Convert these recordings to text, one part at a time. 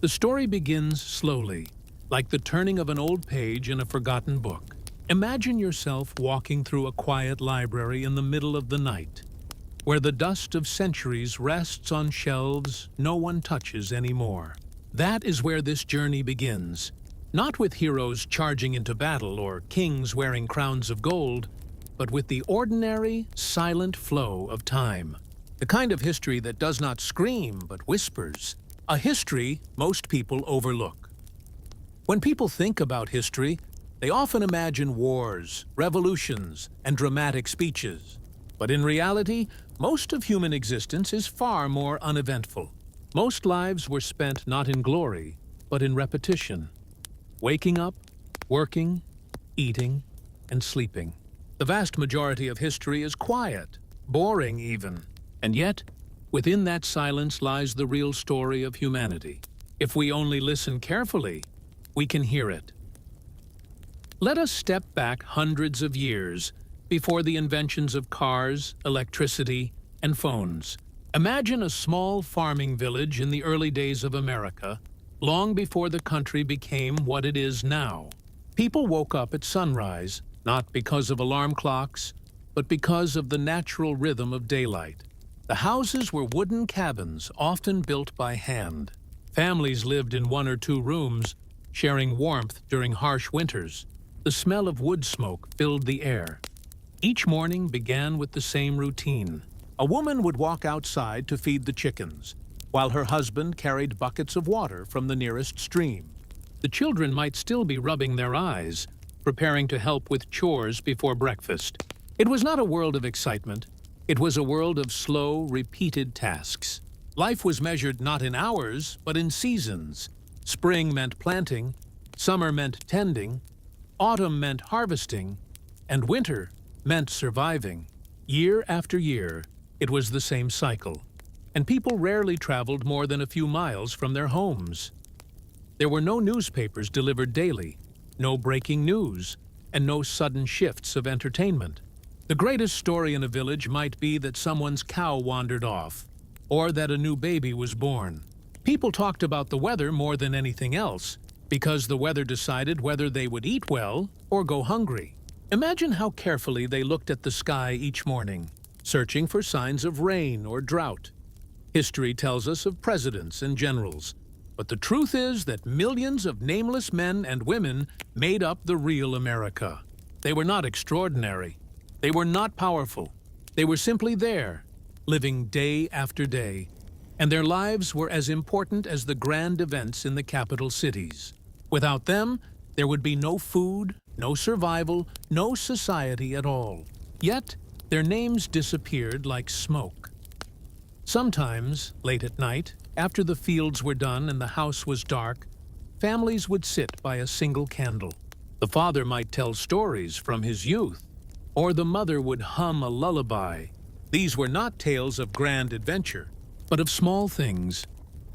The story begins slowly, like the turning of an old page in a forgotten book. Imagine yourself walking through a quiet library in the middle of the night, where the dust of centuries rests on shelves no one touches anymore. That is where this journey begins, not with heroes charging into battle or kings wearing crowns of gold, but with the ordinary, silent flow of time. The kind of history that does not scream but whispers. A history most people overlook. When people think about history, they often imagine wars, revolutions, and dramatic speeches. But in reality, most of human existence is far more uneventful. Most lives were spent not in glory, but in repetition. Waking up, working, eating, and sleeping. The vast majority of history is quiet, boring even. And yet, within that silence lies the real story of humanity. If we only listen carefully, we can hear it. Let us step back hundreds of years before the inventions of cars, electricity, and phones. Imagine a small farming village in the early days of America, long before the country became what it is now. People woke up at sunrise, not because of alarm clocks, but because of the natural rhythm of daylight. The houses were wooden cabins, often built by hand. Families lived in 1 or 2 rooms, sharing warmth during harsh winters. The smell of wood smoke filled the air. Each morning began with the same routine. A woman would walk outside to feed the chickens, while her husband carried buckets of water from the nearest stream. The children might still be rubbing their eyes, preparing to help with chores before breakfast. It was not a world of excitement. It was a world of slow, repeated tasks. Life was measured not in hours, but in seasons. Spring meant planting, summer meant tending, autumn meant harvesting, and winter meant surviving. Year after year, it was the same cycle, and people rarely traveled more than a few miles from their homes. There were no newspapers delivered daily, no breaking news, and no sudden shifts of entertainment. The greatest story in a village might be that someone's cow wandered off, or that a new baby was born. People talked about the weather more than anything else, because the weather decided whether they would eat well or go hungry. Imagine how carefully they looked at the sky each morning, searching for signs of rain or drought. History tells us of presidents and generals, but the truth is that millions of nameless men and women made up the real America. They were not extraordinary. They were not powerful. They were simply there, living day after day, and their lives were as important as the grand events in the capital cities. Without them, there would be no food, no survival, no society at all. Yet, their names disappeared like smoke. Sometimes, late at night, after the fields were done and the house was dark, families would sit by a single candle. The father might tell stories from his youth, or the mother would hum a lullaby. These were not tales of grand adventure, but of small things,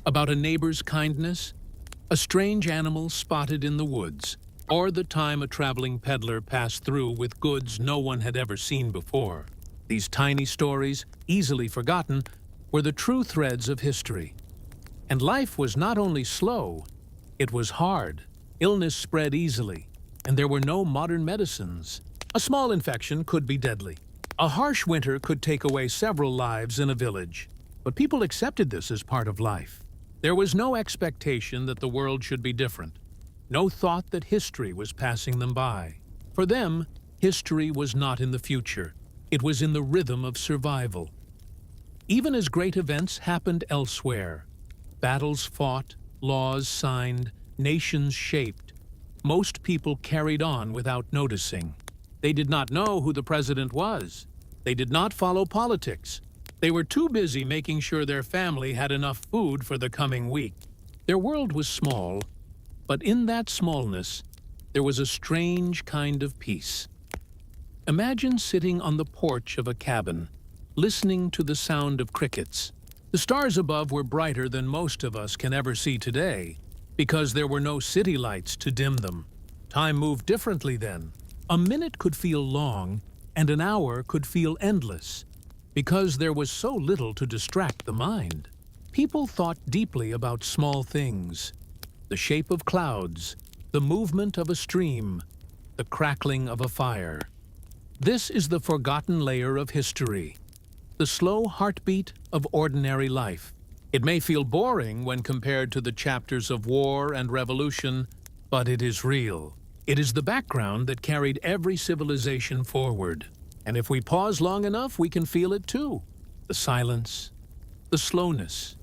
about a neighbor's kindness, a strange animal spotted in the woods, or the time a traveling peddler passed through with goods no one had ever seen before. These tiny stories, easily forgotten, were the true threads of history. And life was not only slow, it was hard. Illness spread easily, and there were no modern medicines. A small infection could be deadly. A harsh winter could take away several lives in a village. But people accepted this as part of life. There was no expectation that the world should be different. No thought that history was passing them by. For them, history was not in the future. It was in the rhythm of survival. Even as great events happened elsewhere, battles fought, laws signed, nations shaped, most people carried on without noticing. They did not know who the president was. They did not follow politics. They were too busy making sure their family had enough food for the coming week. Their world was small, but in that smallness, there was a strange kind of peace. Imagine sitting on the porch of a cabin, listening to the sound of crickets. The stars above were brighter than most of us can ever see today, because there were no city lights to dim them. Time moved differently then. A minute could feel long, and an hour could feel endless, because there was so little to distract the mind. People thought deeply about small things: the shape of clouds, the movement of a stream, the crackling of a fire. This is the forgotten layer of history, the slow heartbeat of ordinary life. It may feel boring when compared to the chapters of war and revolution, but it is real. It is the background that carried every civilization forward. And if we pause long enough, we can feel it too. The silence, the slowness,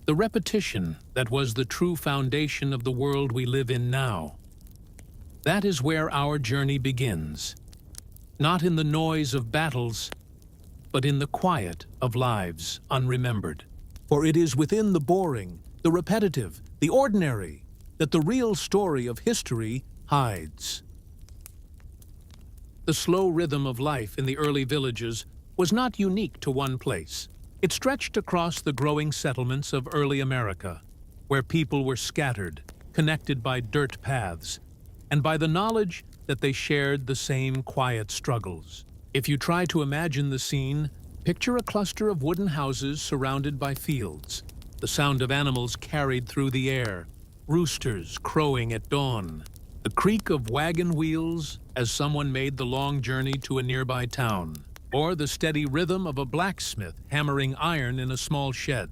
the repetition that was the true foundation of the world we live in now. That is where our journey begins. Not in the noise of battles, but in the quiet of lives unremembered. For it is within the boring, the repetitive, the ordinary, that the real story of history hides. The slow rhythm of life in the early villages was not unique to one place. It stretched across the growing settlements of early America, where people were scattered, connected by dirt paths, and by the knowledge that they shared the same quiet struggles. If you try to imagine the scene, picture a cluster of wooden houses surrounded by fields, the sound of animals carried through the air, roosters crowing at dawn, the creak of wagon wheels as someone made the long journey to a nearby town, or the steady rhythm of a blacksmith hammering iron in a small shed.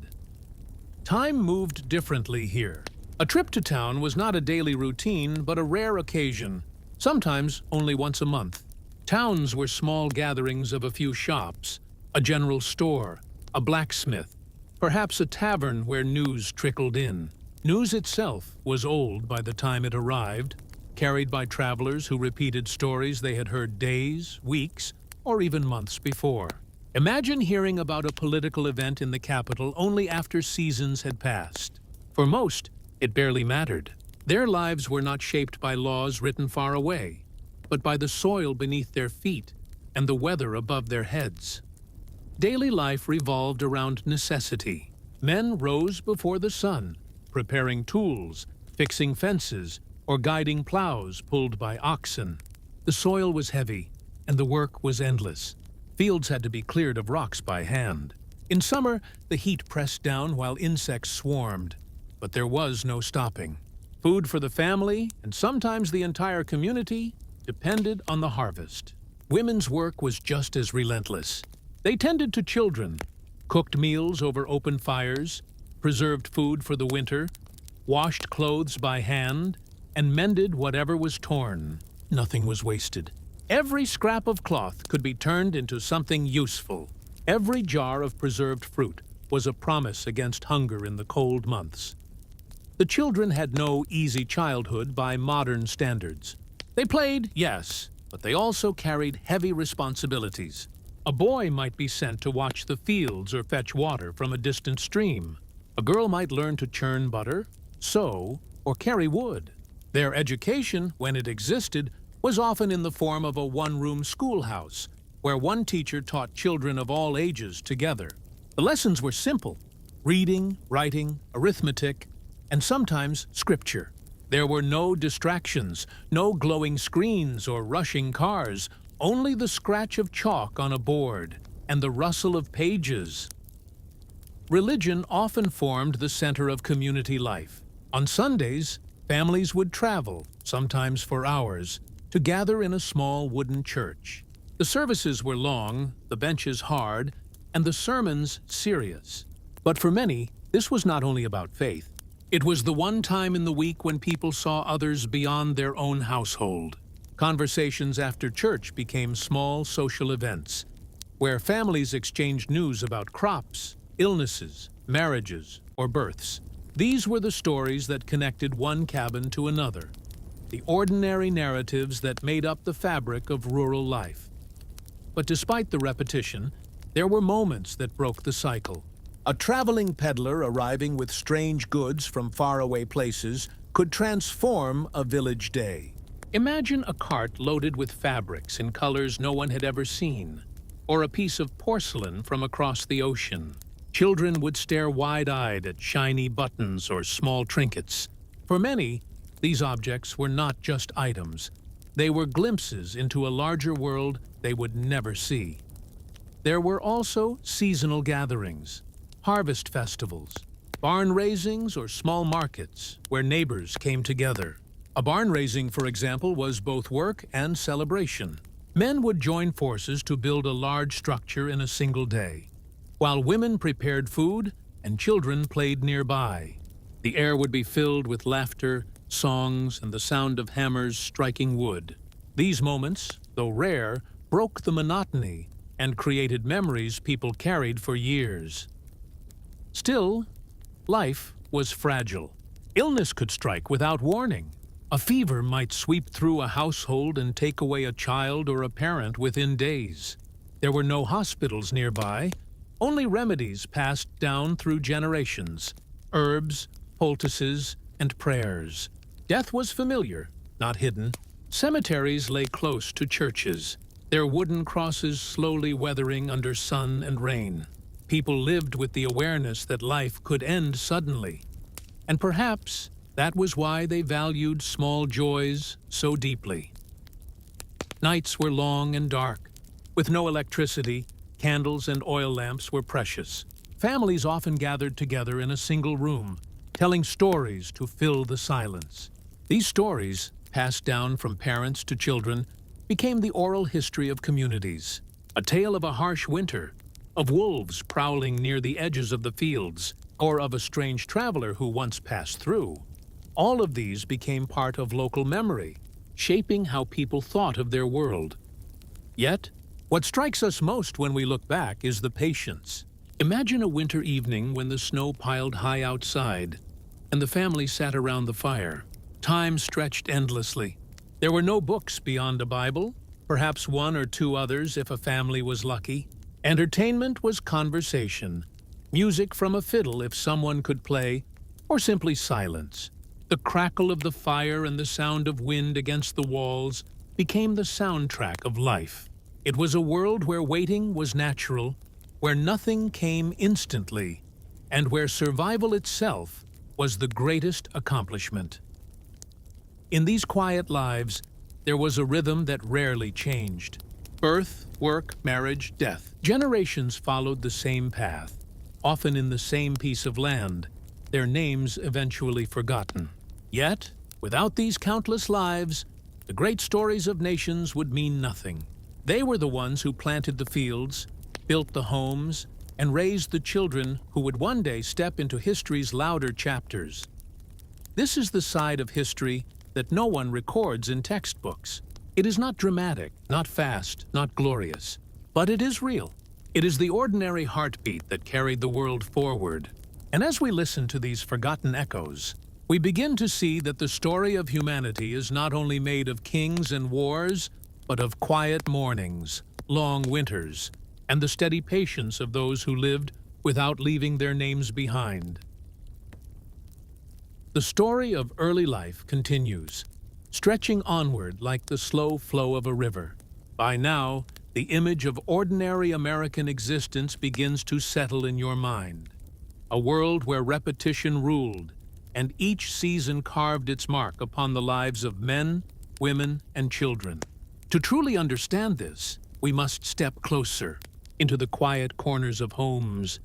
Time moved differently here. A trip to town was not a daily routine, but a rare occasion, sometimes only once a month. Towns were small gatherings of a few shops, a general store, a blacksmith, perhaps a tavern where news trickled in. News itself was old by the time it arrived, carried by travelers who repeated stories they had heard days, weeks, or even months before. Imagine hearing about a political event in the capital only after seasons had passed. For most, it barely mattered. Their lives were not shaped by laws written far away, but by the soil beneath their feet and the weather above their heads. Daily life revolved around necessity. Men rose before the sun, preparing tools, fixing fences, or guiding plows pulled by oxen. The soil was heavy, and the work was endless. Fields had to be cleared of rocks by hand. In summer, the heat pressed down while insects swarmed, but there was no stopping. Food for the family, and sometimes the entire community, depended on the harvest. Women's work was just as relentless. They tended to children, cooked meals over open fires, preserved food for the winter, washed clothes by hand, and mended whatever was torn. Nothing was wasted. Every scrap of cloth could be turned into something useful. Every jar of preserved fruit was a promise against hunger in the cold months. The children had no easy childhood by modern standards. They played, yes, but they also carried heavy responsibilities. A boy might be sent to watch the fields or fetch water from a distant stream. A girl might learn to churn butter, sew, or carry wood. Their education, when it existed, was often in the form of a one-room schoolhouse, where one teacher taught children of all ages together. The lessons were simple: reading, writing, arithmetic, and sometimes scripture. There were no distractions, no glowing screens or rushing cars, only the scratch of chalk on a board and the rustle of pages. Religion often formed the center of community life. On Sundays, families would travel, sometimes for hours, to gather in a small wooden church. The services were long, the benches hard, and the sermons serious. But for many, this was not only about faith. It was the one time in the week when people saw others beyond their own household. Conversations after church became small social events, where families exchanged news about crops, illnesses, marriages, or births. These were the stories that connected one cabin to another, the ordinary narratives that made up the fabric of rural life. But despite the repetition, there were moments that broke the cycle. A traveling peddler arriving with strange goods from faraway places could transform a village day. Imagine a cart loaded with fabrics in colors no one had ever seen, or a piece of porcelain from across the ocean. Children would stare wide-eyed at shiny buttons or small trinkets. For many, these objects were not just items. They were glimpses into a larger world they would never see. There were also seasonal gatherings, harvest festivals, barn raisings or small markets where neighbors came together. A barn raising, for example, was both work and celebration. Men would join forces to build a large structure in a single day, while women prepared food and children played nearby. The air would be filled with laughter, songs, and the sound of hammers striking wood. These moments, though rare, broke the monotony and created memories people carried for years. Still, life was fragile. Illness could strike without warning. A fever might sweep through a household and take away a child or a parent within days. There were no hospitals nearby, only remedies passed down through generations, herbs, poultices, and prayers. Death was familiar, not hidden. Cemeteries lay close to churches, their wooden crosses slowly weathering under sun and rain. People lived with the awareness that life could end suddenly. And perhaps that was why they valued small joys so deeply. Nights were long and dark. With no electricity, candles and oil lamps were precious. Families often gathered together in a single room, telling stories to fill the silence. These stories, passed down from parents to children, became the oral history of communities. A tale of a harsh winter, of wolves prowling near the edges of the fields, or of a strange traveler who once passed through. All of these became part of local memory, shaping how people thought of their world. Yet, what strikes us most when we look back is the patience. Imagine a winter evening when the snow piled high outside, and the family sat around the fire. Time stretched endlessly. There were no books beyond a Bible, perhaps one or two others if a family was lucky. Entertainment was conversation, music from a fiddle if someone could play, or simply silence. The crackle of the fire and the sound of wind against the walls became the soundtrack of life. It was a world where waiting was natural, where nothing came instantly, and where survival itself was the greatest accomplishment. In these quiet lives, there was a rhythm that rarely changed. Birth, work, marriage, death. Generations followed the same path, often in the same piece of land, their names eventually forgotten. Yet, without these countless lives, the great stories of nations would mean nothing. They were the ones who planted the fields, built the homes, and raised the children who would one day step into history's louder chapters. This is the side of history that no one records in textbooks. It is not dramatic, not fast, not glorious, but it is real. It is the ordinary heartbeat that carried the world forward. And as we listen to these forgotten echoes, we begin to see that the story of humanity is not only made of kings and wars, but of quiet mornings, long winters, and the steady patience of those who lived without leaving their names behind. The story of early life continues, stretching onward like the slow flow of a river. By now, the image of ordinary American existence begins to settle in your mind. A world where repetition ruled, and each season carved its mark upon the lives of men, women, and children. To truly understand this, we must step closer, into the quiet corners of homes,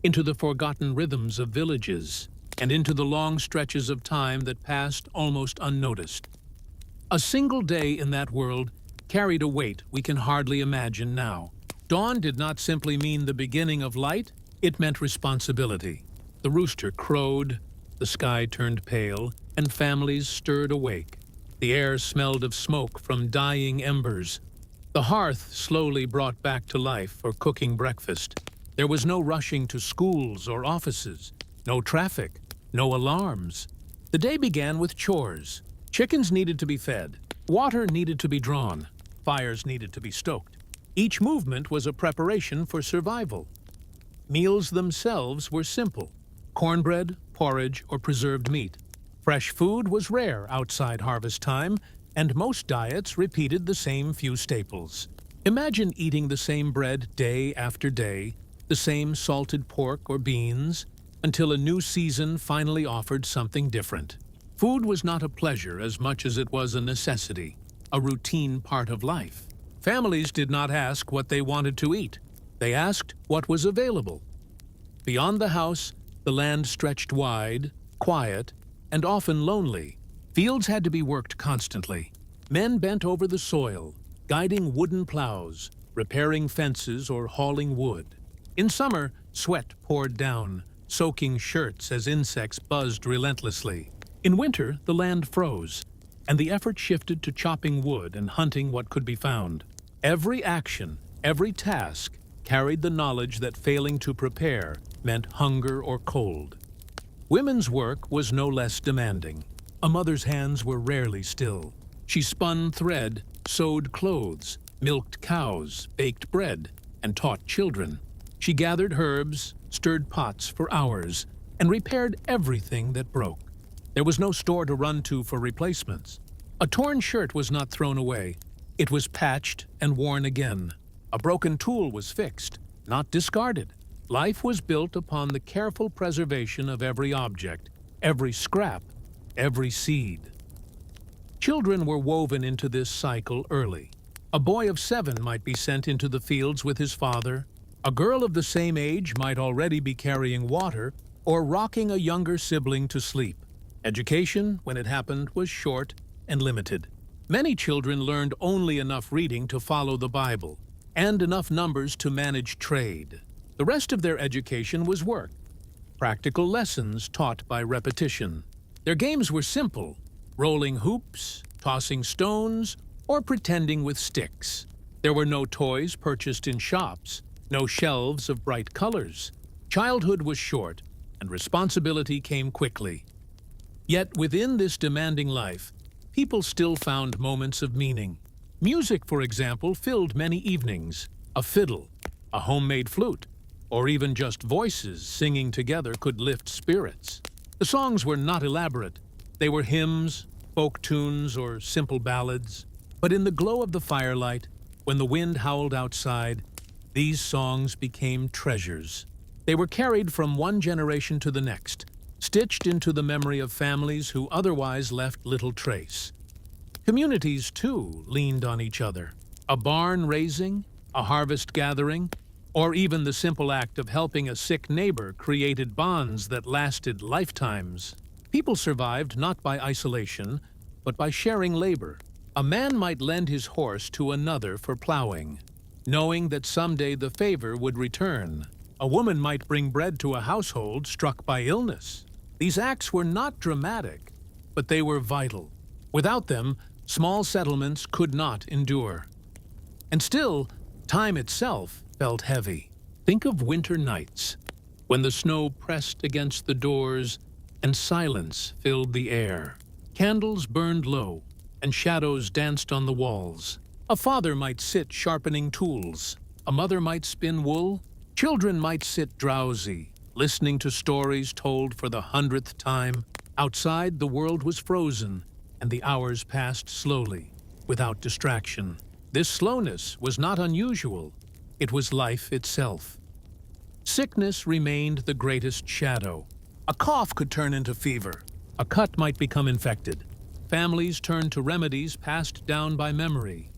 into the forgotten rhythms of villages, and into the long stretches of time that passed almost unnoticed. A single day in that world carried a weight we can hardly imagine now. Dawn did not simply mean the beginning of light, it meant responsibility. The rooster crowed, the sky turned pale, and families stirred awake. The air smelled of smoke from dying embers. The hearth slowly brought back to life for cooking breakfast. There was no rushing to schools or offices, no traffic, no alarms. The day began with chores. Chickens needed to be fed, water needed to be drawn, fires needed to be stoked. Each movement was a preparation for survival. Meals themselves were simple: cornbread, porridge, or preserved meat. Fresh food was rare outside harvest time, and most diets repeated the same few staples. Imagine eating the same bread day after day, the same salted pork or beans, until a new season finally offered something different. Food was not a pleasure as much as it was a necessity, a routine part of life. Families did not ask what they wanted to eat. They asked what was available. Beyond the house, The land stretched wide, quiet, and often lonely. Fields had to be worked constantly. Men bent over the soil, guiding wooden plows, repairing fences or hauling wood. In summer, sweat poured down, soaking shirts as insects buzzed relentlessly. In winter, the land froze, and the effort shifted to chopping wood and hunting what could be found. Every action, every task, carried the knowledge that failing to prepare meant hunger or cold. Women's work was no less demanding. A mother's hands were rarely still. She spun thread, sewed clothes, milked cows, baked bread, and taught children. She gathered herbs, stirred pots for hours, and repaired everything that broke. There was no store to run to for replacements. A torn shirt was not thrown away. It was patched and worn again. A broken tool was fixed, not discarded. Life was built upon the careful preservation of every object, every scrap, every seed. Children were woven into this cycle early. A boy of 7 might be sent into the fields with his father. A girl of the same age might already be carrying water or rocking a younger sibling to sleep. Education, when it happened, was short and limited. Many children learned only enough reading to follow the Bible and enough numbers to manage trade. The rest of their education was work, practical lessons taught by repetition. Their games were simple: rolling hoops, tossing stones, or pretending with sticks. There were no toys purchased in shops, no shelves of bright colors. Childhood was short, and responsibility came quickly. Yet within this demanding life, people still found moments of meaning. Music, for example, filled many evenings. A fiddle, a homemade flute, or even just voices singing together could lift spirits. The songs were not elaborate. They were hymns, folk tunes, or simple ballads. But in the glow of the firelight, when the wind howled outside, these songs became treasures. They were carried from one generation to the next, stitched into the memory of families who otherwise left little trace. Communities, too, leaned on each other. A barn raising, a harvest gathering, or even the simple act of helping a sick neighbor created bonds that lasted lifetimes. People survived not by isolation, but by sharing labor. A man might lend his horse to another for plowing, knowing that someday the favor would return. A woman might bring bread to a household struck by illness. These acts were not dramatic, but they were vital. Without them, small settlements could not endure. And still, time itself felt heavy. Think of winter nights, when the snow pressed against the doors and silence filled the air. Candles burned low, and shadows danced on the walls. A father might sit sharpening tools. A mother might spin wool. Children might sit drowsy, listening to stories told for the 100th time. Outside, the world was frozen, and the hours passed slowly, without distraction. This slowness was not unusual. It was life itself. Sickness remained the greatest shadow. A cough could turn into fever. A cut might become infected. Families turned to remedies passed down by memory.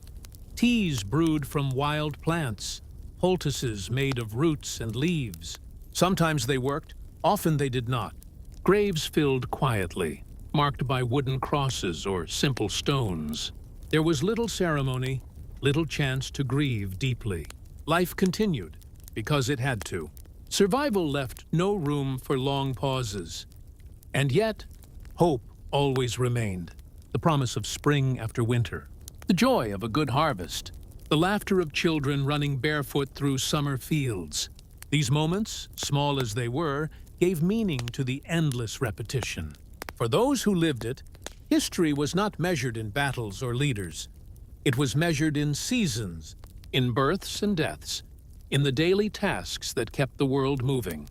Teas brewed from wild plants, poultices made of roots and leaves. Sometimes they worked, often they did not. Graves filled quietly, marked by wooden crosses or simple stones. There was little ceremony, little chance to grieve deeply. Life continued, because it had to. Survival left no room for long pauses. And yet, hope always remained. The promise of spring after winter. The joy of a good harvest. The laughter of children running barefoot through summer fields. These moments, small as they were, gave meaning to the endless repetition. For those who lived it, history was not measured in battles or leaders. It was measured in seasons, in births and deaths, in the daily tasks that kept the world moving.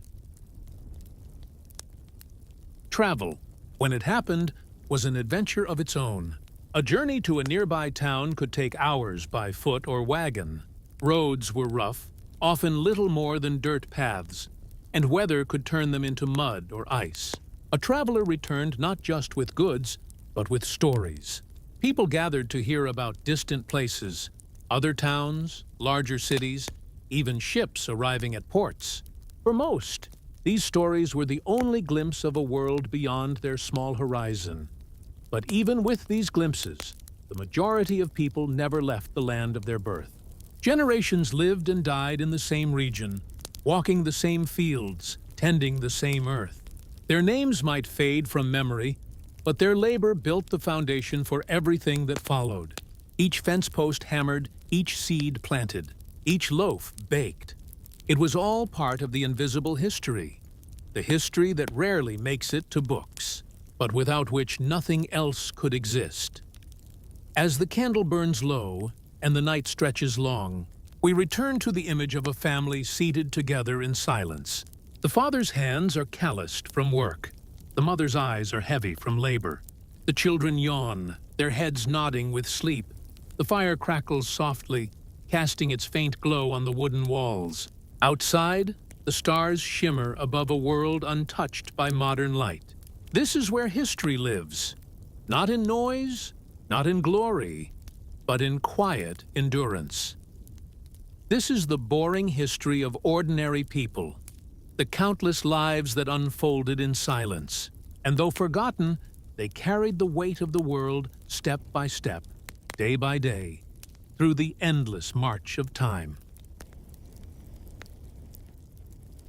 Travel, when it happened, was an adventure of its own. A journey to a nearby town could take hours by foot or wagon. Roads were rough, often little more than dirt paths, and weather could turn them into mud or ice. A traveler returned not just with goods, but with stories. People gathered to hear about distant places, other towns, larger cities, even ships arriving at ports. For most, These stories were the only glimpse of a world beyond their small horizon. But even with these glimpses, the majority of people never left the land of their birth. Generations lived and died in the same region, walking the same fields, tending the same earth. Their names might fade from memory, but their labor built the foundation for everything that followed. Each fence post hammered, each seed planted, each loaf baked. It was all part of the invisible history, the history that rarely makes it to books, but without which nothing else could exist. As the candle burns low and the night stretches long, we return to the image of a family seated together in silence. The father's hands are calloused from work. The mother's eyes are heavy from labor. The children yawn, their heads nodding with sleep. The fire crackles softly, casting its faint glow on the wooden walls. Outside, the stars shimmer above a world untouched by modern light. This is where history lives, not in noise, not in glory, but in quiet endurance. This is the boring history of ordinary people, the countless lives that unfolded in silence. And though forgotten, they carried the weight of the world step by step, day by day, through the endless march of time.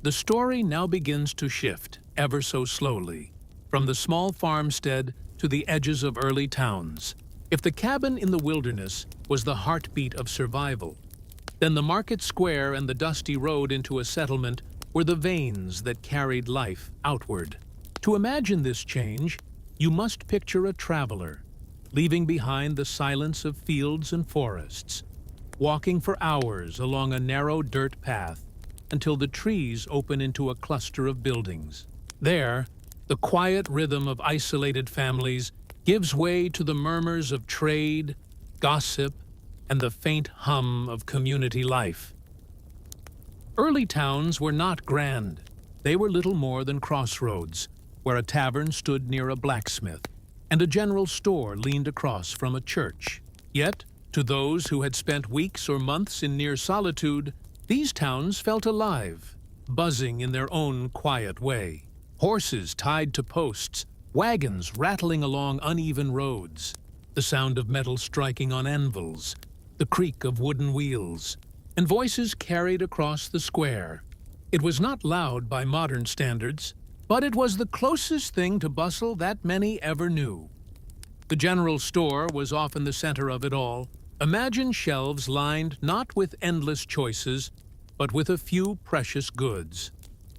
The story now begins to shift, ever so slowly, from the small farmstead to the edges of early towns. If the cabin in the wilderness was the heartbeat of survival, then the market square and the dusty road into a settlement were the veins that carried life outward. To imagine this change, you must picture a traveler, leaving behind the silence of fields and forests, walking for hours along a narrow dirt path until the trees open into a cluster of buildings. There, the quiet rhythm of isolated families gives way to the murmurs of trade, gossip, and the faint hum of community life. Early towns were not grand. They were little more than crossroads, where a tavern stood near a blacksmith, and a general store leaned across from a church. Yet, to those who had spent weeks or months in near solitude, these towns felt alive, buzzing in their own quiet way. Horses tied to posts, wagons rattling along uneven roads, the sound of metal striking on anvils, the creak of wooden wheels, and voices carried across the square. It was not loud by modern standards, but it was the closest thing to bustle that many ever knew. The general store was often the center of it all. Imagine shelves lined not with endless choices, but with a few precious goods.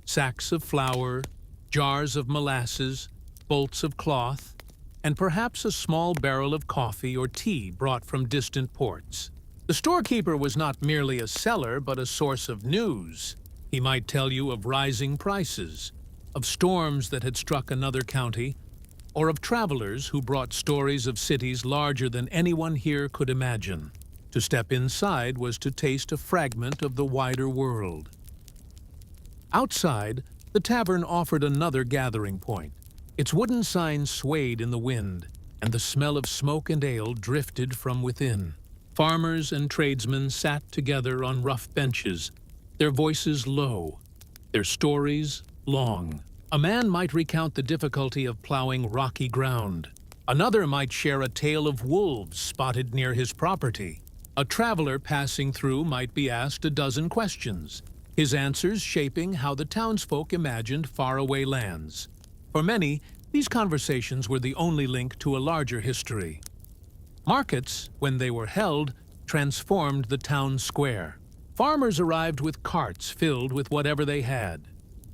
Sacks of flour, jars of molasses, bolts of cloth, and perhaps a small barrel of coffee or tea brought from distant ports. The storekeeper was not merely a seller, but a source of news. He might tell you of rising prices, of storms that had struck another county, or of travelers who brought stories of cities larger than anyone here could imagine. To step inside was to taste a fragment of the wider world. Outside, the tavern offered another gathering point. Its wooden sign swayed in the wind, and the smell of smoke and ale drifted from within. Farmers and tradesmen sat together on rough benches, their voices low, their stories long. A man might recount the difficulty of plowing rocky ground. Another might share a tale of wolves spotted near his property. A traveler passing through might be asked a dozen questions, his answers shaping how the townsfolk imagined faraway lands. For many, these conversations were the only link to a larger history. Markets, when they were held, transformed the town square. Farmers arrived with carts filled with whatever they had.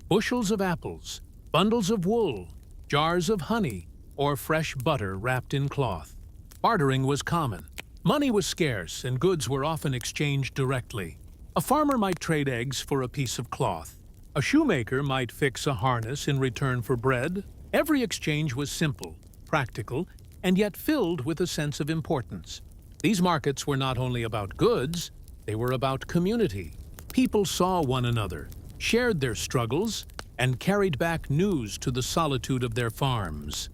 Bushels of apples, bundles of wool, jars of honey, or fresh butter wrapped in cloth. Bartering was common. Money was scarce, and goods were often exchanged directly. A farmer might trade eggs for a piece of cloth. A shoemaker might fix a harness in return for bread. Every exchange was simple, practical, and yet filled with a sense of importance. These markets were not only about goods, they were about community. People saw one another, shared their struggles, and carried back news to the solitude of their farms.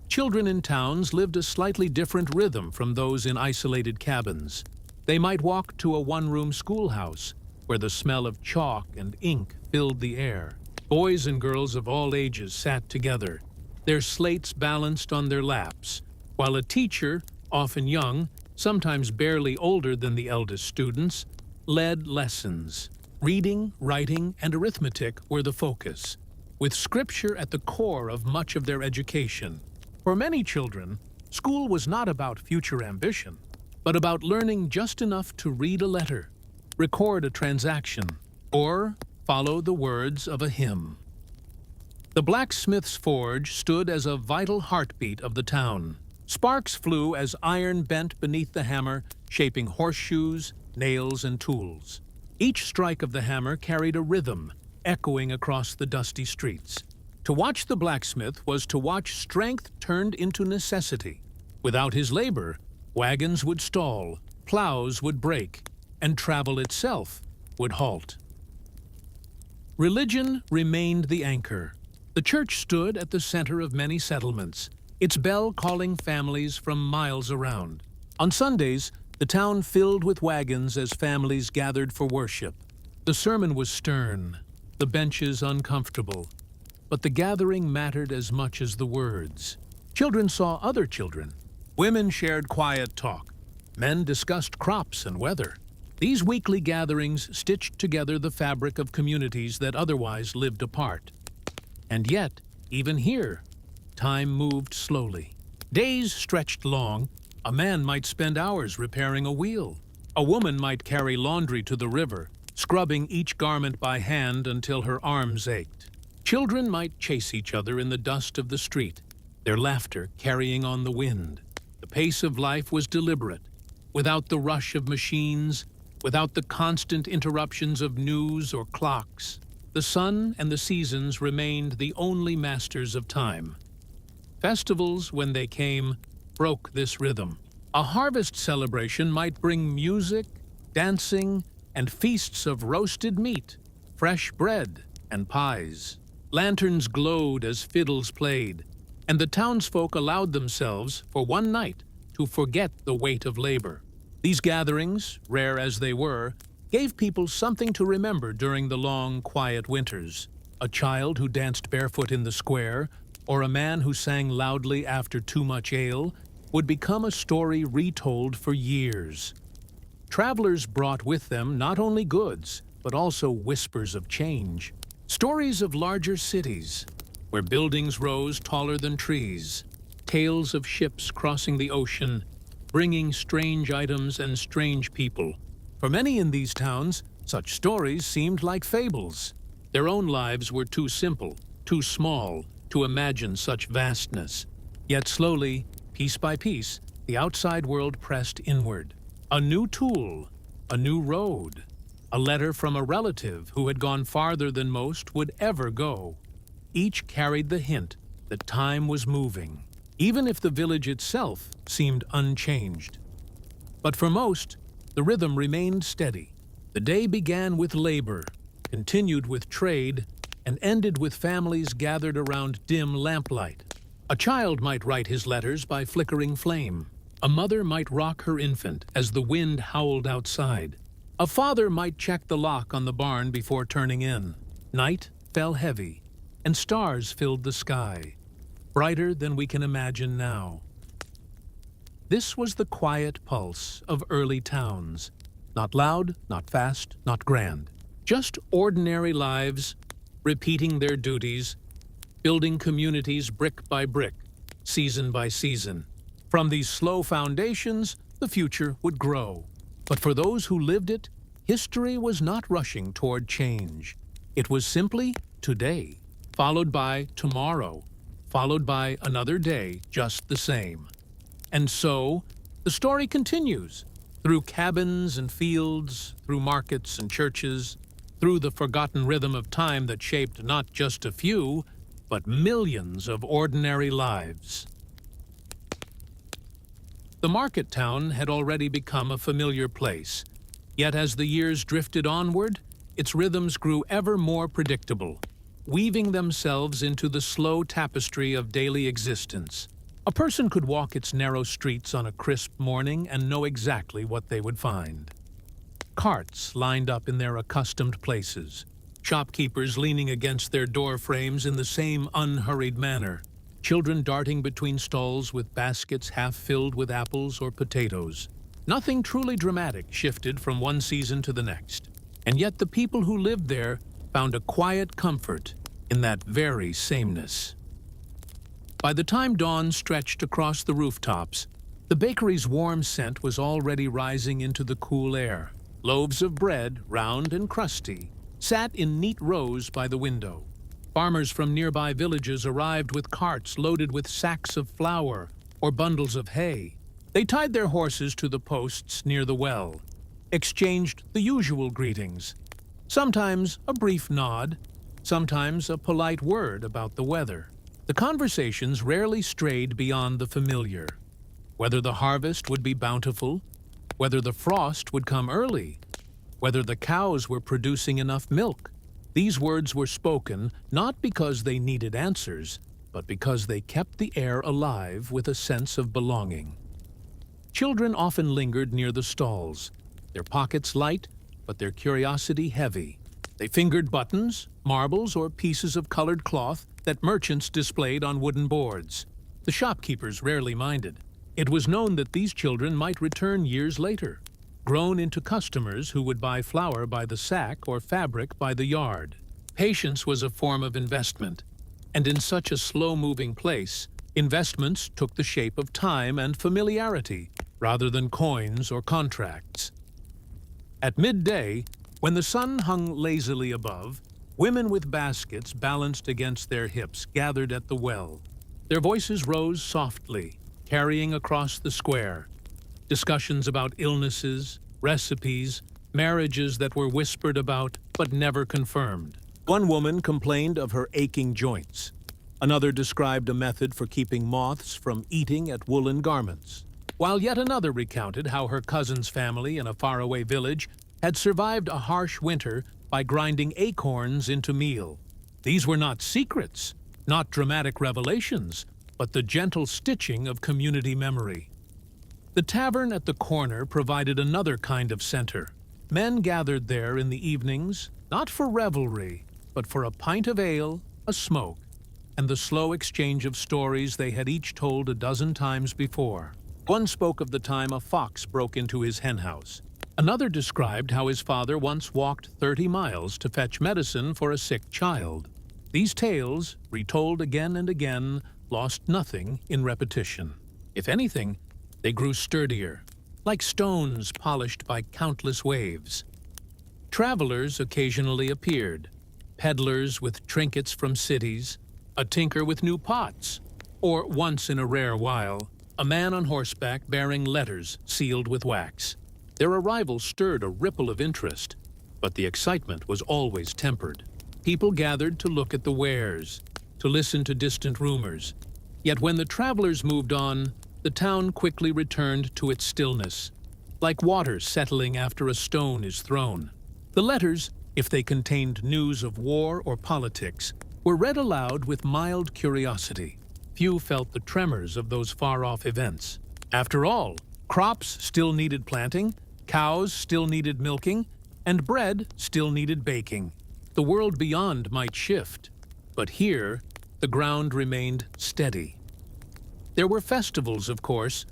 Children in towns lived a slightly different rhythm from those in isolated cabins. They might walk to a one-room schoolhouse, where the smell of chalk and ink filled the air. Boys and girls of all ages sat together, their slates balanced on their laps, while a teacher, often young, sometimes barely older than the eldest students, led lessons. Reading, writing, and arithmetic were the focus, with scripture at the core of much of their education. For many children, school was not about future ambition, but about learning just enough to read a letter, record a transaction, or follow the words of a hymn. The blacksmith's forge stood as a vital heartbeat of the town. Sparks flew as iron bent beneath the hammer, shaping horseshoes, nails, and tools. Each strike of the hammer carried a rhythm, echoing across the dusty streets. To watch the blacksmith was to watch strength turned into necessity. Without his labor, wagons would stall, plows would break, and travel itself would halt. Religion remained the anchor. The church stood at the center of many settlements, its bell calling families from miles around. On Sundays, the town filled with wagons as families gathered for worship. The sermon was stern, the benches uncomfortable, but the gathering mattered as much as the words. Children saw other children. Women shared quiet talk. Men discussed crops and weather. These weekly gatherings stitched together the fabric of communities that otherwise lived apart. And yet, even here, time moved slowly. Days stretched long. A man might spend hours repairing a wheel. A woman might carry laundry to the river, scrubbing each garment by hand until her arms ached. Children might chase each other in the dust of the street, their laughter carrying on the wind. The pace of life was deliberate, without the rush of machines, without the constant interruptions of news or clocks. The sun and the seasons remained the only masters of time. Festivals, when they came, broke this rhythm. A harvest celebration might bring music, dancing, and feasts of roasted meat, fresh bread, and pies. Lanterns glowed as fiddles played, and the townsfolk allowed themselves, for one night, to forget the weight of labor. These gatherings, rare as they were, gave people something to remember during the long, quiet winters. A child who danced barefoot in the square, or a man who sang loudly after too much ale, would become a story retold for years. Travelers brought with them not only goods, but also whispers of change. Stories of larger cities, where buildings rose taller than trees. Tales of ships crossing the ocean, bringing strange items and strange people. For many in these towns, such stories seemed like fables. Their own lives were too simple, too small, to imagine such vastness. Yet slowly, piece by piece, the outside world pressed inward. A new tool, a new road, a letter from a relative who had gone farther than most would ever go. Each carried the hint that time was moving, even if the village itself seemed unchanged. But for most, the rhythm remained steady. The day began with labor, continued with trade, and ended with families gathered around dim lamplight. A child might write his letters by flickering flame. A mother might rock her infant as the wind howled outside. A father might check the lock on the barn before turning in. Night fell heavy, and stars filled the sky, brighter than we can imagine now. This was the quiet pulse of early towns. Not loud, not fast, not grand. Just ordinary lives, repeating their duties, building communities brick by brick, season by season. From these slow foundations, the future would grow. But for those who lived it, history was not rushing toward change. It was simply today, followed by tomorrow, followed by another day just the same. And so, the story continues, through cabins and fields, through markets and churches, through the forgotten rhythm of time that shaped not just a few, but millions of ordinary lives. The market town had already become a familiar place, yet as the years drifted onward, its rhythms grew ever more predictable, weaving themselves into the slow tapestry of daily existence. A person could walk its narrow streets on a crisp morning and know exactly what they would find. Carts lined up in their accustomed places, shopkeepers leaning against their door frames in the same unhurried manner, children darting between stalls with baskets half filled with apples or potatoes. Nothing truly dramatic shifted from one season to the next, and yet the people who lived there found a quiet comfort in that very sameness. By the time dawn stretched across the rooftops, the bakery's warm scent was already rising into the cool air. Loaves of bread, round and crusty, sat in neat rows by the window. Farmers from nearby villages arrived with carts loaded with sacks of flour or bundles of hay. They tied their horses to the posts near the well, exchanged the usual greetings, sometimes a brief nod, sometimes a polite word about the weather. The conversations rarely strayed beyond the familiar. Whether the harvest would be bountiful, whether the frost would come early, whether the cows were producing enough milk. These words were spoken not because they needed answers, but because they kept the air alive with a sense of belonging. Children often lingered near the stalls, their pockets light, but their curiosity heavy. They fingered buttons, marbles, or pieces of colored cloth that merchants displayed on wooden boards. The shopkeepers rarely minded. It was known that these children might return years later, grown into customers who would buy flour by the sack or fabric by the yard. Patience was a form of investment, and in such a slow-moving place, investments took the shape of time and familiarity rather than coins or contracts. At midday, when the sun hung lazily above, women with baskets balanced against their hips gathered at the well. Their voices rose softly, carrying across the square. Discussions about illnesses, recipes, marriages that were whispered about but never confirmed. One woman complained of her aching joints. Another described a method for keeping moths from eating at woolen garments, while yet another recounted how her cousin's family in a faraway village had survived a harsh winter by grinding acorns into meal. These were not secrets, not dramatic revelations, but the gentle stitching of community memory. The tavern at the corner provided another kind of center. Men gathered there in the evenings, not for revelry, but for a pint of ale, a smoke, and the slow exchange of stories they had each told a dozen times before. One spoke of the time a fox broke into his henhouse. Another described how his father once walked 30 miles to fetch medicine for a sick child. These tales, retold again and again, lost nothing in repetition. If anything, they grew sturdier, like stones polished by countless waves. Travelers occasionally appeared, peddlers with trinkets from cities, a tinker with new pots, or once in a rare while, a man on horseback bearing letters sealed with wax. Their arrival stirred a ripple of interest, but the excitement was always tempered. People gathered to look at the wares, to listen to distant rumors. Yet when the travelers moved on, the town quickly returned to its stillness, like water settling after a stone is thrown. The letters, if they contained news of war or politics, were read aloud with mild curiosity. Few felt the tremors of those far-off events. After all, crops still needed planting, cows still needed milking, and bread still needed baking. The world beyond might shift, but here, the ground remained steady. There were festivals, of course,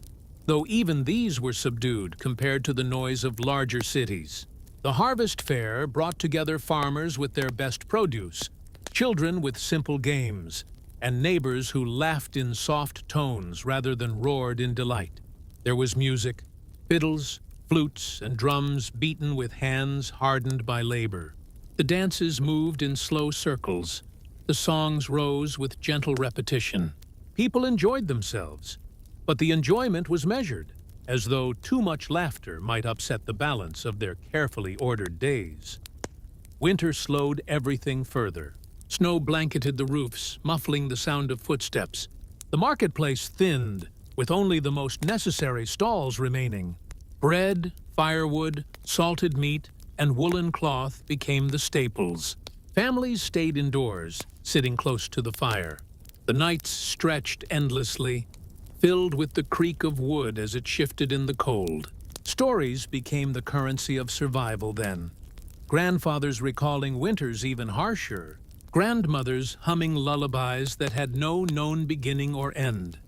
though even these were subdued compared to the noise of larger cities. The harvest fair brought together farmers with their best produce, children with simple games, and neighbors who laughed in soft tones rather than roared in delight. There was music, fiddles, flutes, and drums beaten with hands hardened by labor. The dances moved in slow circles. The songs rose with gentle repetition. People enjoyed themselves, but the enjoyment was measured, as though too much laughter might upset the balance of their carefully ordered days. Winter slowed everything further. Snow blanketed the roofs, muffling the sound of footsteps. The marketplace thinned, with only the most necessary stalls remaining. Bread, firewood, salted meat, and woolen cloth became the staples. Families stayed indoors, sitting close to the fire. The nights stretched endlessly, filled with the creak of wood as it shifted in the cold. Stories became the currency of survival then. grandfathers recalling winters even harsher, grandmothers humming lullabies that had no known beginning or end.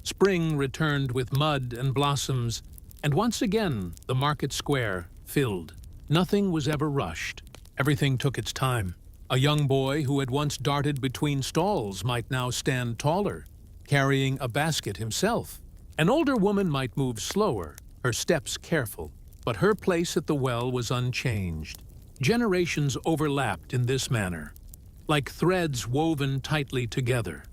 Spring returned with mud and blossoms, and once again the market square filled. Nothing was ever rushed. Everything took its time. A young boy who had once darted between stalls might now stand taller, carrying a basket himself. An older woman might move slower, her steps careful, but her place at the well was unchanged. Generations overlapped in this manner, like threads woven tightly together.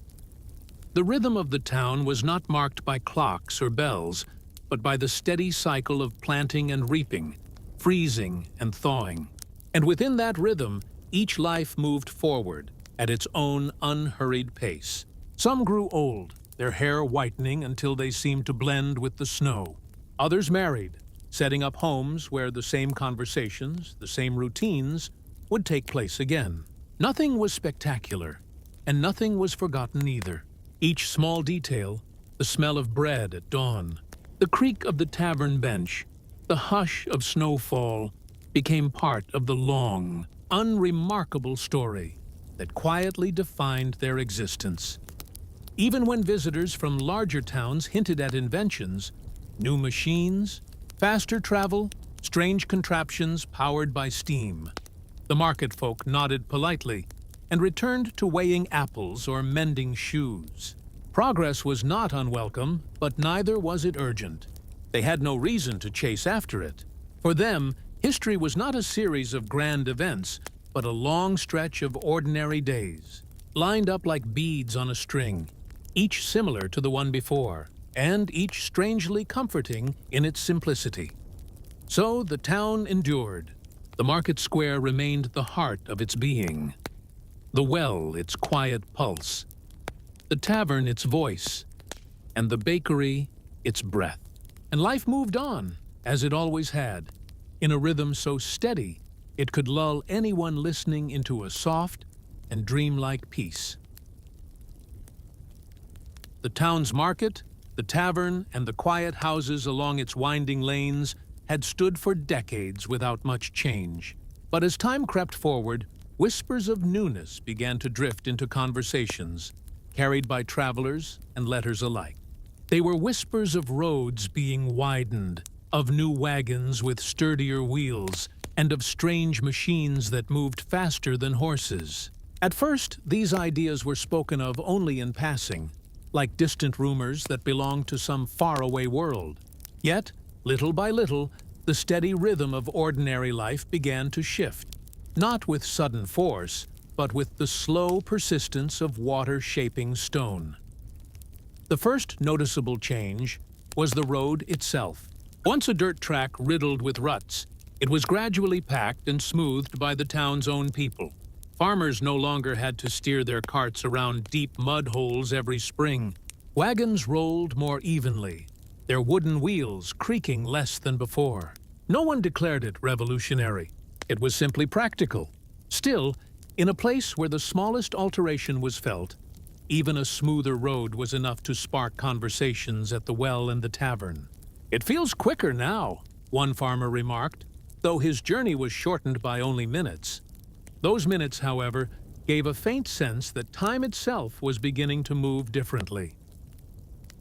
The rhythm of the town was not marked by clocks or bells, but by the steady cycle of planting and reaping, freezing and thawing. And within that rhythm, each life moved forward at its own unhurried pace. Some grew old, their hair whitening until they seemed to blend with the snow. Others married, setting up homes where the same conversations, the same routines, would take place again. Nothing was spectacular, and nothing was forgotten either. Each small detail, the smell of bread at dawn, the creak of the tavern bench, the hush of snowfall, became part of the long, unremarkable story that quietly defined their existence. Even when visitors from larger towns hinted at inventions, new machines, faster travel, strange contraptions powered by steam, the market folk nodded politely and returned to weighing apples or mending shoes. Progress was not unwelcome, but neither was it urgent. They had no reason to chase after it. For them, history was not a series of grand events, but a long stretch of ordinary days, lined up like beads on a string, each similar to the one before, and each strangely comforting in its simplicity. So the town endured. The market square remained the heart of its being, the well its quiet pulse, the tavern its voice, and the bakery its breath. And life moved on, as it always had, in a rhythm so steady it could lull anyone listening into a soft and dreamlike peace. The town's market, the tavern, and the quiet houses along its winding lanes had stood for decades without much change. But as time crept forward, whispers of newness began to drift into conversations, carried by travelers and letters alike. They were whispers of roads being widened, of new wagons with sturdier wheels, and of strange machines that moved faster than horses. At first, these ideas were spoken of only in passing, like distant rumors that belonged to some faraway world. Yet, little by little, the steady rhythm of ordinary life began to shift, not with sudden force, but with the slow persistence of water shaping stone. The first noticeable change was the road itself. Once a dirt track riddled with ruts, it was gradually packed and smoothed by the town's own people. Farmers no longer had to steer their carts around deep mud holes every spring. Wagons rolled more evenly, their wooden wheels creaking less than before. No one declared it revolutionary. It was simply practical. Still, in a place where the smallest alteration was felt, even a smoother road was enough to spark conversations at the well and the tavern. "It feels quicker now," one farmer remarked, though his journey was shortened by only minutes. Those minutes, however, gave a faint sense that time itself was beginning to move differently.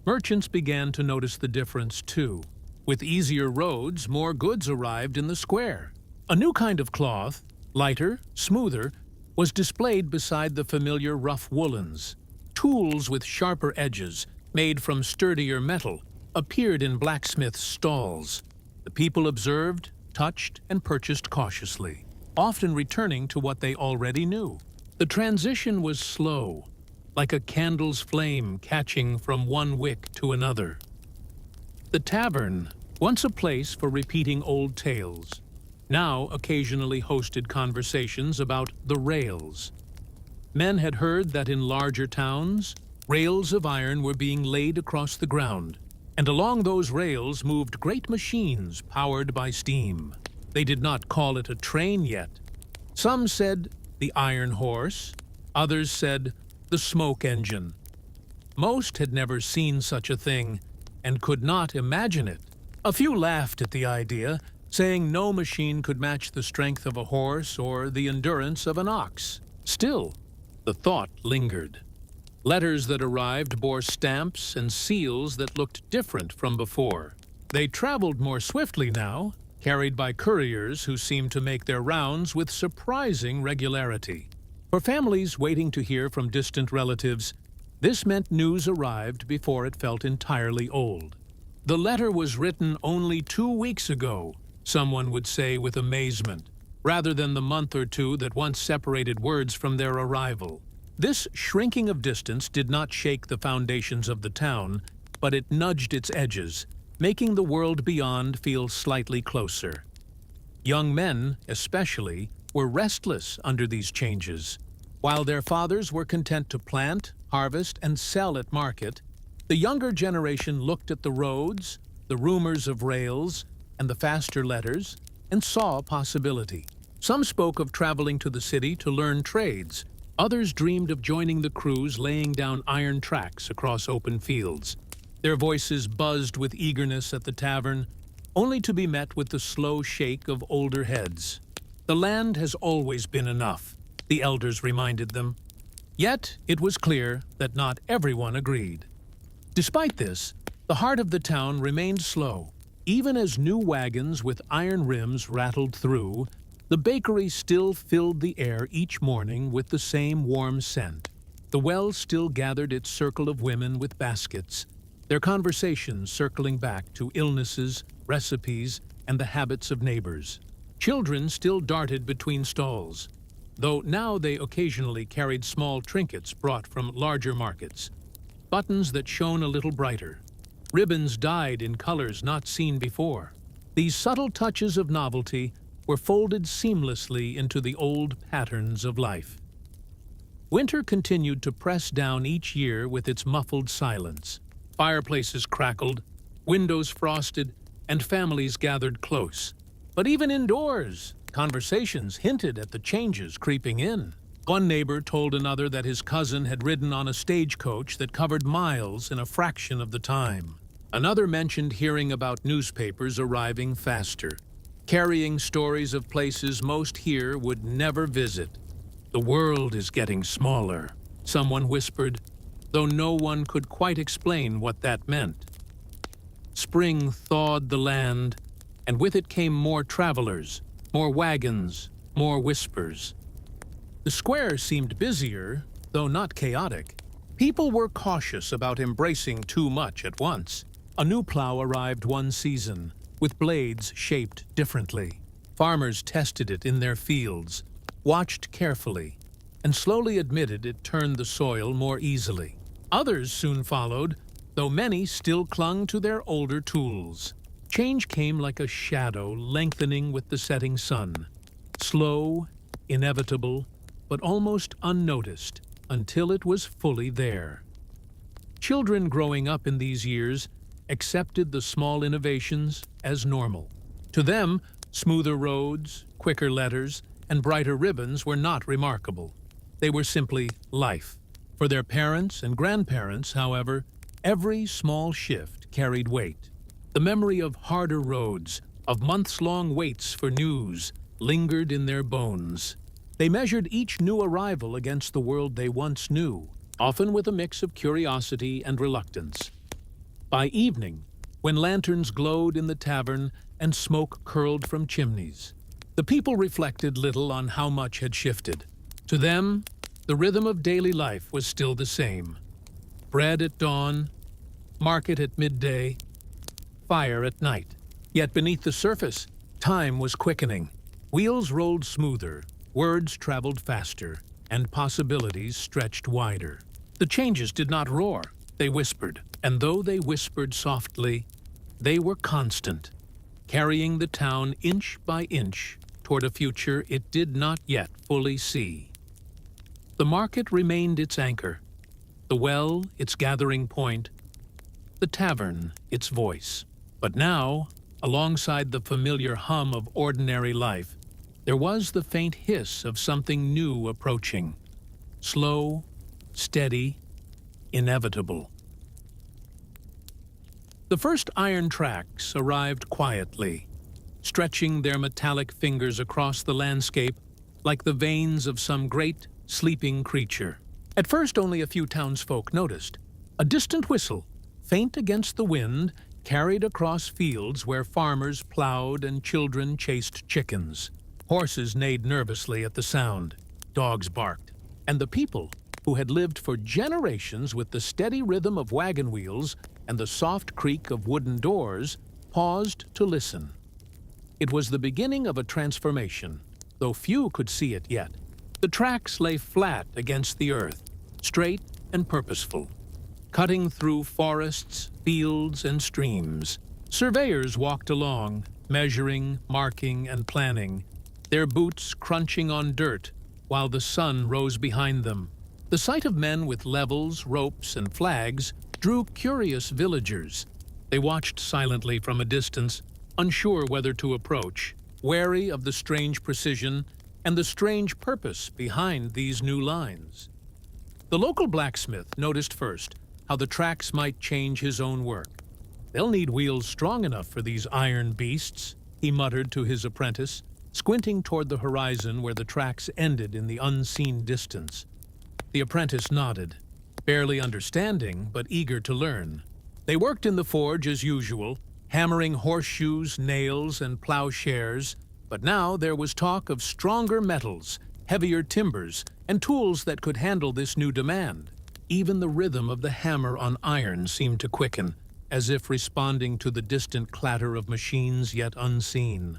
Merchants began to notice the difference, too. With easier roads, more goods arrived in the square. A new kind of cloth, lighter, smoother, was displayed beside the familiar rough woolens. Tools with sharper edges, made from sturdier metal, appeared in blacksmiths' stalls. The people observed, touched, and purchased cautiously, often returning to what they already knew. The transition was slow, like a candle's flame catching from one wick to another. The tavern, once a place for repeating old tales, now occasionally hosted conversations about the rails. Men had heard that in larger towns, rails of iron were being laid across the ground, and along those rails moved great machines powered by steam. They did not call it a train yet. Some said the iron horse, others said the smoke engine. Most had never seen such a thing and could not imagine it. A few laughed at the idea, saying no machine could match the strength of a horse or the endurance of an ox. Still, the thought lingered. Letters that arrived bore stamps and seals that looked different from before. They traveled more swiftly now, carried by couriers who seemed to make their rounds with surprising regularity. For families waiting to hear from distant relatives, this meant news arrived before it felt entirely old. The letter was written only 2 weeks ago, someone would say with amazement, rather than the month or two that once separated words from their arrival. This shrinking of distance did not shake the foundations of the town, but it nudged its edges, making the world beyond feel slightly closer. Young men, especially, were restless under these changes. While their fathers were content to plant, harvest, and sell at market, the younger generation looked at the roads, the rumors of rails, and the faster letters, and saw a possibility. Some spoke of traveling to the city to learn trades. Others dreamed of joining the crews laying down iron tracks across open fields. Their voices buzzed with eagerness at the tavern, only to be met with the slow shake of older heads. The land has always been enough, the elders reminded them. Yet it was clear that not everyone agreed. Despite this, the heart of the town remained slow. Even as new wagons with iron rims rattled through, the bakery still filled the air each morning with the same warm scent. The well still gathered its circle of women with baskets, their conversations circling back to illnesses, recipes, and the habits of neighbors. Children still darted between stalls, though now they occasionally carried small trinkets brought from larger markets. Buttons that shone a little brighter, ribbons dyed in colors not seen before. These subtle touches of novelty were folded seamlessly into the old patterns of life. Winter continued to press down each year with its muffled silence. Fireplaces crackled, windows frosted, and families gathered close. But even indoors, conversations hinted at the changes creeping in. One neighbor told another that his cousin had ridden on a stagecoach that covered miles in a fraction of the time. Another mentioned hearing about newspapers arriving faster, carrying stories of places most here would never visit. "The world is getting smaller," someone whispered, though no one could quite explain what that meant. Spring thawed the land, and with it came more travelers, more wagons, more whispers. The square seemed busier, though not chaotic. People were cautious about embracing too much at once. A new plow arrived one season, with blades shaped differently. Farmers tested it in their fields, watched carefully, and slowly admitted it turned the soil more easily. Others soon followed, though many still clung to their older tools. Change came like a shadow lengthening with the setting sun. Slow, inevitable, but almost unnoticed until it was fully there. Children growing up in these years accepted the small innovations as normal. To them, smoother roads, quicker letters, and brighter ribbons were not remarkable. They were simply life. For their parents and grandparents, however, every small shift carried weight. The memory of harder roads, of months-long waits for news, lingered in their bones. They measured each new arrival against the world they once knew, often with a mix of curiosity and reluctance. By evening, when lanterns glowed in the tavern and smoke curled from chimneys, the people reflected little on how much had shifted. To them, the rhythm of daily life was still the same. Bread at dawn, market at midday, fire at night. Yet beneath the surface, time was quickening. Wheels rolled smoother, words traveled faster, and possibilities stretched wider. The changes did not roar, they whispered. And though they whispered softly, they were constant, carrying the town inch by inch toward a future it did not yet fully see. The market remained its anchor, the well its gathering point, the tavern its voice. But now, alongside the familiar hum of ordinary life, there was the faint hiss of something new approaching. Slow, steady, inevitable. The first iron tracks arrived quietly, stretching their metallic fingers across the landscape like the veins of some great, sleeping creature. At first, only a few townsfolk noticed. A distant whistle, faint against the wind, carried across fields where farmers plowed and children chased chickens. Horses neighed nervously at the sound. Dogs barked. And the people, who had lived for generations with the steady rhythm of wagon wheels and the soft creak of wooden doors, paused to listen. It was the beginning of a transformation, though few could see it yet. The tracks lay flat against the earth, straight and purposeful, cutting through forests, fields, and streams. Surveyors walked along, measuring, marking, and planning, their boots crunching on dirt while the sun rose behind them. The sight of men with levels, ropes, and flags drew curious villagers. They watched silently from a distance, unsure whether to approach, wary of the strange precision and the strange purpose behind these new lines. The local blacksmith noticed first how the tracks might change his own work. "They'll need wheels strong enough for these iron beasts," he muttered to his apprentice, squinting toward the horizon where the tracks ended in the unseen distance. The apprentice nodded, barely understanding but eager to learn. They worked in the forge as usual, hammering horseshoes, nails, and plowshares, but now there was talk of stronger metals, heavier timbers, and tools that could handle this new demand. Even the rhythm of the hammer on iron seemed to quicken, as if responding to the distant clatter of machines yet unseen.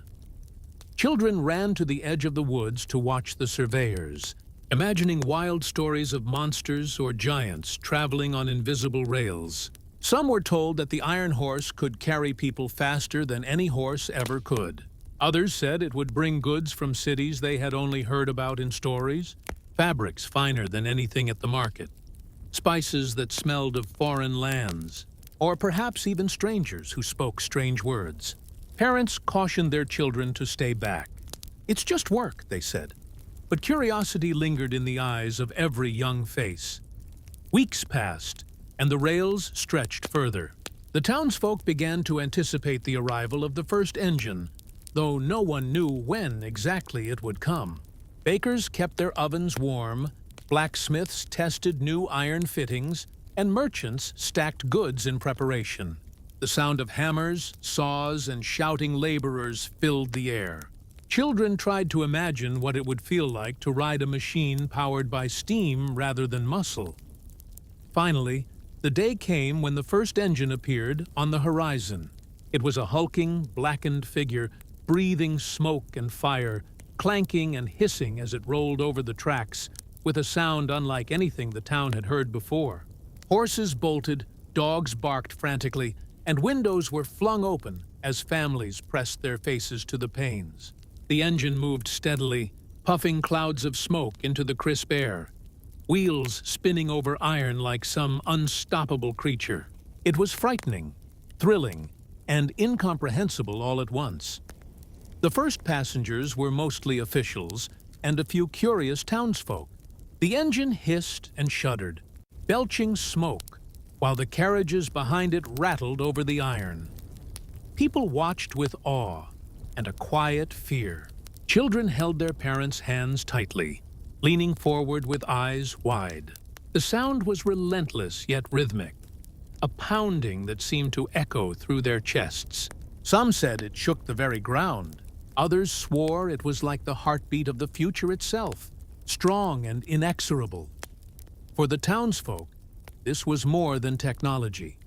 Children ran to the edge of the woods to watch the surveyors, imagining wild stories of monsters or giants traveling on invisible rails. Some were told that the iron horse could carry people faster than any horse ever could. Others said it would bring goods from cities they had only heard about in stories, fabrics finer than anything at the market, spices that smelled of foreign lands, or perhaps even strangers who spoke strange words. Parents cautioned their children to stay back. "It's just work," they said. But curiosity lingered in the eyes of every young face. Weeks passed, and the rails stretched further. The townsfolk began to anticipate the arrival of the first engine, though no one knew when exactly it would come. Bakers kept their ovens warm, blacksmiths tested new iron fittings, and merchants stacked goods in preparation. The sound of hammers, saws, and shouting laborers filled the air. Children tried to imagine what it would feel like to ride a machine powered by steam rather than muscle. Finally, the day came when the first engine appeared on the horizon. It was a hulking, blackened figure, breathing smoke and fire, clanking and hissing as it rolled over the tracks, with a sound unlike anything the town had heard before. Horses bolted, dogs barked frantically, and windows were flung open as families pressed their faces to the panes. The engine moved steadily, puffing clouds of smoke into the crisp air, wheels spinning over iron like some unstoppable creature. It was frightening, thrilling, and incomprehensible all at once. The first passengers were mostly officials and a few curious townsfolk. The engine hissed and shuddered, belching smoke, while the carriages behind it rattled over the iron. People watched with awe and a quiet fear. Children held their parents' hands tightly, leaning forward with eyes wide. The sound was relentless yet rhythmic, a pounding that seemed to echo through their chests. Some said it shook the very ground. Others swore it was like the heartbeat of the future itself, strong and inexorable. For the townsfolk, this was more than technology.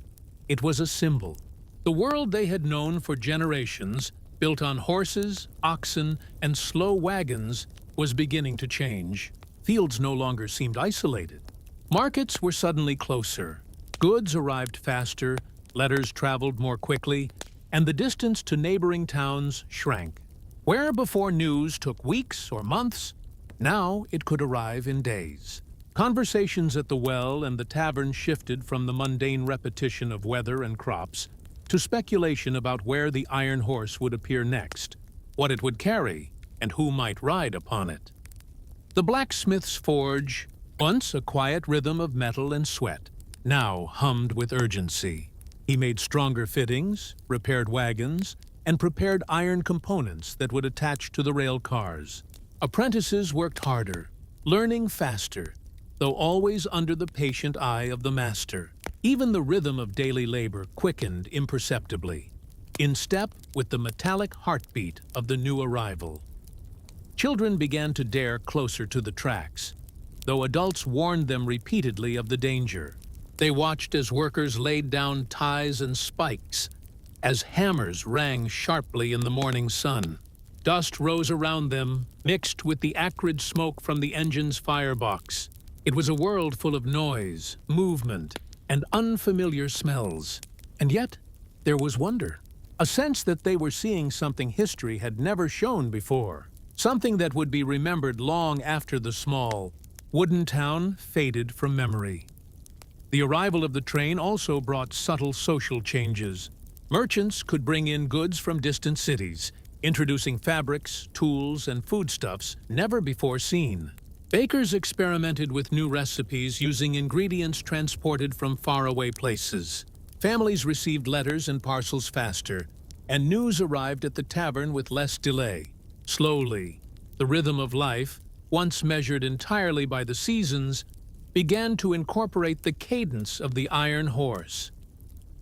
It was a symbol. The world they had known for generations, built on horses, oxen, and slow wagons, was beginning to change. Fields no longer seemed isolated. Markets were suddenly closer. Goods arrived faster, letters traveled more quickly, and the distance to neighboring towns shrank. Where before news took weeks or months, now it could arrive in days. Conversations at the well and the tavern shifted from the mundane repetition of weather and crops to speculation about where the iron horse would appear next, what it would carry, and who might ride upon it. The blacksmith's forge, once a quiet rhythm of metal and sweat, now hummed with urgency. He made stronger fittings, repaired wagons, and prepared iron components that would attach to the rail cars. Apprentices worked harder, learning faster, though always under the patient eye of the master. Even the rhythm of daily labor quickened imperceptibly, in step with the metallic heartbeat of the new arrival. Children began to dare closer to the tracks, though adults warned them repeatedly of the danger. They watched as workers laid down ties and spikes, as hammers rang sharply in the morning sun. Dust rose around them, mixed with the acrid smoke from the engine's firebox. It was a world full of noise, movement, and unfamiliar smells. And yet, there was wonder, a sense that they were seeing something history had never shown before, something that would be remembered long after the small, wooden town faded from memory. The arrival of the train also brought subtle social changes. Merchants could bring in goods from distant cities, introducing fabrics, tools, and foodstuffs never before seen. Bakers experimented with new recipes using ingredients transported from faraway places. Families received letters and parcels faster, and news arrived at the tavern with less delay. Slowly, the rhythm of life, once measured entirely by the seasons, began to incorporate the cadence of the iron horse.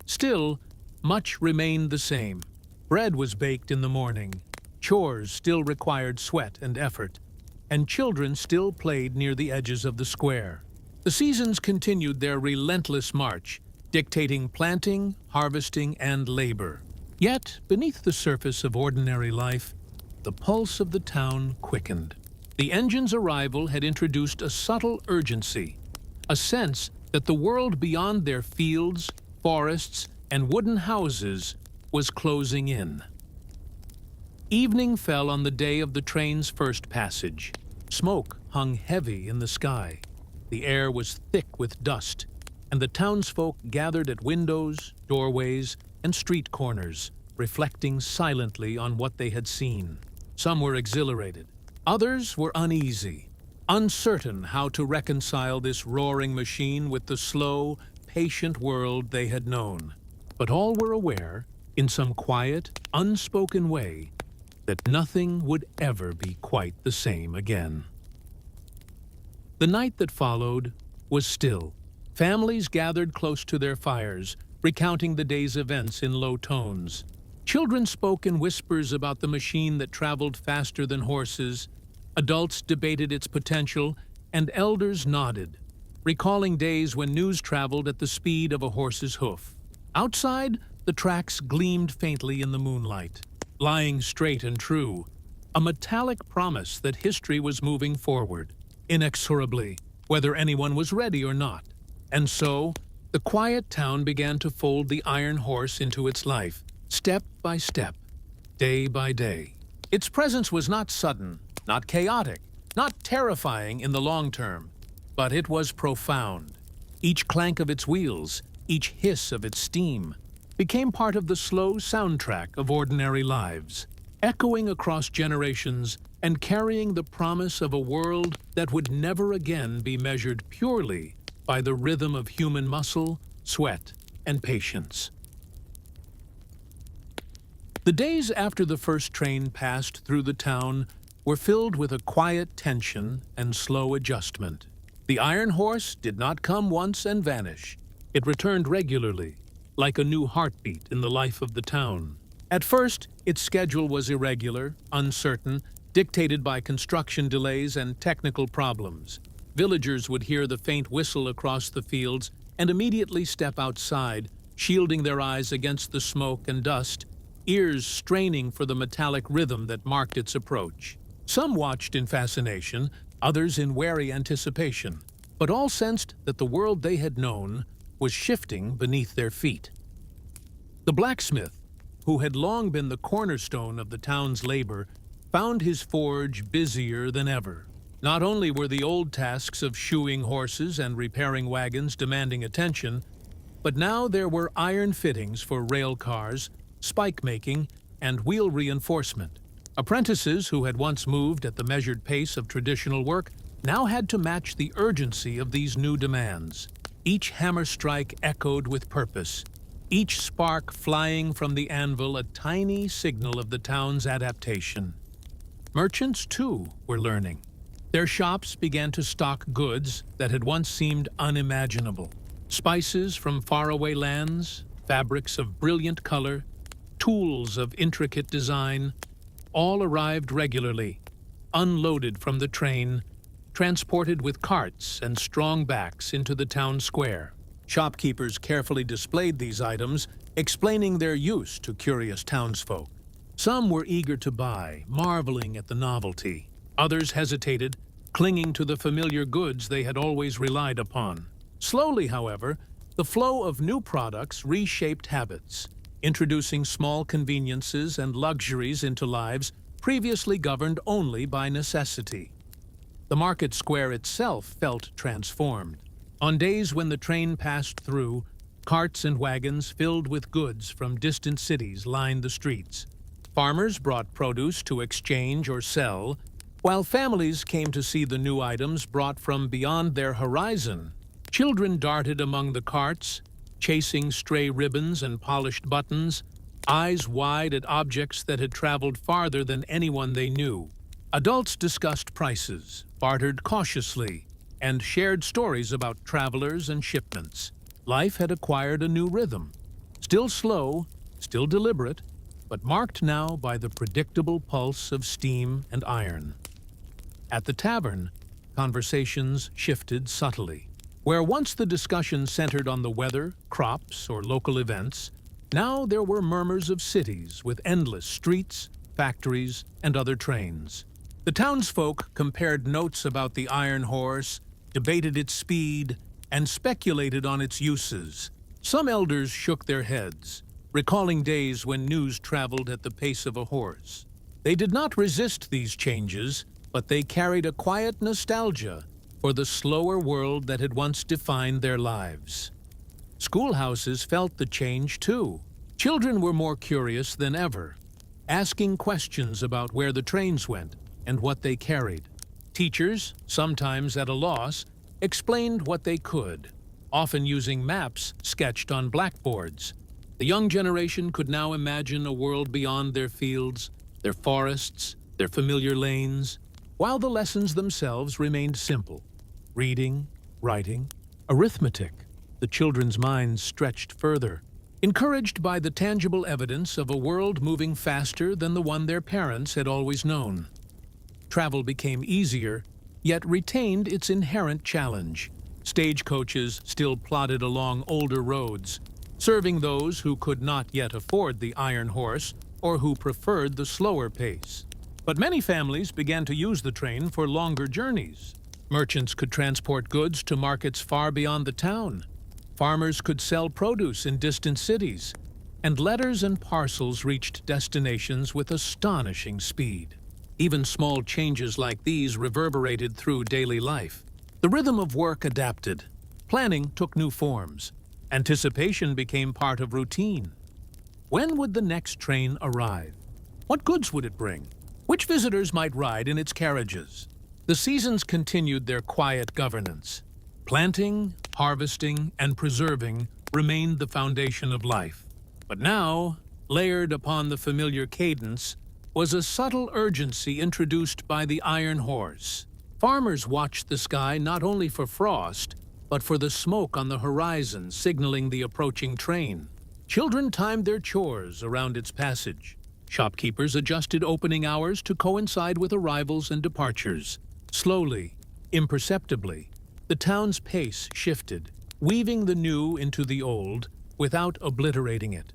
Still, much remained the same. Bread was baked in the morning, chores still required sweat and effort, and children still played near the edges of the square. The seasons continued their relentless march, dictating planting, harvesting, and labor. Yet, beneath the surface of ordinary life, the pulse of the town quickened. The engine's arrival had introduced a subtle urgency, a sense that the world beyond their fields, forests, and wooden houses was closing in. Evening fell on the day of the train's first passage. Smoke hung heavy in the sky. The air was thick with dust, and the townsfolk gathered at windows, doorways, and street corners, reflecting silently on what they had seen. Some were exhilarated. Others were uneasy, uncertain how to reconcile this roaring machine with the slow, patient world they had known. But all were aware, in some quiet, unspoken way, that nothing would ever be quite the same again. The night that followed was still. Families gathered close to their fires, recounting the day's events in low tones. Children spoke in whispers about the machine that traveled faster than horses. Adults debated its potential, and elders nodded, recalling days when news traveled at the speed of a horse's hoof. Outside, the tracks gleamed faintly in the moonlight, lying straight and true, a metallic promise that history was moving forward, inexorably, whether anyone was ready or not. And so, the quiet town began to fold the iron horse into its life, step by step, day by day. Its presence was not sudden, not chaotic, not terrifying in the long term, but it was profound. Each clank of its wheels, each hiss of its steam, became part of the slow soundtrack of ordinary lives, echoing across generations and carrying the promise of a world that would never again be measured purely by the rhythm of human muscle, sweat, and patience. The days after the first train passed through the town were filled with a quiet tension and slow adjustment. The iron horse did not come once and vanish. It returned regularly, like a new heartbeat in the life of the town. At first, its schedule was irregular, uncertain, dictated by construction delays and technical problems. Villagers would hear the faint whistle across the fields and immediately step outside, shielding their eyes against the smoke and dust, ears straining for the metallic rhythm that marked its approach. Some watched in fascination, others in wary anticipation, but all sensed that the world they had known was shifting beneath their feet. The blacksmith, who had long been the cornerstone of the town's labor, found his forge busier than ever. Not only were the old tasks of shoeing horses and repairing wagons demanding attention, but now there were iron fittings for rail cars, spike making, and wheel reinforcement. Apprentices who had once moved at the measured pace of traditional work now had to match the urgency of these new demands. Each hammer strike echoed with purpose, each spark flying from the anvil a tiny signal of the town's adaptation. Merchants, too, were learning. Their shops began to stock goods that had once seemed unimaginable. Spices from faraway lands, fabrics of brilliant color, tools of intricate design, all arrived regularly, unloaded from the train, transported with carts and strong backs into the town square. Shopkeepers carefully displayed these items, explaining their use to curious townsfolk. Some were eager to buy, marveling at the novelty. Others hesitated, clinging to the familiar goods they had always relied upon. Slowly, however, the flow of new products reshaped habits, introducing small conveniences and luxuries into lives previously governed only by necessity. The market square itself felt transformed. On days when the train passed through, carts and wagons filled with goods from distant cities lined the streets. Farmers brought produce to exchange or sell, while families came to see the new items brought from beyond their horizon. Children darted among the carts, chasing stray ribbons and polished buttons, eyes wide at objects that had traveled farther than anyone they knew. Adults discussed prices, bartered cautiously, and shared stories about travelers and shipments. Life had acquired a new rhythm, still slow, still deliberate, but marked now by the predictable pulse of steam and iron. At the tavern, conversations shifted subtly. Where once the discussion centered on the weather, crops, or local events, now there were murmurs of cities with endless streets, factories, and other trains. The townsfolk compared notes about the iron horse, debated its speed, and speculated on its uses. Some elders shook their heads, recalling days when news traveled at the pace of a horse. They did not resist these changes, but they carried a quiet nostalgia for the slower world that had once defined their lives. Schoolhouses felt the change too. Children were more curious than ever, asking questions about where the trains went and what they carried. Teachers, sometimes at a loss, explained what they could, often using maps sketched on blackboards. The young generation could now imagine a world beyond their fields, their forests, their familiar lanes, while the lessons themselves remained simple. Reading, writing, arithmetic. The children's minds stretched further, encouraged by the tangible evidence of a world moving faster than the one their parents had always known. Travel became easier, yet retained its inherent challenge. Stagecoaches still plodded along older roads, serving those who could not yet afford the iron horse or who preferred the slower pace. But many families began to use the train for longer journeys. Merchants could transport goods to markets far beyond the town. Farmers could sell produce in distant cities, and letters and parcels reached destinations with astonishing speed. Even small changes like these reverberated through daily life. The rhythm of work adapted. Planning took new forms. Anticipation became part of routine. When would the next train arrive? What goods would it bring? Which visitors might ride in its carriages? The seasons continued their quiet governance. Planting, harvesting, and preserving remained the foundation of life. But now, layered upon the familiar cadence, was a subtle urgency introduced by the iron horse. Farmers watched the sky not only for frost, but for the smoke on the horizon signaling the approaching train. Children timed their chores around its passage. Shopkeepers adjusted opening hours to coincide with arrivals and departures. Slowly, imperceptibly, the town's pace shifted, weaving the new into the old without obliterating it.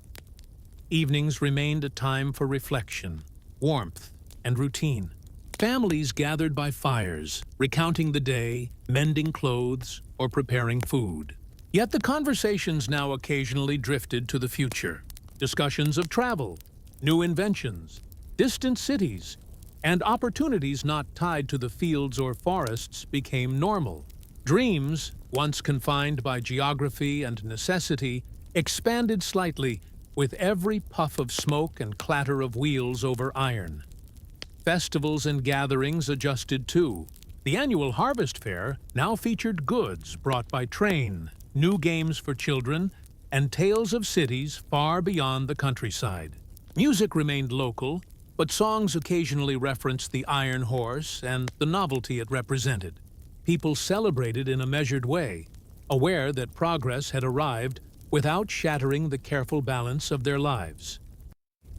Evenings remained a time for reflection, warmth, and routine. Families gathered by fires, recounting the day, mending clothes, or preparing food. Yet the conversations now occasionally drifted to the future. Discussions of travel, new inventions, distant cities, and opportunities not tied to the fields or forests became normal. Dreams, once confined by geography and necessity, expanded slightly with every puff of smoke and clatter of wheels over iron. Festivals and gatherings adjusted too. The annual harvest fair now featured goods brought by train, new games for children, and tales of cities far beyond the countryside. Music remained local, but songs occasionally referenced the Iron Horse and the novelty it represented. People celebrated in a measured way, aware that progress had arrived without shattering the careful balance of their lives.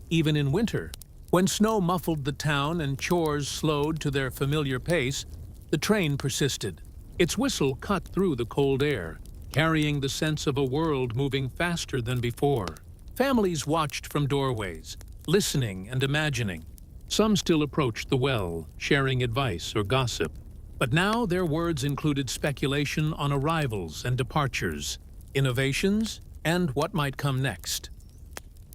Even in winter, when snow muffled the town and chores slowed to their familiar pace, the train persisted. Its whistle cut through the cold air, carrying the sense of a world moving faster than before. Families watched from doorways, listening and imagining. Some still approached the well, sharing advice or gossip. But now their words included speculation on arrivals and departures, innovations, and what might come next.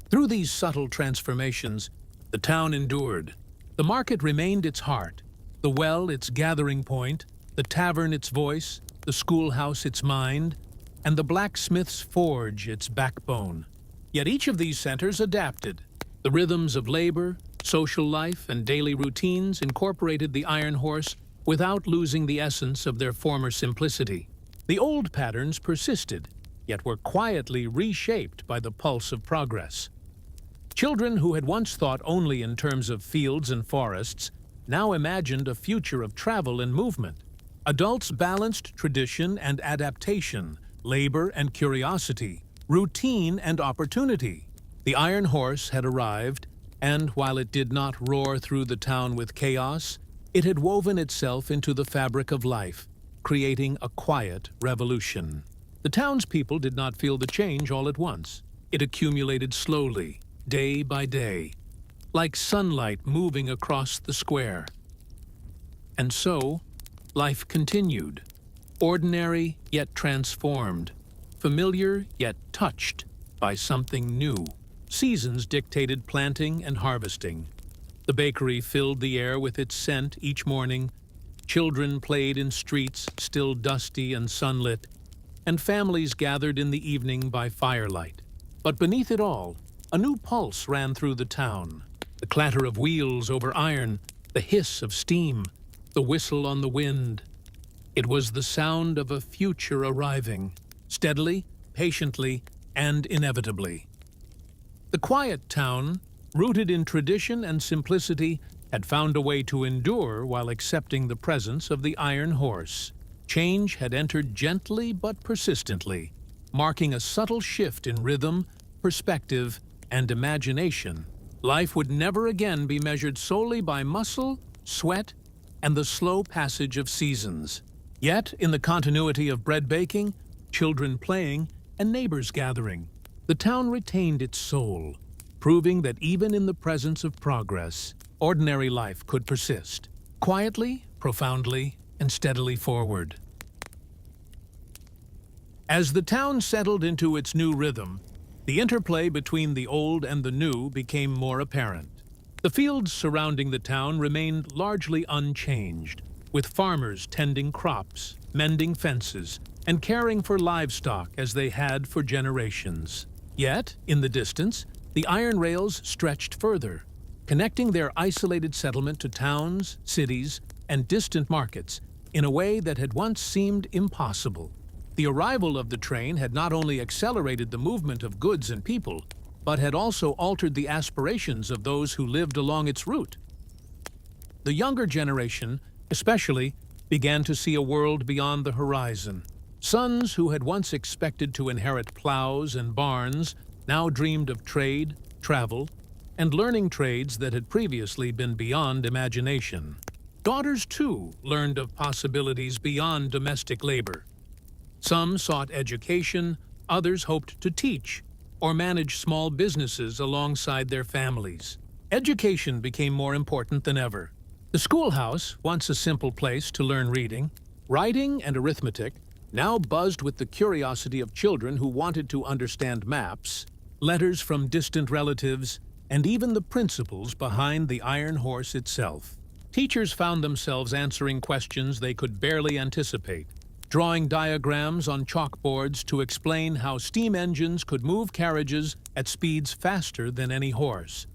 Through these subtle transformations, the town endured. The market remained its heart, the well its gathering point, the tavern its voice, the schoolhouse its mind, and the blacksmith's forge its backbone. Yet each of these centers adapted. The rhythms of labor, social life, and daily routines incorporated the Iron Horse without losing the essence of their former simplicity. The old patterns persisted, yet were quietly reshaped by the pulse of progress. Children who had once thought only in terms of fields and forests now imagined a future of travel and movement. Adults balanced tradition and adaptation, labor and curiosity, routine and opportunity. The Iron Horse had arrived, and while it did not roar through the town with chaos, it had woven itself into the fabric of life, creating a quiet revolution. The townspeople did not feel the change all at once. It accumulated slowly, day by day, like sunlight moving across the square. And so, life continued, ordinary yet transformed, familiar yet touched by something new. Seasons dictated planting and harvesting. The bakery filled the air with its scent each morning. Children played in streets still dusty and sunlit, and families gathered in the evening by firelight. But beneath it all, a new pulse ran through the town. The clatter of wheels over iron, the hiss of steam, the whistle on the wind. It was the sound of a future arriving, steadily, patiently, and inevitably. The quiet town, rooted in tradition and simplicity, had found a way to endure while accepting the presence of the Iron Horse. Change had entered gently but persistently, marking a subtle shift in rhythm, perspective, and imagination. Life would never again be measured solely by muscle, sweat, and the slow passage of seasons. Yet, in the continuity of bread baking, children playing, and neighbors gathering, the town retained its soul, proving that even in the presence of progress, ordinary life could persist, quietly, profoundly, and steadily forward. As the town settled into its new rhythm, the interplay between the old and the new became more apparent. The fields surrounding the town remained largely unchanged, with farmers tending crops, mending fences, and caring for livestock as they had for generations. Yet, in the distance, the iron rails stretched further, connecting their isolated settlement to towns, cities, and distant markets in a way that had once seemed impossible. The arrival of the train had not only accelerated the movement of goods and people, but had also altered the aspirations of those who lived along its route. The younger generation, especially, began to see a world beyond the horizon. Sons who had once expected to inherit plows and barns now dreamed of trade, travel, and learning trades that had previously been beyond imagination. Daughters, too, learned of possibilities beyond domestic labor. Some sought education, others hoped to teach or manage small businesses alongside their families. Education became more important than ever. The schoolhouse, once a simple place to learn reading, writing, and arithmetic, now buzzed with the curiosity of children who wanted to understand maps, letters from distant relatives, and even the principles behind the Iron Horse itself. Teachers found themselves answering questions they could barely anticipate, drawing diagrams on chalkboards to explain how steam engines could move carriages at speeds faster than any horse.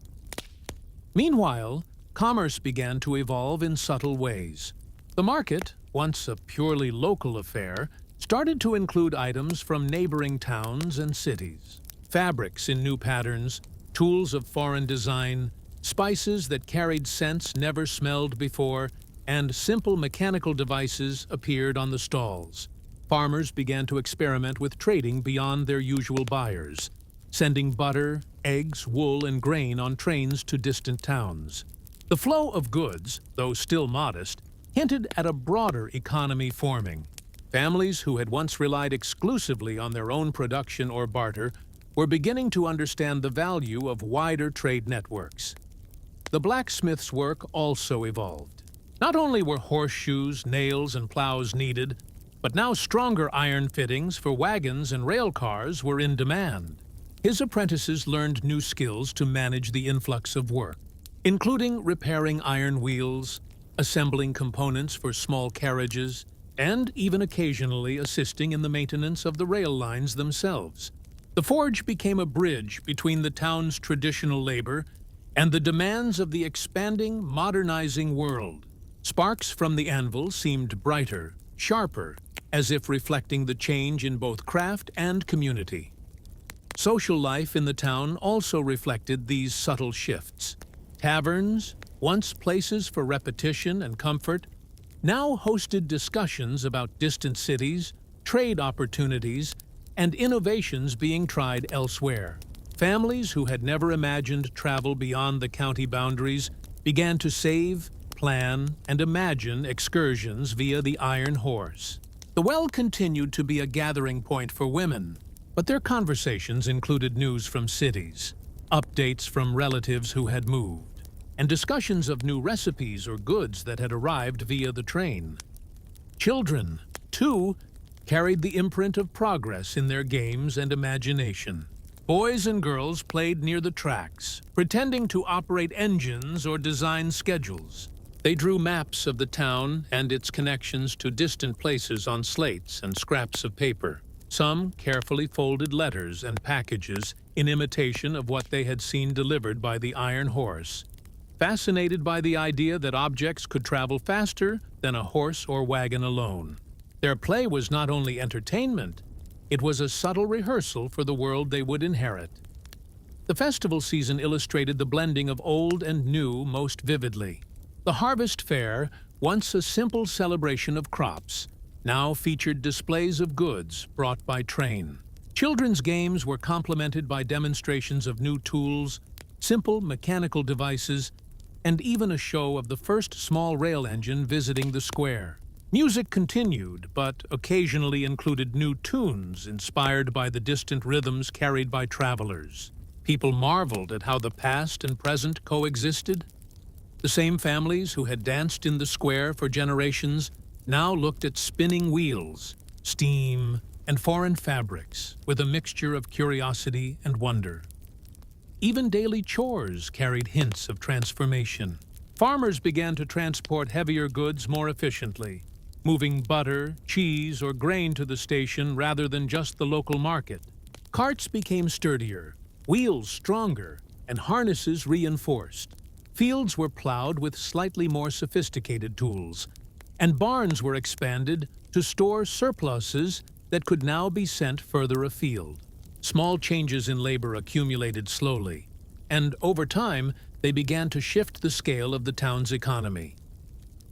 Meanwhile, commerce began to evolve in subtle ways. The market, once a purely local affair, started to include items from neighboring towns and cities. Fabrics in new patterns, tools of foreign design, spices that carried scents never smelled before, and simple mechanical devices appeared on the stalls. Farmers began to experiment with trading beyond their usual buyers, sending butter, eggs, wool, and grain on trains to distant towns. The flow of goods, though still modest, hinted at a broader economy forming. Families who had once relied exclusively on their own production or barter were beginning to understand the value of wider trade networks. The blacksmith's work also evolved. Not only were horseshoes, nails, and plows needed, but now stronger iron fittings for wagons and rail cars were in demand. His apprentices learned new skills to manage the influx of work, including repairing iron wheels, assembling components for small carriages, and even occasionally assisting in the maintenance of the rail lines themselves. The forge became a bridge between the town's traditional labor and the demands of the expanding, modernizing world. Sparks from the anvil seemed brighter, sharper, as if reflecting the change in both craft and community. Social life in the town also reflected these subtle shifts. Taverns, once places for repetition and comfort, now hosted discussions about distant cities, trade opportunities, and innovations being tried elsewhere. Families who had never imagined travel beyond the county boundaries began to save, plan, and imagine excursions via the Iron Horse. The well continued to be a gathering point for women, but their conversations included news from cities, updates from relatives who had moved, and discussions of new recipes or goods that had arrived via the train. Children, too, carried the imprint of progress in their games and imagination. Boys and girls played near the tracks, pretending to operate engines or design schedules. They drew maps of the town and its connections to distant places on slates and scraps of paper. Some carefully folded letters and packages in imitation of what they had seen delivered by the Iron Horse, fascinated by the idea that objects could travel faster than a horse or wagon alone. Their play was not only entertainment, it was a subtle rehearsal for the world they would inherit. The festival season illustrated the blending of old and new most vividly. The harvest fair, once a simple celebration of crops, now featured displays of goods brought by train. Children's games were complemented by demonstrations of new tools, simple mechanical devices, and even a show of the first small rail engine visiting the square. Music continued, but occasionally included new tunes inspired by the distant rhythms carried by travelers. People marveled at how the past and present coexisted. The same families who had danced in the square for generations now looked at spinning wheels, steam, and foreign fabrics with a mixture of curiosity and wonder. Even daily chores carried hints of transformation. Farmers began to transport heavier goods more efficiently, moving butter, cheese, or grain to the station rather than just the local market. Carts became sturdier, wheels stronger, and harnesses reinforced. Fields were plowed with slightly more sophisticated tools, and barns were expanded to store surpluses that could now be sent further afield. Small changes in labor accumulated slowly, and over time, they began to shift the scale of the town's economy.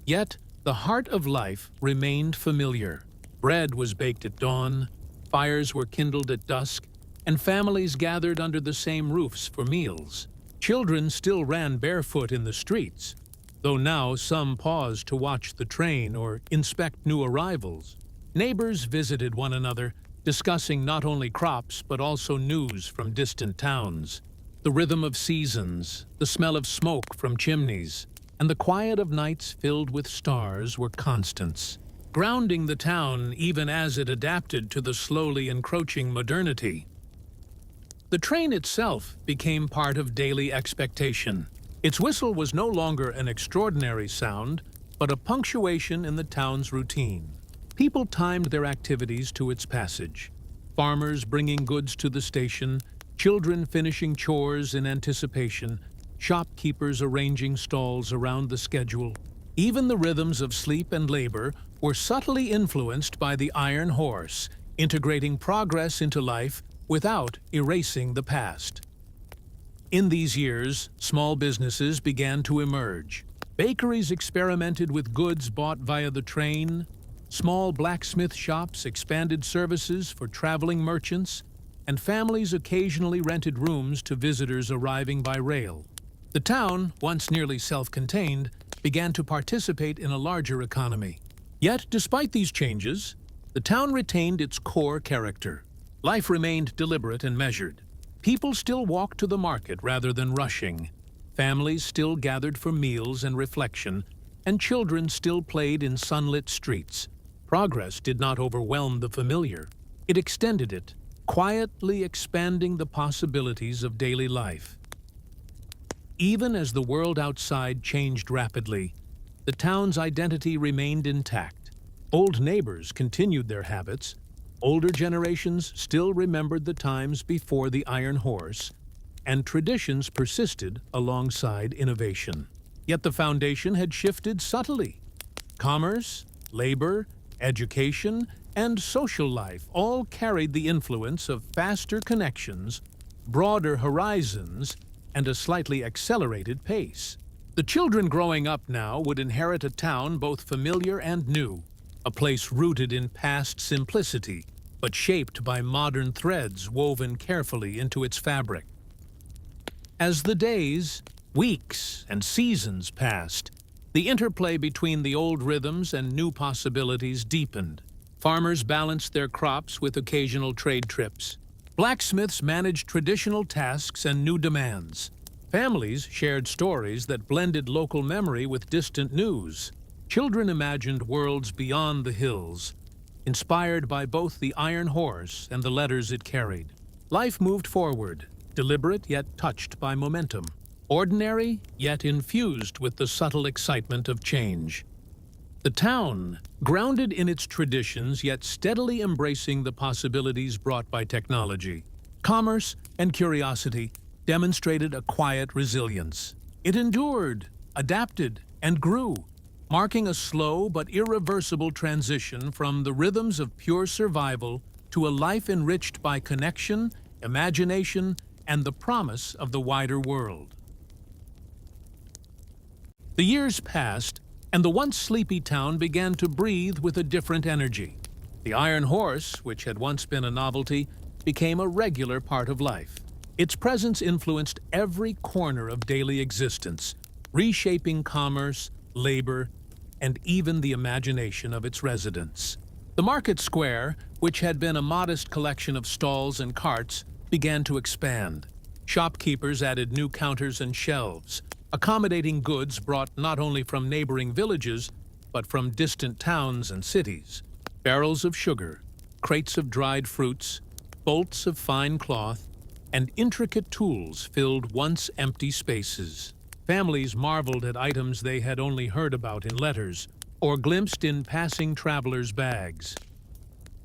Yet, the heart of life remained familiar. Bread was baked at dawn, fires were kindled at dusk, and families gathered under the same roofs for meals. Children still ran barefoot in the streets, though now some paused to watch the train or inspect new arrivals. Neighbors visited one another, discussing not only crops but also news from distant towns. The rhythm of seasons, the smell of smoke from chimneys, and the quiet of nights filled with stars were constants, grounding the town even as it adapted to the slowly encroaching modernity. The train itself became part of daily expectation. Its whistle was no longer an extraordinary sound, but a punctuation in the town's routine. People timed their activities to its passage. Farmers bringing goods to the station, children finishing chores in anticipation, shopkeepers arranging stalls around the schedule. Even the rhythms of sleep and labor were subtly influenced by the iron horse, integrating progress into life without erasing the past. In these years, small businesses began to emerge. Bakeries experimented with goods bought via the train. Small blacksmith shops expanded services for traveling merchants, and families occasionally rented rooms to visitors arriving by rail. The town, once nearly self-contained, began to participate in a larger economy. Yet, despite these changes, the town retained its core character. Life remained deliberate and measured. People still walked to the market rather than rushing. Families still gathered for meals and reflection, and children still played in sunlit streets. Progress did not overwhelm the familiar. It extended it, quietly expanding the possibilities of daily life. Even as the world outside changed rapidly, the town's identity remained intact. Old neighbors continued their habits. Older generations still remembered the times before the iron horse, and traditions persisted alongside innovation. Yet the foundation had shifted subtly. Commerce, labor, education, and social life all carried the influence of faster connections, broader horizons, and a slightly accelerated pace. The children growing up now would inherit a town both familiar and new, a place rooted in past simplicity, but shaped by modern threads woven carefully into its fabric. As the days, weeks, and seasons passed, the interplay between the old rhythms and new possibilities deepened. Farmers balanced their crops with occasional trade trips. Blacksmiths managed traditional tasks and new demands. Families shared stories that blended local memory with distant news. Children imagined worlds beyond the hills, inspired by both the iron horse and the letters it carried. Life moved forward, deliberate yet touched by momentum, ordinary yet infused with the subtle excitement of change. The town, grounded in its traditions yet steadily embracing the possibilities brought by technology, commerce, and curiosity, demonstrated a quiet resilience. It endured, adapted, and grew, marking a slow but irreversible transition from the rhythms of pure survival to a life enriched by connection, imagination, and the promise of the wider world. The years passed, and the once sleepy town began to breathe with a different energy. The iron horse, which had once been a novelty, became a regular part of life. Its presence influenced every corner of daily existence, reshaping commerce, labor, and even the imagination of its residents. The market square, which had been a modest collection of stalls and carts, began to expand. Shopkeepers added new counters and shelves, accommodating goods brought not only from neighboring villages, but from distant towns and cities. Barrels of sugar, crates of dried fruits, bolts of fine cloth, and intricate tools filled once empty spaces. Families marveled at items they had only heard about in letters or glimpsed in passing travelers' bags.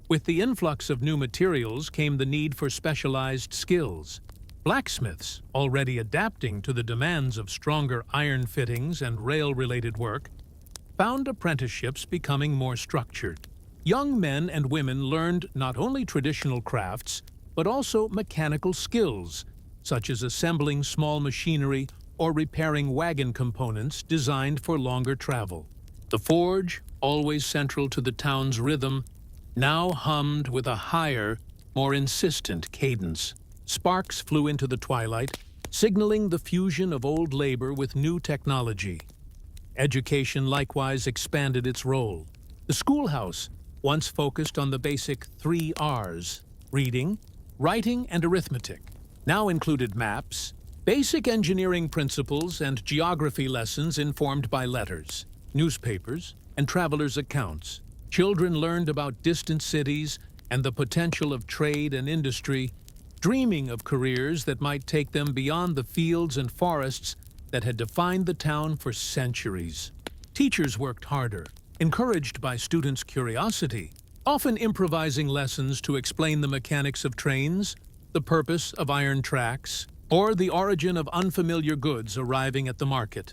With the influx of new materials came the need for specialized skills. Blacksmiths, already adapting to the demands of stronger iron fittings and rail-related work, found apprenticeships becoming more structured. Young men and women learned not only traditional crafts, but also mechanical skills, such as assembling small machinery or repairing wagon components designed for longer travel. The forge, always central to the town's rhythm, now hummed with a higher, more insistent cadence. Sparks flew into the twilight, signaling the fusion of old labor with new technology. Education likewise expanded its role. The schoolhouse, once focused on the basic 3 R's, reading, writing, and arithmetic, now included maps, basic engineering principles, and geography lessons informed by letters, newspapers, and travelers' accounts. Children learned about distant cities and the potential of trade and industry, dreaming of careers that might take them beyond the fields and forests that had defined the town for centuries. Teachers worked harder, encouraged by students' curiosity, often improvising lessons to explain the mechanics of trains, the purpose of iron tracks, or the origin of unfamiliar goods arriving at the market.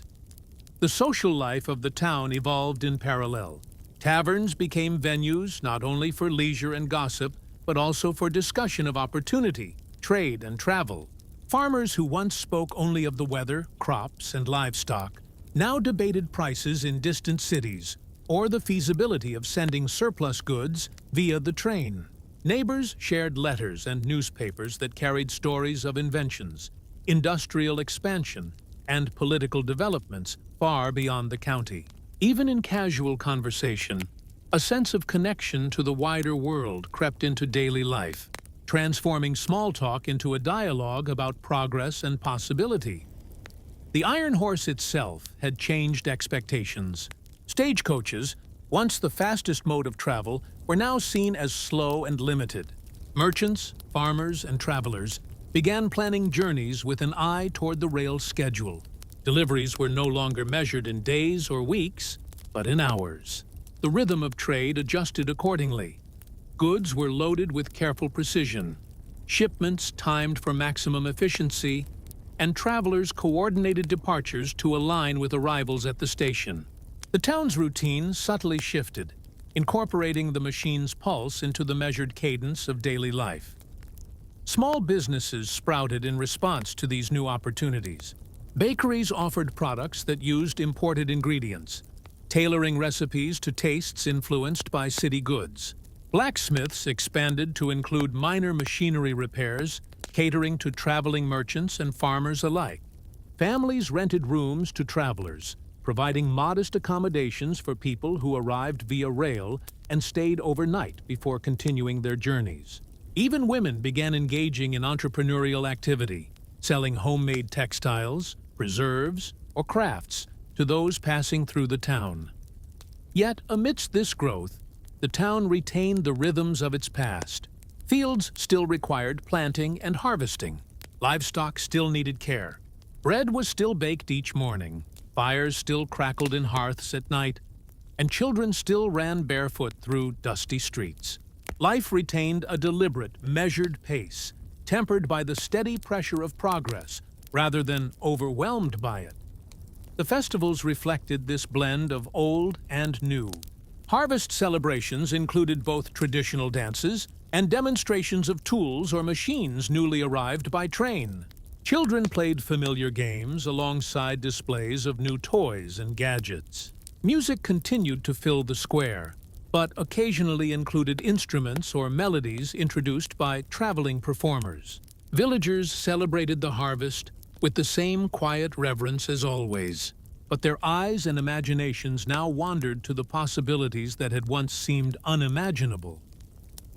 The social life of the town evolved in parallel. Taverns became venues not only for leisure and gossip, but also for discussion of opportunity, trade, and travel. Farmers who once spoke only of the weather, crops, and livestock now debated prices in distant cities or the feasibility of sending surplus goods via the train. Neighbors shared letters and newspapers that carried stories of inventions, industrial expansion, and political developments far beyond the county. Even in casual conversation, a sense of connection to the wider world crept into daily life, transforming small talk into a dialogue about progress and possibility. The Iron Horse itself had changed expectations. Stagecoaches, once the fastest mode of travel, were now seen as slow and limited. Merchants, farmers, and travelers began planning journeys with an eye toward the rail schedule. Deliveries were no longer measured in days or weeks, but in hours. The rhythm of trade adjusted accordingly. Goods were loaded with careful precision, shipments timed for maximum efficiency, and travelers coordinated departures to align with arrivals at the station. The town's routine subtly shifted, incorporating the machine's pulse into the measured cadence of daily life. Small businesses sprouted in response to these new opportunities. Bakeries offered products that used imported ingredients, tailoring recipes to tastes influenced by city goods. Blacksmiths expanded to include minor machinery repairs, catering to traveling merchants and farmers alike. Families rented rooms to travelers, providing modest accommodations for people who arrived via rail and stayed overnight before continuing their journeys. Even women began engaging in entrepreneurial activity, selling homemade textiles, preserves, or crafts to those passing through the town. Yet, amidst this growth, the town retained the rhythms of its past. Fields still required planting and harvesting. Livestock still needed care. Bread was still baked each morning. Fires still crackled in hearths at night, and children still ran barefoot through dusty streets. Life retained a deliberate, measured pace, tempered by the steady pressure of progress rather than overwhelmed by it. The festivals reflected this blend of old and new. Harvest celebrations included both traditional dances and demonstrations of tools or machines newly arrived by train. Children played familiar games alongside displays of new toys and gadgets. Music continued to fill the square, but occasionally included instruments or melodies introduced by traveling performers. Villagers celebrated the harvest with the same quiet reverence as always, but their eyes and imaginations now wandered to the possibilities that had once seemed unimaginable.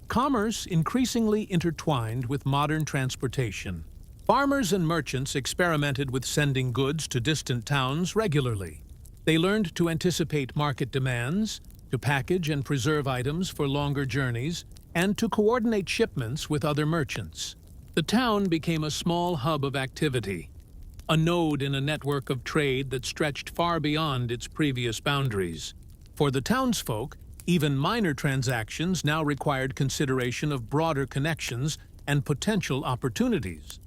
Commerce increasingly intertwined with modern transportation. Farmers and merchants experimented with sending goods to distant towns regularly. They learned to anticipate market demands, to package and preserve items for longer journeys, and to coordinate shipments with other merchants. The town became a small hub of activity, a node in a network of trade that stretched far beyond its previous boundaries. For the townsfolk, even minor transactions now required consideration of broader connections and potential opportunities.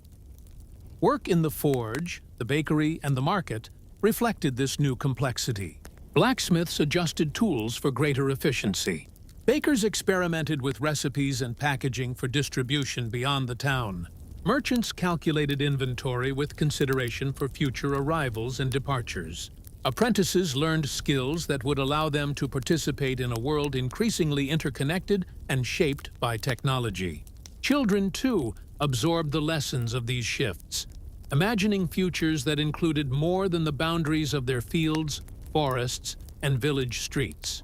Work in the forge, the bakery, and the market reflected this new complexity. Blacksmiths adjusted tools for greater efficiency. Bakers experimented with recipes and packaging for distribution beyond the town. Merchants calculated inventory with consideration for future arrivals and departures. Apprentices learned skills that would allow them to participate in a world increasingly interconnected and shaped by technology. Children, too, absorbed the lessons of these shifts, imagining futures that included more than the boundaries of their fields, forests, and village streets.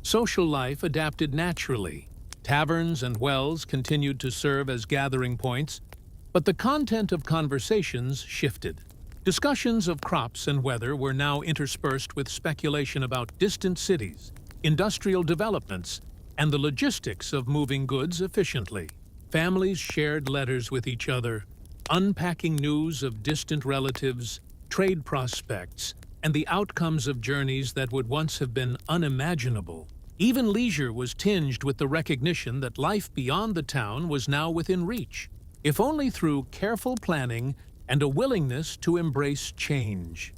Social life adapted naturally. Taverns and wells continued to serve as gathering points, but the content of conversations shifted. Discussions of crops and weather were now interspersed with speculation about distant cities, industrial developments, and the logistics of moving goods efficiently. Families shared letters with each other, unpacking news of distant relatives, trade prospects, and the outcomes of journeys that would once have been unimaginable. Even leisure was tinged with the recognition that life beyond the town was now within reach, if only through careful planning and a willingness to embrace change.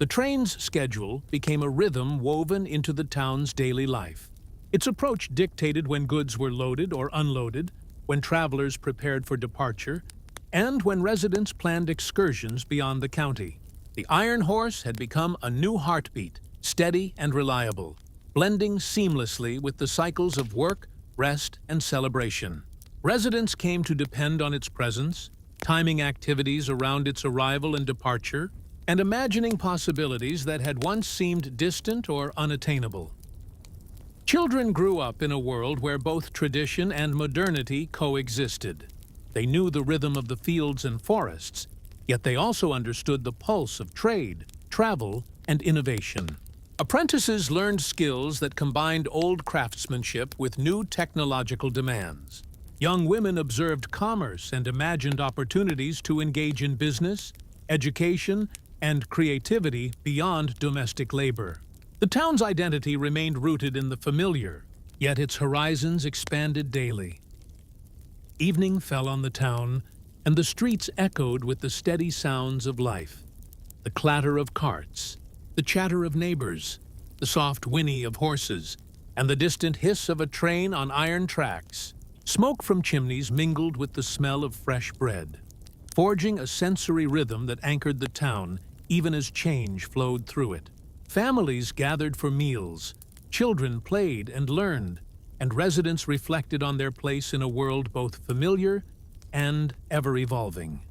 The train's schedule became a rhythm woven into the town's daily life. Its approach dictated when goods were loaded or unloaded, when travelers prepared for departure, and when residents planned excursions beyond the county. The Iron Horse had become a new heartbeat, steady and reliable, blending seamlessly with the cycles of work, rest, and celebration. Residents came to depend on its presence, timing activities around its arrival and departure, and imagining possibilities that had once seemed distant or unattainable. Children grew up in a world where both tradition and modernity coexisted. They knew the rhythm of the fields and forests, yet they also understood the pulse of trade, travel, and innovation. Apprentices learned skills that combined old craftsmanship with new technological demands. Young women observed commerce and imagined opportunities to engage in business, education, and creativity beyond domestic labor. The town's identity remained rooted in the familiar, yet its horizons expanded daily. Evening fell on the town, and the streets echoed with the steady sounds of life. The clatter of carts, the chatter of neighbors, the soft whinny of horses, and the distant hiss of a train on iron tracks. Smoke from chimneys mingled with the smell of fresh bread, forging a sensory rhythm that anchored the town even as change flowed through it. Families gathered for meals, children played and learned, and residents reflected on their place in a world both familiar and ever-evolving.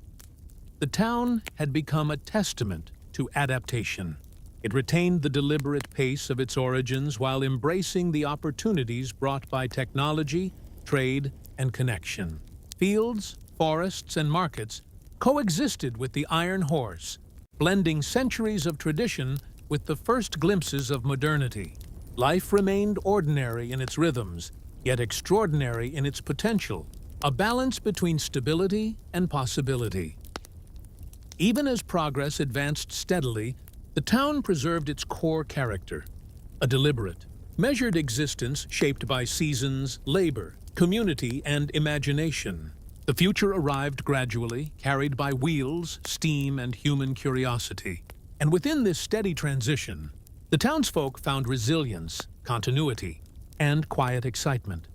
The town had become a testament to adaptation. It retained the deliberate pace of its origins while embracing the opportunities brought by technology, trade, and connection. Fields, forests, and markets coexisted with the Iron Horse, blending centuries of tradition with the first glimpses of modernity. Life remained ordinary in its rhythms, yet extraordinary in its potential, a balance between stability and possibility. Even as progress advanced steadily, the town preserved its core character, a deliberate, measured existence shaped by seasons, labor, community, and imagination. The future arrived gradually, carried by wheels, steam, and human curiosity. And within this steady transition, the townsfolk found resilience, continuity, and quiet excitement,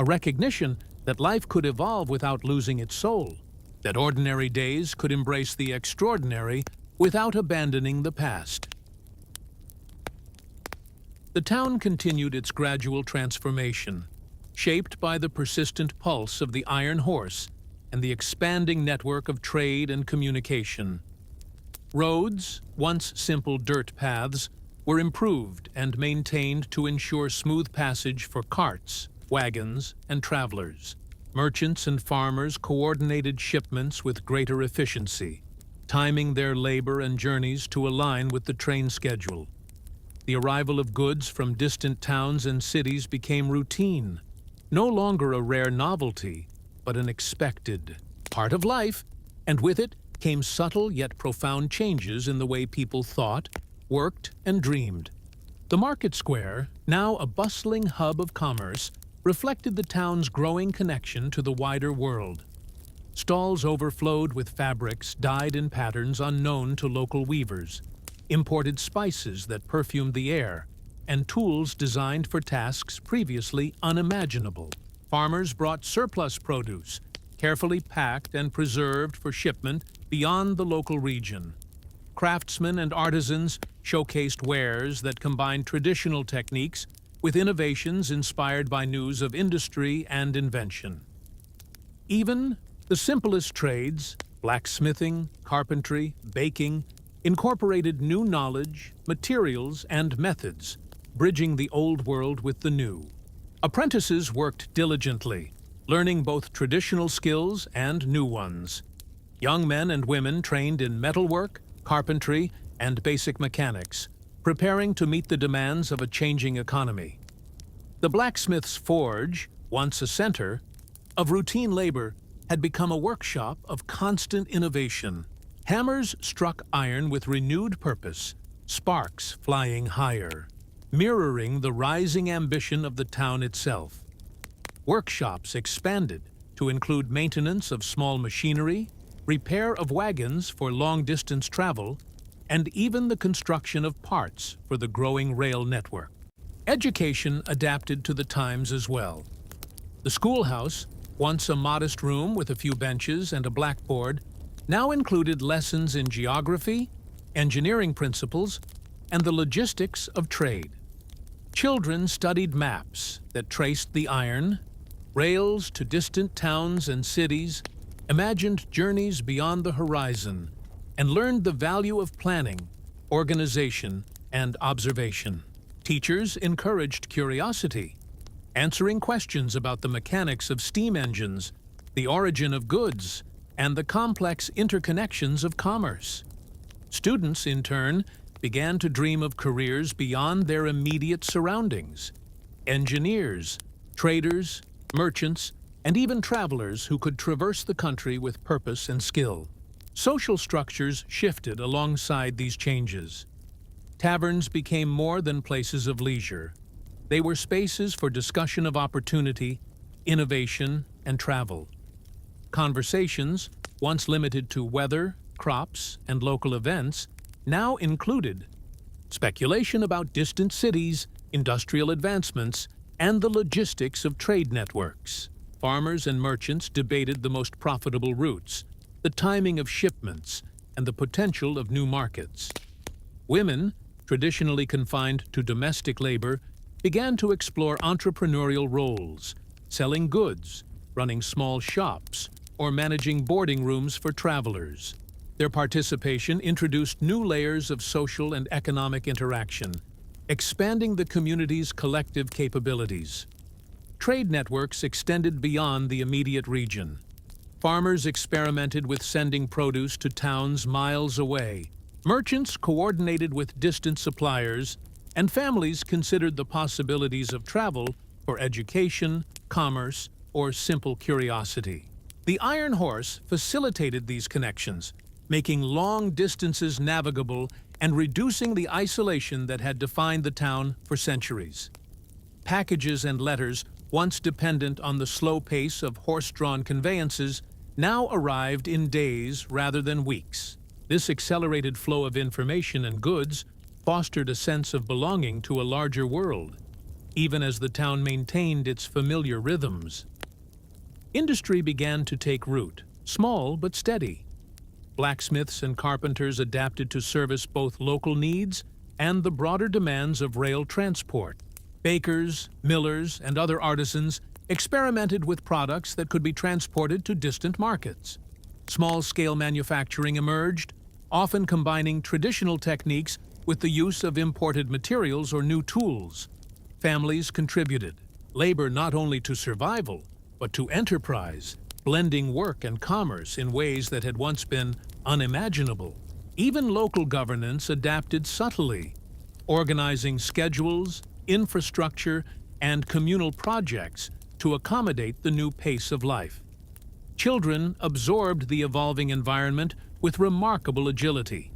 a recognition that life could evolve without losing its soul, that ordinary days could embrace the extraordinary without abandoning the past. The town continued its gradual transformation, shaped by the persistent pulse of the Iron Horse and the expanding network of trade and communication. Roads, once simple dirt paths, were improved and maintained to ensure smooth passage for carts, wagons, and travelers. Merchants and farmers coordinated shipments with greater efficiency, timing their labor and journeys to align with the train schedule. The arrival of goods from distant towns and cities became routine, no longer a rare novelty, but an expected part of life, and with it came subtle yet profound changes in the way people thought, worked, and dreamed. The market square, now a bustling hub of commerce, reflected the town's growing connection to the wider world. Stalls overflowed with fabrics dyed in patterns unknown to local weavers, imported spices that perfumed the air, and tools designed for tasks previously unimaginable. Farmers brought surplus produce, carefully packed and preserved for shipment beyond the local region. Craftsmen and artisans showcased wares that combined traditional techniques with innovations inspired by news of industry and invention. Even the simplest trades, blacksmithing, carpentry, baking, incorporated new knowledge, materials, and methods, bridging the old world with the new. Apprentices worked diligently, learning both traditional skills and new ones. Young men and women trained in metalwork, carpentry, and basic mechanics, preparing to meet the demands of a changing economy. The blacksmith's forge, once a center of routine labor, had become a workshop of constant innovation. Hammers struck iron with renewed purpose, sparks flying higher, mirroring the rising ambition of the town itself. Workshops expanded to include maintenance of small machinery, repair of wagons for long-distance travel, and even the construction of parts for the growing rail network. Education adapted to the times as well. The schoolhouse, once a modest room with a few benches and a blackboard, now included lessons in geography, engineering principles, and the logistics of trade. Children studied maps that traced the iron, rails to distant towns and cities, imagined journeys beyond the horizon, and learned the value of planning, organization, and observation. Teachers encouraged curiosity, answering questions about the mechanics of steam engines, the origin of goods, and the complex interconnections of commerce. Students, in turn, began to dream of careers beyond their immediate surroundings. Engineers, traders, merchants, and even travelers who could traverse the country with purpose and skill. Social structures shifted alongside these changes. Taverns became more than places of leisure. They were spaces for discussion of opportunity, innovation, and travel. Conversations, once limited to weather, crops, and local events, now included speculation about distant cities, industrial advancements, and the logistics of trade networks. Farmers and merchants debated the most profitable routes, the timing of shipments, and the potential of new markets. Women, traditionally confined to domestic labor, began to explore entrepreneurial roles, selling goods, running small shops, or managing boarding rooms for travelers. Their participation introduced new layers of social and economic interaction, expanding the community's collective capabilities. Trade networks extended beyond the immediate region. Farmers experimented with sending produce to towns miles away. Merchants coordinated with distant suppliers, and families considered the possibilities of travel for education, commerce, or simple curiosity. The Iron Horse facilitated these connections, making long distances navigable and reducing the isolation that had defined the town for centuries. Packages and letters, once dependent on the slow pace of horse-drawn conveyances, now arrived in days rather than weeks. This accelerated flow of information and goods fostered a sense of belonging to a larger world, even as the town maintained its familiar rhythms. Industry began to take root, small but steady. Blacksmiths and carpenters adapted to service both local needs and the broader demands of rail transport. Bakers, millers, and other artisans experimented with products that could be transported to distant markets. Small-scale manufacturing emerged, often combining traditional techniques with the use of imported materials or new tools. Families contributed, labor not only to survival, but to enterprise, blending work and commerce in ways that had once been unimaginable. Even local governance adapted subtly, organizing schedules, infrastructure, and communal projects to accommodate the new pace of life. Children absorbed the evolving environment with remarkable agility.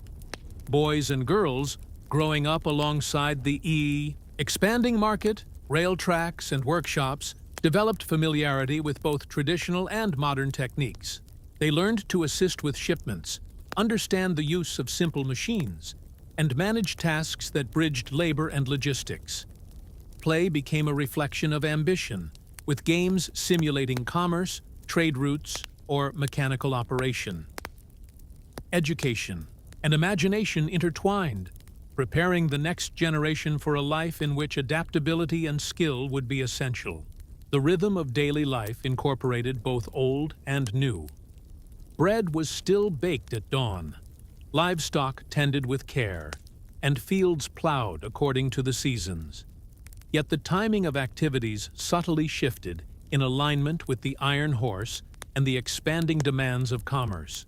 Boys and girls, growing up alongside the expanding market, rail tracks, and workshops, developed familiarity with both traditional and modern techniques. They learned to assist with shipments, understand the use of simple machines, and manage tasks that bridged labor and logistics. Play became a reflection of ambition, with games simulating commerce, trade routes, or mechanical operation. Education and imagination intertwined, preparing the next generation for a life in which adaptability and skill would be essential. The rhythm of daily life incorporated both old and new. Bread was still baked at dawn, livestock tended with care, and fields plowed according to the seasons. Yet the timing of activities subtly shifted in alignment with the Iron Horse and the expanding demands of commerce.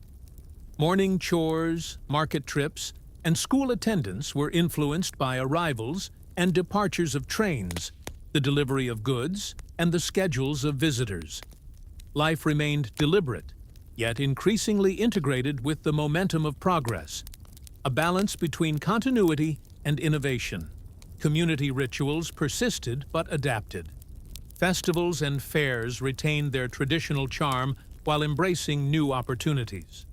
Morning chores, market trips, and school attendance were influenced by arrivals and departures of trains, the delivery of goods, and the schedules of visitors. Life remained deliberate, yet increasingly integrated with the momentum of progress, a balance between continuity and innovation. Community rituals persisted but adapted. Festivals and fairs retained their traditional charm while embracing new opportunities.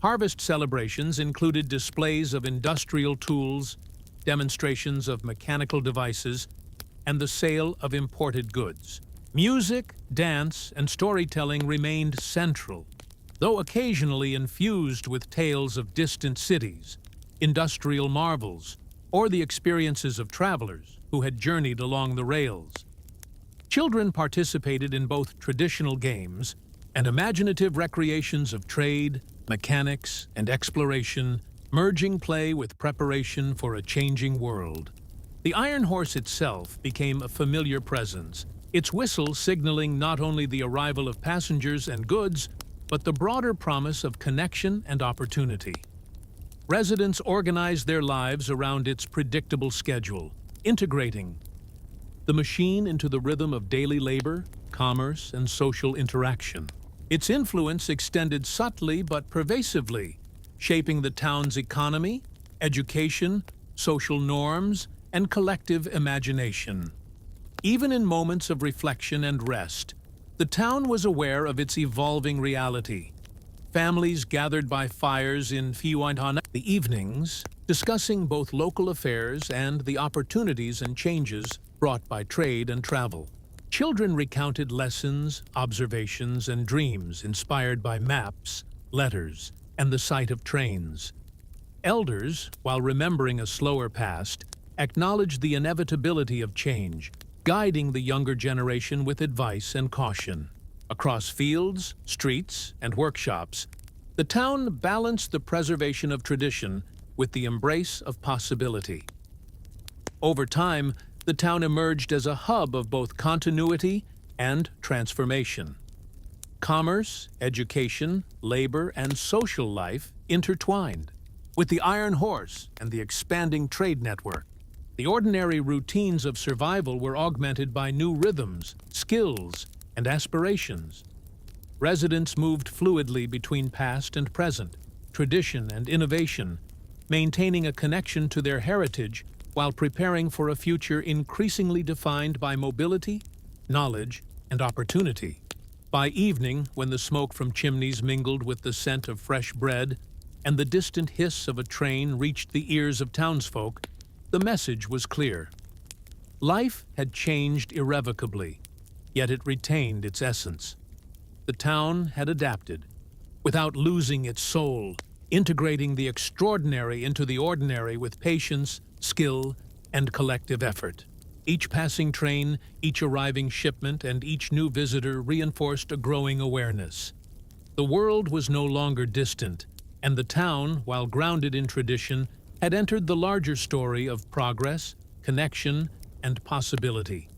Harvest celebrations included displays of industrial tools, demonstrations of mechanical devices, and the sale of imported goods. Music, dance, and storytelling remained central, though occasionally infused with tales of distant cities, industrial marvels, or the experiences of travelers who had journeyed along the rails. Children participated in both traditional games and imaginative recreations of trade, mechanics, and exploration, merging play with preparation for a changing world. The Iron Horse itself became a familiar presence, its whistle signaling not only the arrival of passengers and goods, but the broader promise of connection and opportunity. Residents organized their lives around its predictable schedule, integrating the machine into the rhythm of daily labor, commerce, and social interaction. Its influence extended subtly but pervasively, shaping the town's economy, education, social norms, and collective imagination. Even in moments of reflection and rest, the town was aware of its evolving reality. Families gathered by fires in the evenings, discussing both local affairs and the opportunities and changes brought by trade and travel. Children recounted lessons, observations, and dreams inspired by maps, letters, and the sight of trains. Elders, while remembering a slower past, acknowledged the inevitability of change, guiding the younger generation with advice and caution. Across fields, streets, and workshops, the town balanced the preservation of tradition with the embrace of possibility. Over time, the town emerged as a hub of both continuity and transformation. Commerce, education, labor, and social life intertwined. With the Iron Horse and the expanding trade network, the ordinary routines of survival were augmented by new rhythms, skills, and aspirations. Residents moved fluidly between past and present, tradition and innovation, maintaining a connection to their heritage while preparing for a future increasingly defined by mobility, knowledge, and opportunity. By evening, when the smoke from chimneys mingled with the scent of fresh bread and the distant hiss of a train reached the ears of townsfolk, the message was clear. Life had changed irrevocably, yet it retained its essence. The town had adapted, without losing its soul, integrating the extraordinary into the ordinary with patience, skill, and collective effort. Each passing train, each arriving shipment, and each new visitor reinforced a growing awareness. The world was no longer distant, and the town, while grounded in tradition, had entered the larger story of progress, connection, and possibility.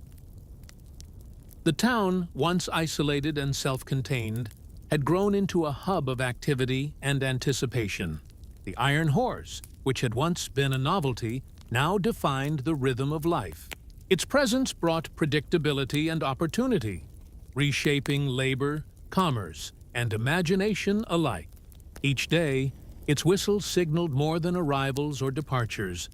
The town, once isolated and self-contained, had grown into a hub of activity and anticipation. The Iron Horse, which had once been a novelty, now defined the rhythm of life. Its presence brought predictability and opportunity, reshaping labor, commerce, and imagination alike. Each day, its whistle signaled more than arrivals or departures.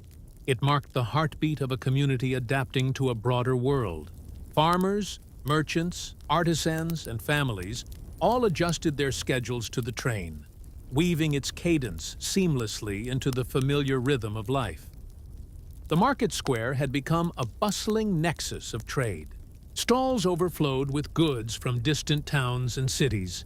It marked the heartbeat of a community adapting to a broader world. Farmers, merchants, artisans, and families all adjusted their schedules to the train, weaving its cadence seamlessly into the familiar rhythm of life. The market square had become a bustling nexus of trade. Stalls overflowed with goods from distant towns and cities.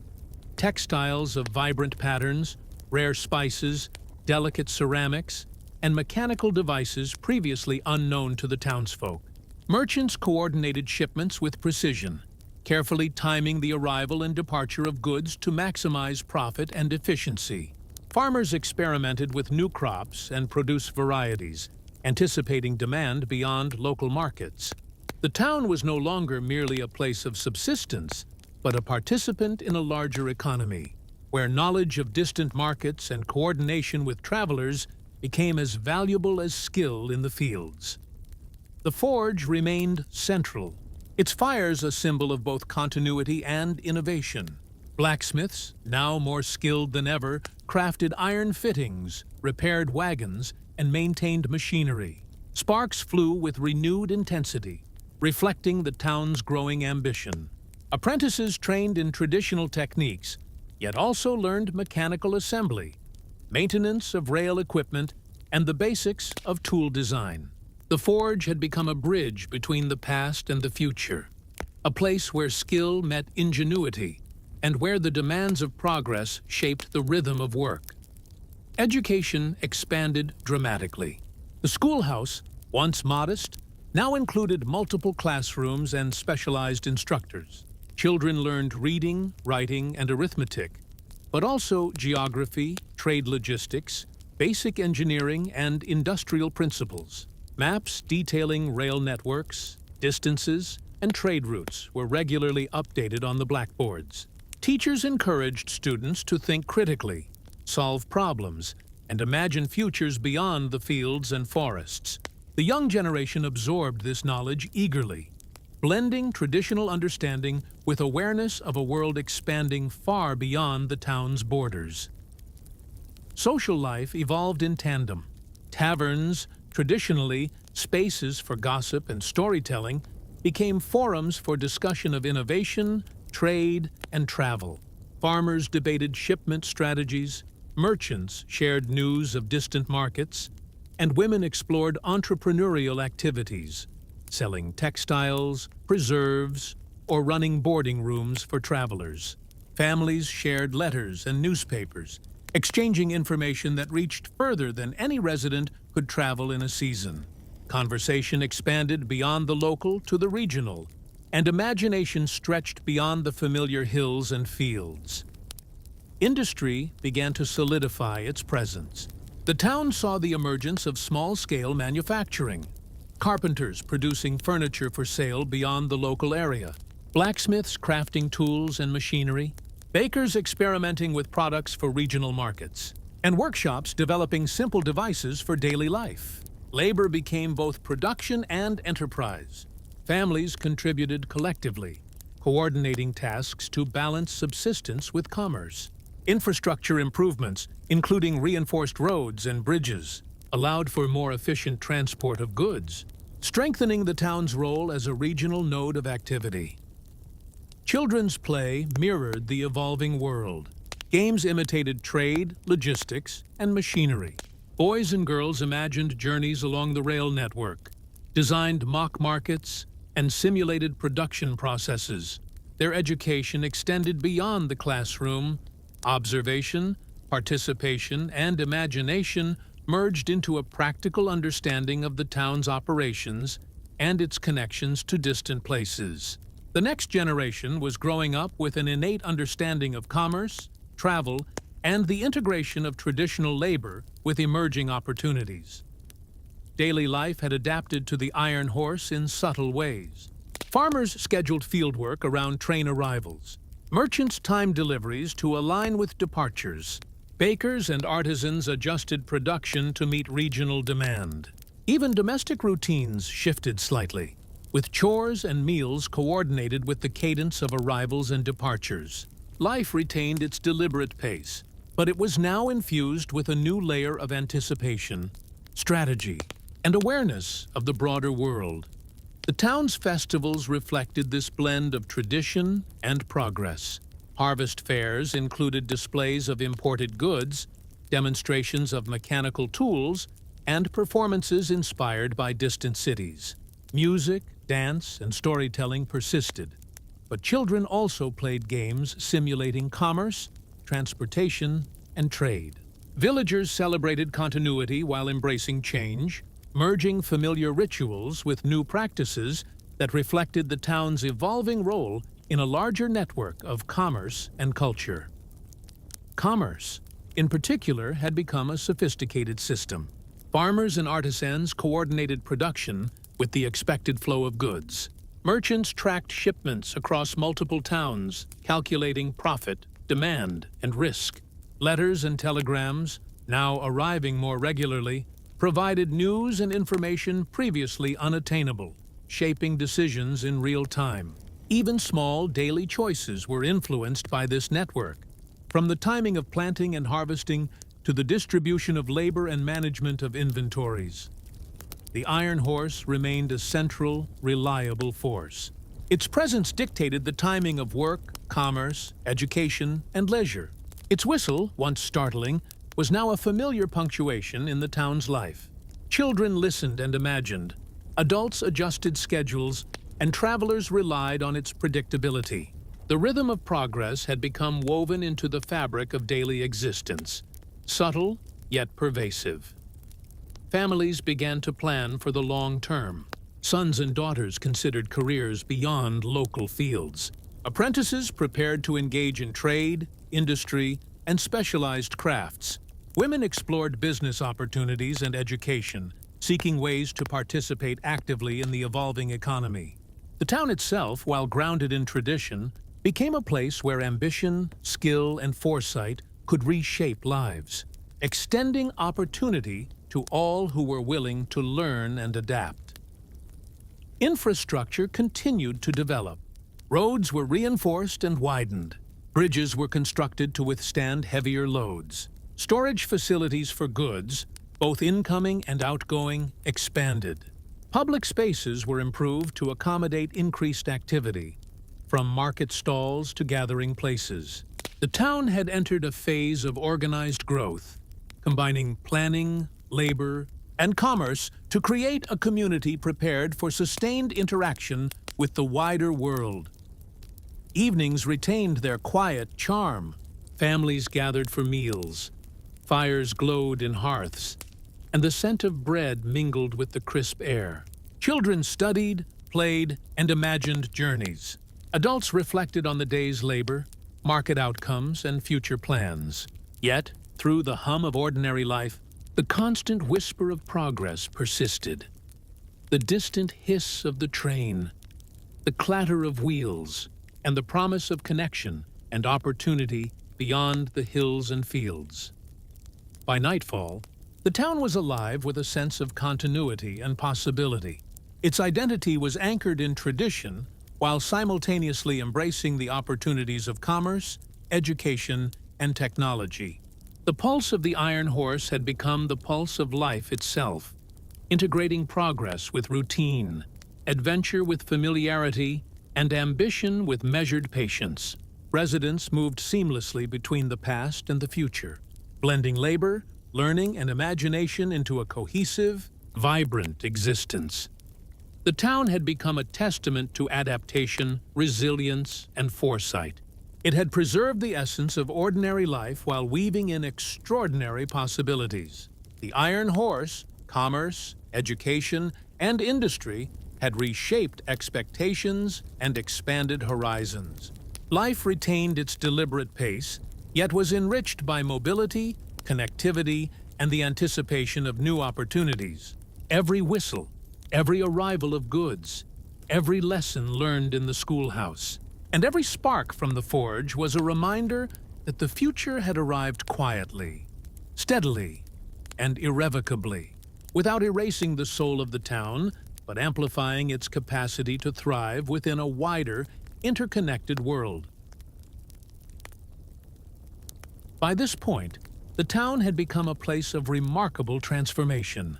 Textiles of vibrant patterns, rare spices, delicate ceramics, and mechanical devices previously unknown to the townsfolk. Merchants coordinated shipments with precision, carefully timing the arrival and departure of goods to maximize profit and efficiency. Farmers experimented with new crops and produce varieties, anticipating demand beyond local markets. The town was no longer merely a place of subsistence, but a participant in a larger economy, where knowledge of distant markets and coordination with travelers became as valuable as skill in the fields. The forge remained central, its fires a symbol of both continuity and innovation. Blacksmiths, now more skilled than ever, crafted iron fittings, repaired wagons, and maintained machinery. Sparks flew with renewed intensity, reflecting the town's growing ambition. Apprentices trained in traditional techniques yet also learned mechanical assembly, maintenance of rail equipment, and the basics of tool design. The forge had become a bridge between the past and the future, a place where skill met ingenuity and where the demands of progress shaped the rhythm of work. Education expanded dramatically. The schoolhouse, once modest, now included multiple classrooms and specialized instructors. Children learned reading, writing, and arithmetic, but also geography, trade logistics, basic engineering, and industrial principles. Maps detailing rail networks, distances, and trade routes were regularly updated on the blackboards. Teachers encouraged students to think critically, solve problems, and imagine futures beyond the fields and forests. The young generation absorbed this knowledge eagerly, blending traditional understanding with awareness of a world expanding far beyond the town's borders. Social life evolved in tandem. Taverns, traditionally spaces for gossip and storytelling, became forums for discussion of innovation, trade, and travel. Farmers debated shipment strategies, merchants shared news of distant markets, and women explored entrepreneurial activities, selling textiles, preserves, or running boarding rooms for travelers. Families shared letters and newspapers, exchanging information that reached further than any resident could travel in a season. Conversation expanded beyond the local to the regional, and imagination stretched beyond the familiar hills and fields. Industry began to solidify its presence. The town saw the emergence of small-scale manufacturing, carpenters producing furniture for sale beyond the local area, blacksmiths crafting tools and machinery, bakers experimenting with products for regional markets, and workshops developing simple devices for daily life. Labor became both production and enterprise. Families contributed collectively, coordinating tasks to balance subsistence with commerce. Infrastructure improvements, including reinforced roads and bridges, allowed for more efficient transport of goods, strengthening the town's role as a regional node of activity. Children's play mirrored the evolving world. Games imitated trade, logistics, and machinery. Boys and girls imagined journeys along the rail network, designed mock markets, and simulated production processes. Their education extended beyond the classroom. Observation, participation, and imagination merged into a practical understanding of the town's operations and its connections to distant places. The next generation was growing up with an innate understanding of commerce, travel, and the integration of traditional labor with emerging opportunities. Daily life had adapted to the iron horse in subtle ways. Farmers scheduled fieldwork around train arrivals. Merchants timed deliveries to align with departures. Bakers and artisans adjusted production to meet regional demand. Even domestic routines shifted slightly, with chores and meals coordinated with the cadence of arrivals and departures. Life retained its deliberate pace, but it was now infused with a new layer of anticipation, strategy, and awareness of the broader world. The town's festivals reflected this blend of tradition and progress. Harvest fairs included displays of imported goods, demonstrations of mechanical tools, and performances inspired by distant cities. Music, dance, and storytelling persisted, but children also played games simulating commerce, transportation, and trade. Villagers celebrated continuity while embracing change, merging familiar rituals with new practices that reflected the town's evolving role in a larger network of commerce and culture. Commerce, in particular, had become a sophisticated system. Farmers and artisans coordinated production with the expected flow of goods. Merchants tracked shipments across multiple towns, calculating profit, demand, and risk. Letters and telegrams, now arriving more regularly, provided news and information previously unattainable, shaping decisions in real time. Even small daily choices were influenced by this network, from the timing of planting and harvesting to the distribution of labor and management of inventories. The iron horse remained a central, reliable force. Its presence dictated the timing of work, commerce, education, and leisure. Its whistle, once startling, was now a familiar punctuation in the town's life. Children listened and imagined, adults adjusted schedules, and travelers relied on its predictability. The rhythm of progress had become woven into the fabric of daily existence, subtle yet pervasive. Families began to plan for the long term. Sons and daughters considered careers beyond local fields. Apprentices prepared to engage in trade, industry, and specialized crafts. Women explored business opportunities and education, seeking ways to participate actively in the evolving economy. The town itself, while grounded in tradition, became a place where ambition, skill, and foresight could reshape lives, extending opportunity to all who were willing to learn and adapt. Infrastructure continued to develop. Roads were reinforced and widened. Bridges were constructed to withstand heavier loads. Storage facilities for goods, both incoming and outgoing, expanded. Public spaces were improved to accommodate increased activity, from market stalls to gathering places. The town had entered a phase of organized growth, combining planning, labor, and commerce to create a community prepared for sustained interaction with the wider world. Evenings retained their quiet charm. Families gathered for meals. Fires glowed in hearths, and the scent of bread mingled with the crisp air. Children studied, played, and imagined journeys. Adults reflected on the day's labor, market outcomes, and future plans. Yet, through the hum of ordinary life, the constant whisper of progress persisted. The distant hiss of the train, the clatter of wheels, and the promise of connection and opportunity beyond the hills and fields. By nightfall, the town was alive with a sense of continuity and possibility. Its identity was anchored in tradition while simultaneously embracing the opportunities of commerce, education, and technology. The pulse of the Iron Horse had become the pulse of life itself, integrating progress with routine, adventure with familiarity, and ambition with measured patience. Residents moved seamlessly between the past and the future, blending labor, learning, and imagination into a cohesive, vibrant existence. The town had become a testament to adaptation, resilience, and foresight. It had preserved the essence of ordinary life while weaving in extraordinary possibilities. The Iron Horse, commerce, education, and industry had reshaped expectations and expanded horizons. Life retained its deliberate pace, yet was enriched by mobility, connectivity, and the anticipation of new opportunities. Every whistle, every arrival of goods, every lesson learned in the schoolhouse, and every spark from the forge was a reminder that the future had arrived quietly, steadily, and irrevocably, without erasing the soul of the town, but amplifying its capacity to thrive within a wider, interconnected world. By this point, the town had become a place of remarkable transformation,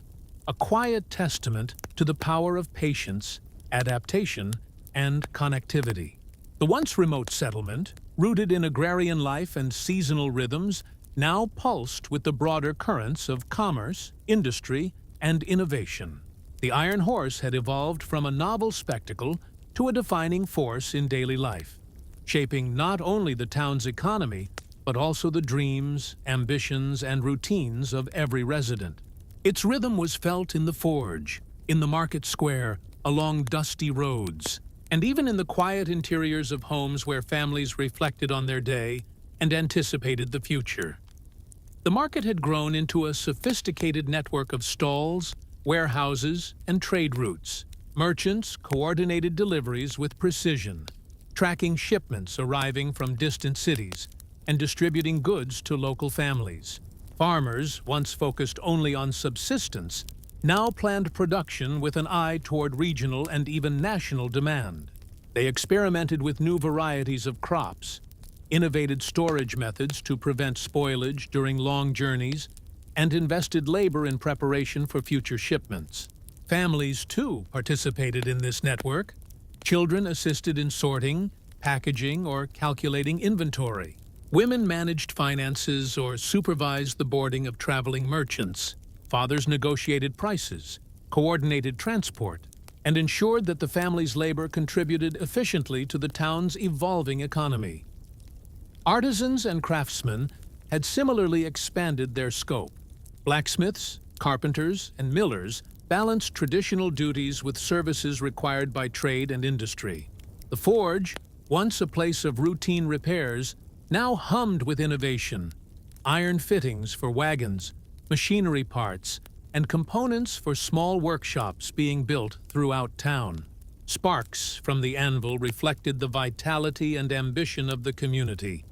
a quiet testament to the power of patience, adaptation, and connectivity. The once remote settlement, rooted in agrarian life and seasonal rhythms, now pulsed with the broader currents of commerce, industry, and innovation. The Iron Horse had evolved from a novel spectacle to a defining force in daily life, shaping not only the town's economy, but also the dreams, ambitions, and routines of every resident. Its rhythm was felt in the forge, in the market square, along dusty roads, and even in the quiet interiors of homes where families reflected on their day and anticipated the future. The market had grown into a sophisticated network of stalls, warehouses, and trade routes. Merchants coordinated deliveries with precision, tracking shipments arriving from distant cities and distributing goods to local families. Farmers, once focused only on subsistence, now planned production with an eye toward regional and even national demand. They experimented with new varieties of crops, innovated storage methods to prevent spoilage during long journeys, and invested labor in preparation for future shipments. Families, too, participated in this network. Children assisted in sorting, packaging, or calculating inventory. Women managed finances or supervised the boarding of traveling merchants. Fathers negotiated prices, coordinated transport, and ensured that the family's labor contributed efficiently to the town's evolving economy. Artisans and craftsmen had similarly expanded their scope. Blacksmiths, carpenters, and millers balanced traditional duties with services required by trade and industry. The forge, once a place of routine repairs, now hummed with innovation. Iron fittings for wagons, machinery parts, and components for small workshops being built throughout town. Sparks from the anvil reflected the vitality and ambition of the community,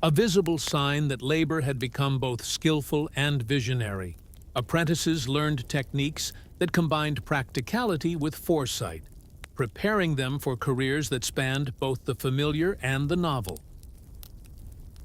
a visible sign that labor had become both skillful and visionary. Apprentices learned techniques that combined practicality with foresight, preparing them for careers that spanned both the familiar and the novel.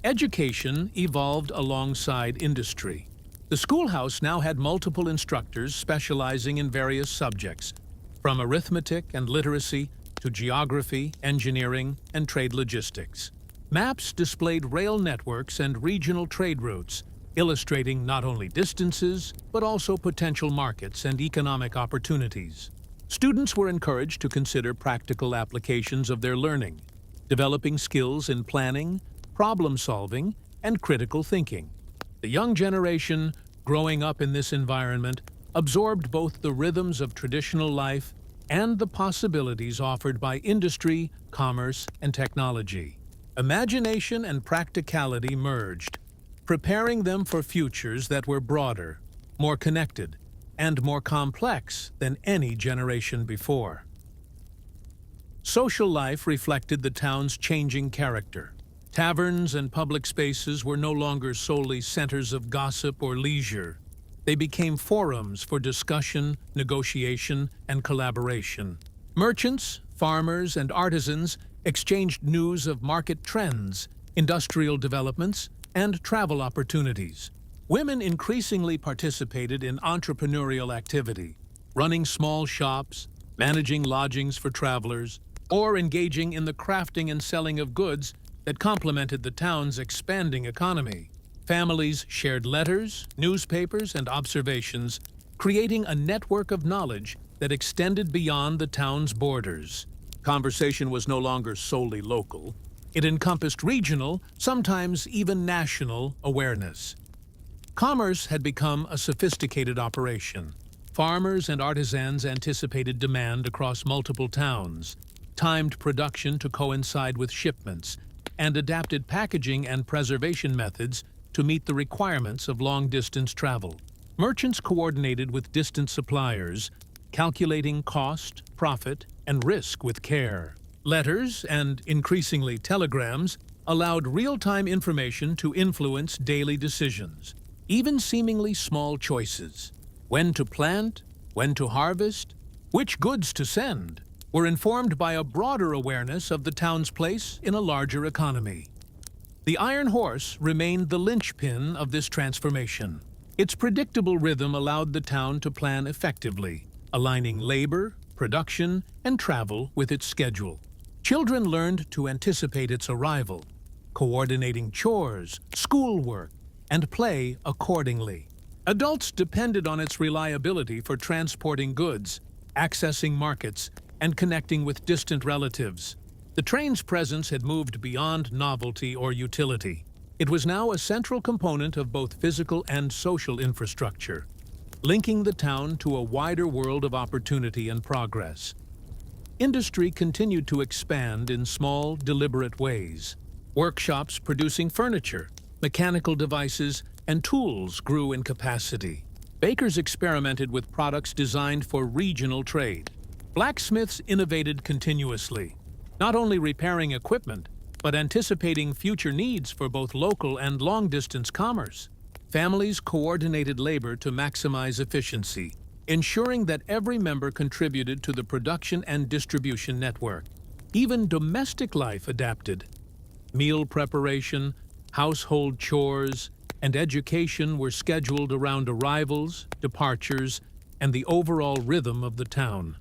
Education evolved alongside industry. The schoolhouse now had multiple instructors specializing in various subjects, from arithmetic and literacy to geography, engineering, and trade logistics. Maps displayed rail networks and regional trade routes, illustrating not only distances, but also potential markets and economic opportunities. Students were encouraged to consider practical applications of their learning, developing skills in planning, problem-solving, and critical thinking. The young generation, growing up in this environment, absorbed both the rhythms of traditional life and the possibilities offered by industry, commerce, and technology. Imagination and practicality merged, preparing them for futures that were broader, more connected, and more complex than any generation before. Social life reflected the town's changing character. Taverns and public spaces were no longer solely centers of gossip or leisure. They became forums for discussion, negotiation, and collaboration. Merchants, farmers, and artisans exchanged news of market trends, industrial developments, and travel opportunities. Women increasingly participated in entrepreneurial activity, running small shops, managing lodgings for travelers, or engaging in the crafting and selling of goods that complemented the town's expanding economy. Families shared letters, newspapers, and observations, creating a network of knowledge that extended beyond the town's borders. Conversation was no longer solely local. It encompassed regional, sometimes even national, awareness. Commerce had become a sophisticated operation. Farmers and artisans anticipated demand across multiple towns, timed production to coincide with shipments, and adapted packaging and preservation methods to meet the requirements of long-distance travel. Merchants coordinated with distant suppliers, calculating cost, profit, and risk with care. Letters, and increasingly telegrams, allowed real-time information to influence daily decisions, even seemingly small choices. When to plant, when to harvest, which goods to send, were informed by a broader awareness of the town's place in a larger economy. The iron horse remained the linchpin of this transformation. Its predictable rhythm allowed the town to plan effectively, aligning labor, production, and travel with its schedule. Children learned to anticipate its arrival, coordinating chores, schoolwork, and play accordingly. Adults depended on its reliability for transporting goods, accessing markets, and connecting with distant relatives. The train's presence had moved beyond novelty or utility. It was now a central component of both physical and social infrastructure, linking the town to a wider world of opportunity and progress. Industry continued to expand in small, deliberate ways. Workshops producing furniture, mechanical devices, and tools grew in capacity. Bakers experimented with products designed for regional trade. Blacksmiths innovated continuously, not only repairing equipment, but anticipating future needs for both local and long-distance commerce. Families coordinated labor to maximize efficiency, ensuring that every member contributed to the production and distribution network. Even domestic life adapted. Meal preparation, household chores, and education were scheduled around arrivals, departures, and the overall rhythm of the town.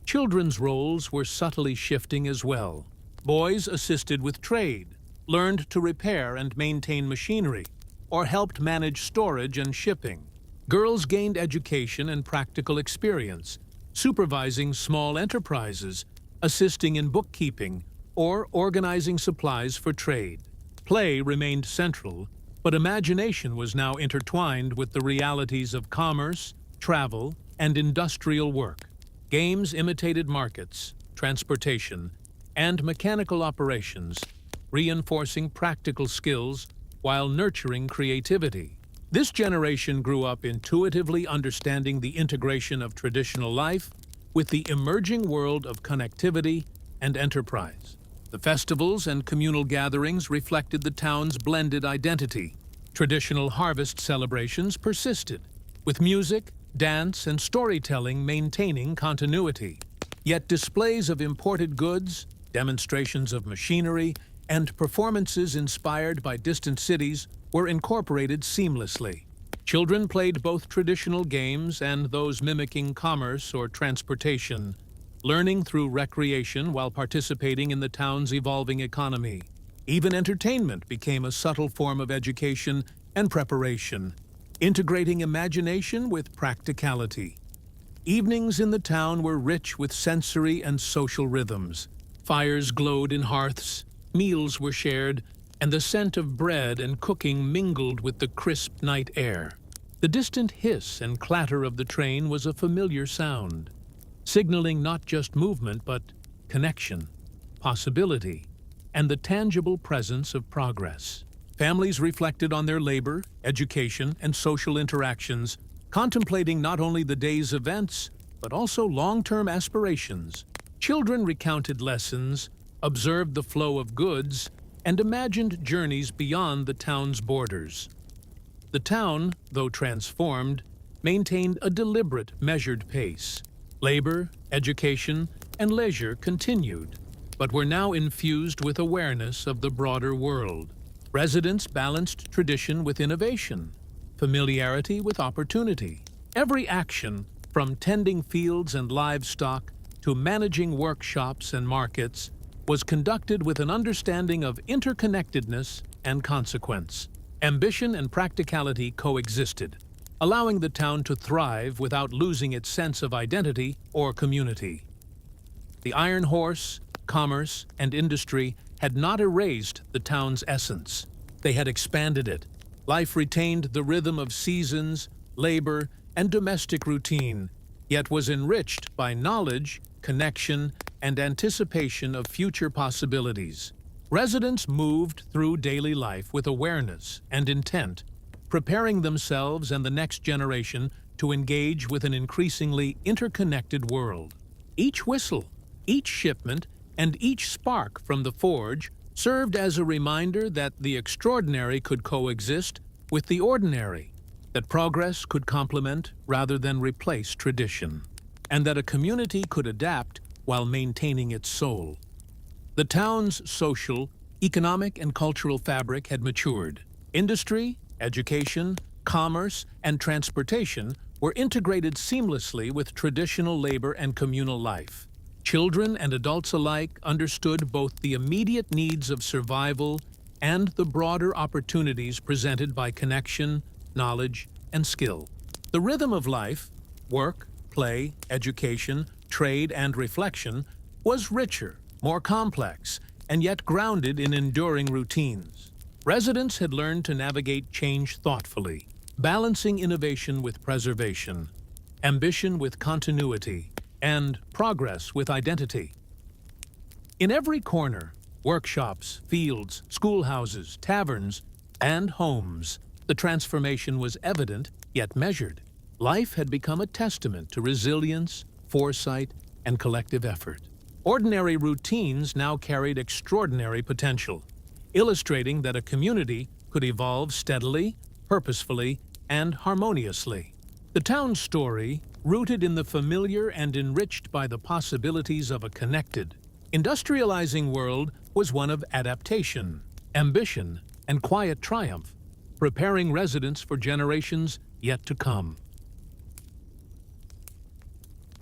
Children's roles were subtly shifting as well. Boys assisted with trade, learned to repair and maintain machinery, or helped manage storage and shipping. Girls gained education and practical experience, supervising small enterprises, assisting in bookkeeping, or organizing supplies for trade. Play remained central, but imagination was now intertwined with the realities of commerce, travel, and industrial work. Games imitated markets, transportation, and mechanical operations, reinforcing practical skills while nurturing creativity. This generation grew up intuitively understanding the integration of traditional life with the emerging world of connectivity and enterprise. The festivals and communal gatherings reflected the town's blended identity. Traditional harvest celebrations persisted, with music, dance, and storytelling maintaining continuity. Yet displays of imported goods, demonstrations of machinery, and performances inspired by distant cities were incorporated seamlessly. Children played both traditional games and those mimicking commerce or transportation, learning through recreation while participating in the town's evolving economy. Even entertainment became a subtle form of education and preparation, integrating imagination with practicality. Evenings in the town were rich with sensory and social rhythms. Fires glowed in hearths, meals were shared, and the scent of bread and cooking mingled with the crisp night air. The distant hiss and clatter of the train was a familiar sound, signaling not just movement but connection, possibility, and the tangible presence of progress. Families reflected on their labor, education, and social interactions, contemplating not only the day's events, but also long-term aspirations. Children recounted lessons, observed the flow of goods, and imagined journeys beyond the town's borders. The town, though transformed, maintained a deliberate, measured pace. Labor, education, and leisure continued, but were now infused with awareness of the broader world. Residents balanced tradition with innovation, familiarity with opportunity. Every action, from tending fields and livestock to managing workshops and markets, was conducted with an understanding of interconnectedness and consequence. Ambition and practicality coexisted, allowing the town to thrive without losing its sense of identity or community. The iron horse, commerce, and industry had not erased the town's essence. They had expanded it. Life retained the rhythm of seasons, labor, and domestic routine, yet was enriched by knowledge, connection, and anticipation of future possibilities. Residents moved through daily life with awareness and intent, preparing themselves and the next generation to engage with an increasingly interconnected world. Each whistle, each shipment, and each spark from the forge served as a reminder that the extraordinary could coexist with the ordinary, that progress could complement rather than replace tradition, and that a community could adapt while maintaining its soul. The town's social, economic, and cultural fabric had matured. Industry, education, commerce, and transportation were integrated seamlessly with traditional labor and communal life. Children and adults alike understood both the immediate needs of survival and the broader opportunities presented by connection, knowledge, and skill. The rhythm of life, work, play, education, trade, and reflection, was richer, more complex, and yet grounded in enduring routines. Residents had learned to navigate change thoughtfully, balancing innovation with preservation, ambition with continuity, and progress with identity. In every corner, workshops, fields, schoolhouses, taverns, and homes, the transformation was evident yet measured. Life had become a testament to resilience, foresight, and collective effort. Ordinary routines now carried extraordinary potential, illustrating that a community could evolve steadily, purposefully, and harmoniously. The town's story, rooted in the familiar and enriched by the possibilities of a connected, industrializing world, was one of adaptation, ambition, and quiet triumph, preparing residents for generations yet to come.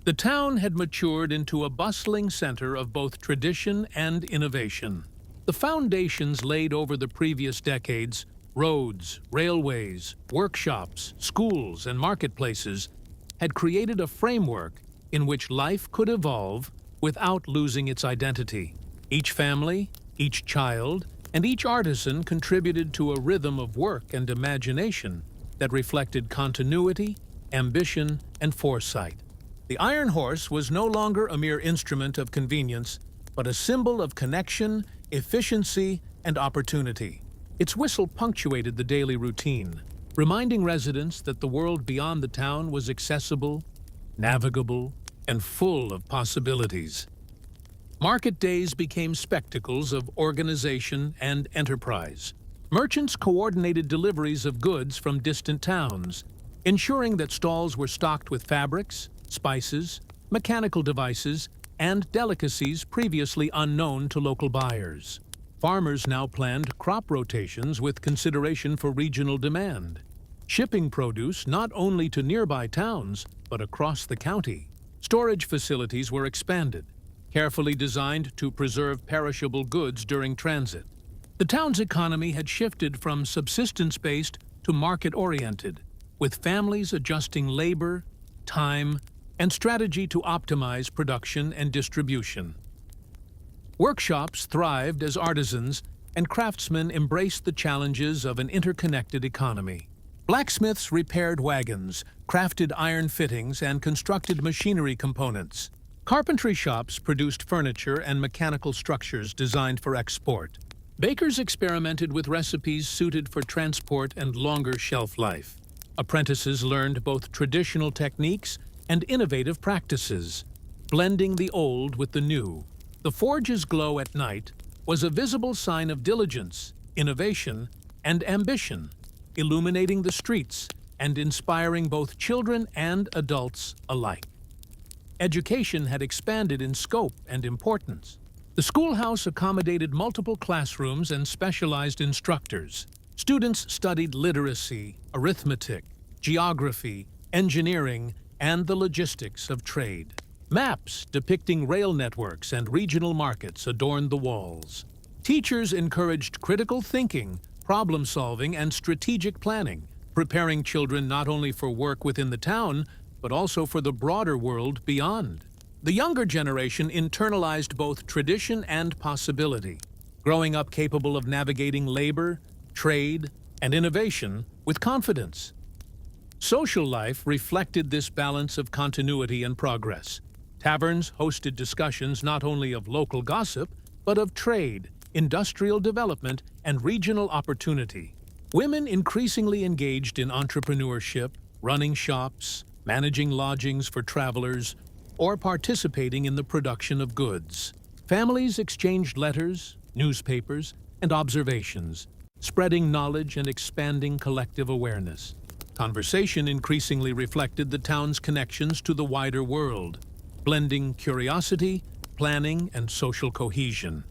The town had matured into a bustling center of both tradition and innovation. The foundations laid over the previous decades, roads, railways, workshops, schools, and marketplaces, had created a framework in which life could evolve without losing its identity. Each family, each child, and each artisan contributed to a rhythm of work and imagination that reflected continuity, ambition, and foresight. The iron horse was no longer a mere instrument of convenience, but a symbol of connection, efficiency, and opportunity. Its whistle punctuated the daily routine, reminding residents that the world beyond the town was accessible, navigable, and full of possibilities. Market days became spectacles of organization and enterprise. Merchants coordinated deliveries of goods from distant towns, ensuring that stalls were stocked with fabrics, spices, mechanical devices, and delicacies previously unknown to local buyers. Farmers now planned crop rotations with consideration for regional demand, shipping produce not only to nearby towns, but across the county. Storage facilities were expanded, carefully designed to preserve perishable goods during transit. The town's economy had shifted from subsistence-based to market-oriented, with families adjusting labor, time, and strategy to optimize production and distribution. Workshops thrived as artisans, and craftsmen embraced the challenges of an interconnected economy. Blacksmiths repaired wagons, crafted iron fittings, and constructed machinery components. Carpentry shops produced furniture and mechanical structures designed for export. Bakers experimented with recipes suited for transport and longer shelf life. Apprentices learned both traditional techniques and innovative practices, blending the old with the new. The forge's glow at night was a visible sign of diligence, innovation, and ambition, illuminating the streets and inspiring both children and adults alike. Education had expanded in scope and importance. The schoolhouse accommodated multiple classrooms and specialized instructors. Students studied literacy, arithmetic, geography, engineering, and the logistics of trade. Maps depicting rail networks and regional markets adorned the walls. Teachers encouraged critical thinking, problem-solving, and strategic planning, preparing children not only for work within the town, but also for the broader world beyond. The younger generation internalized both tradition and possibility, growing up capable of navigating labor, trade, and innovation with confidence. Social life reflected this balance of continuity and progress. Taverns hosted discussions not only of local gossip, but of trade, industrial development, and regional opportunity. Women increasingly engaged in entrepreneurship, running shops, managing lodgings for travelers, or participating in the production of goods. Families exchanged letters, newspapers, and observations, spreading knowledge and expanding collective awareness. Conversation increasingly reflected the town's connections to the wider world, blending curiosity, planning, and social cohesion.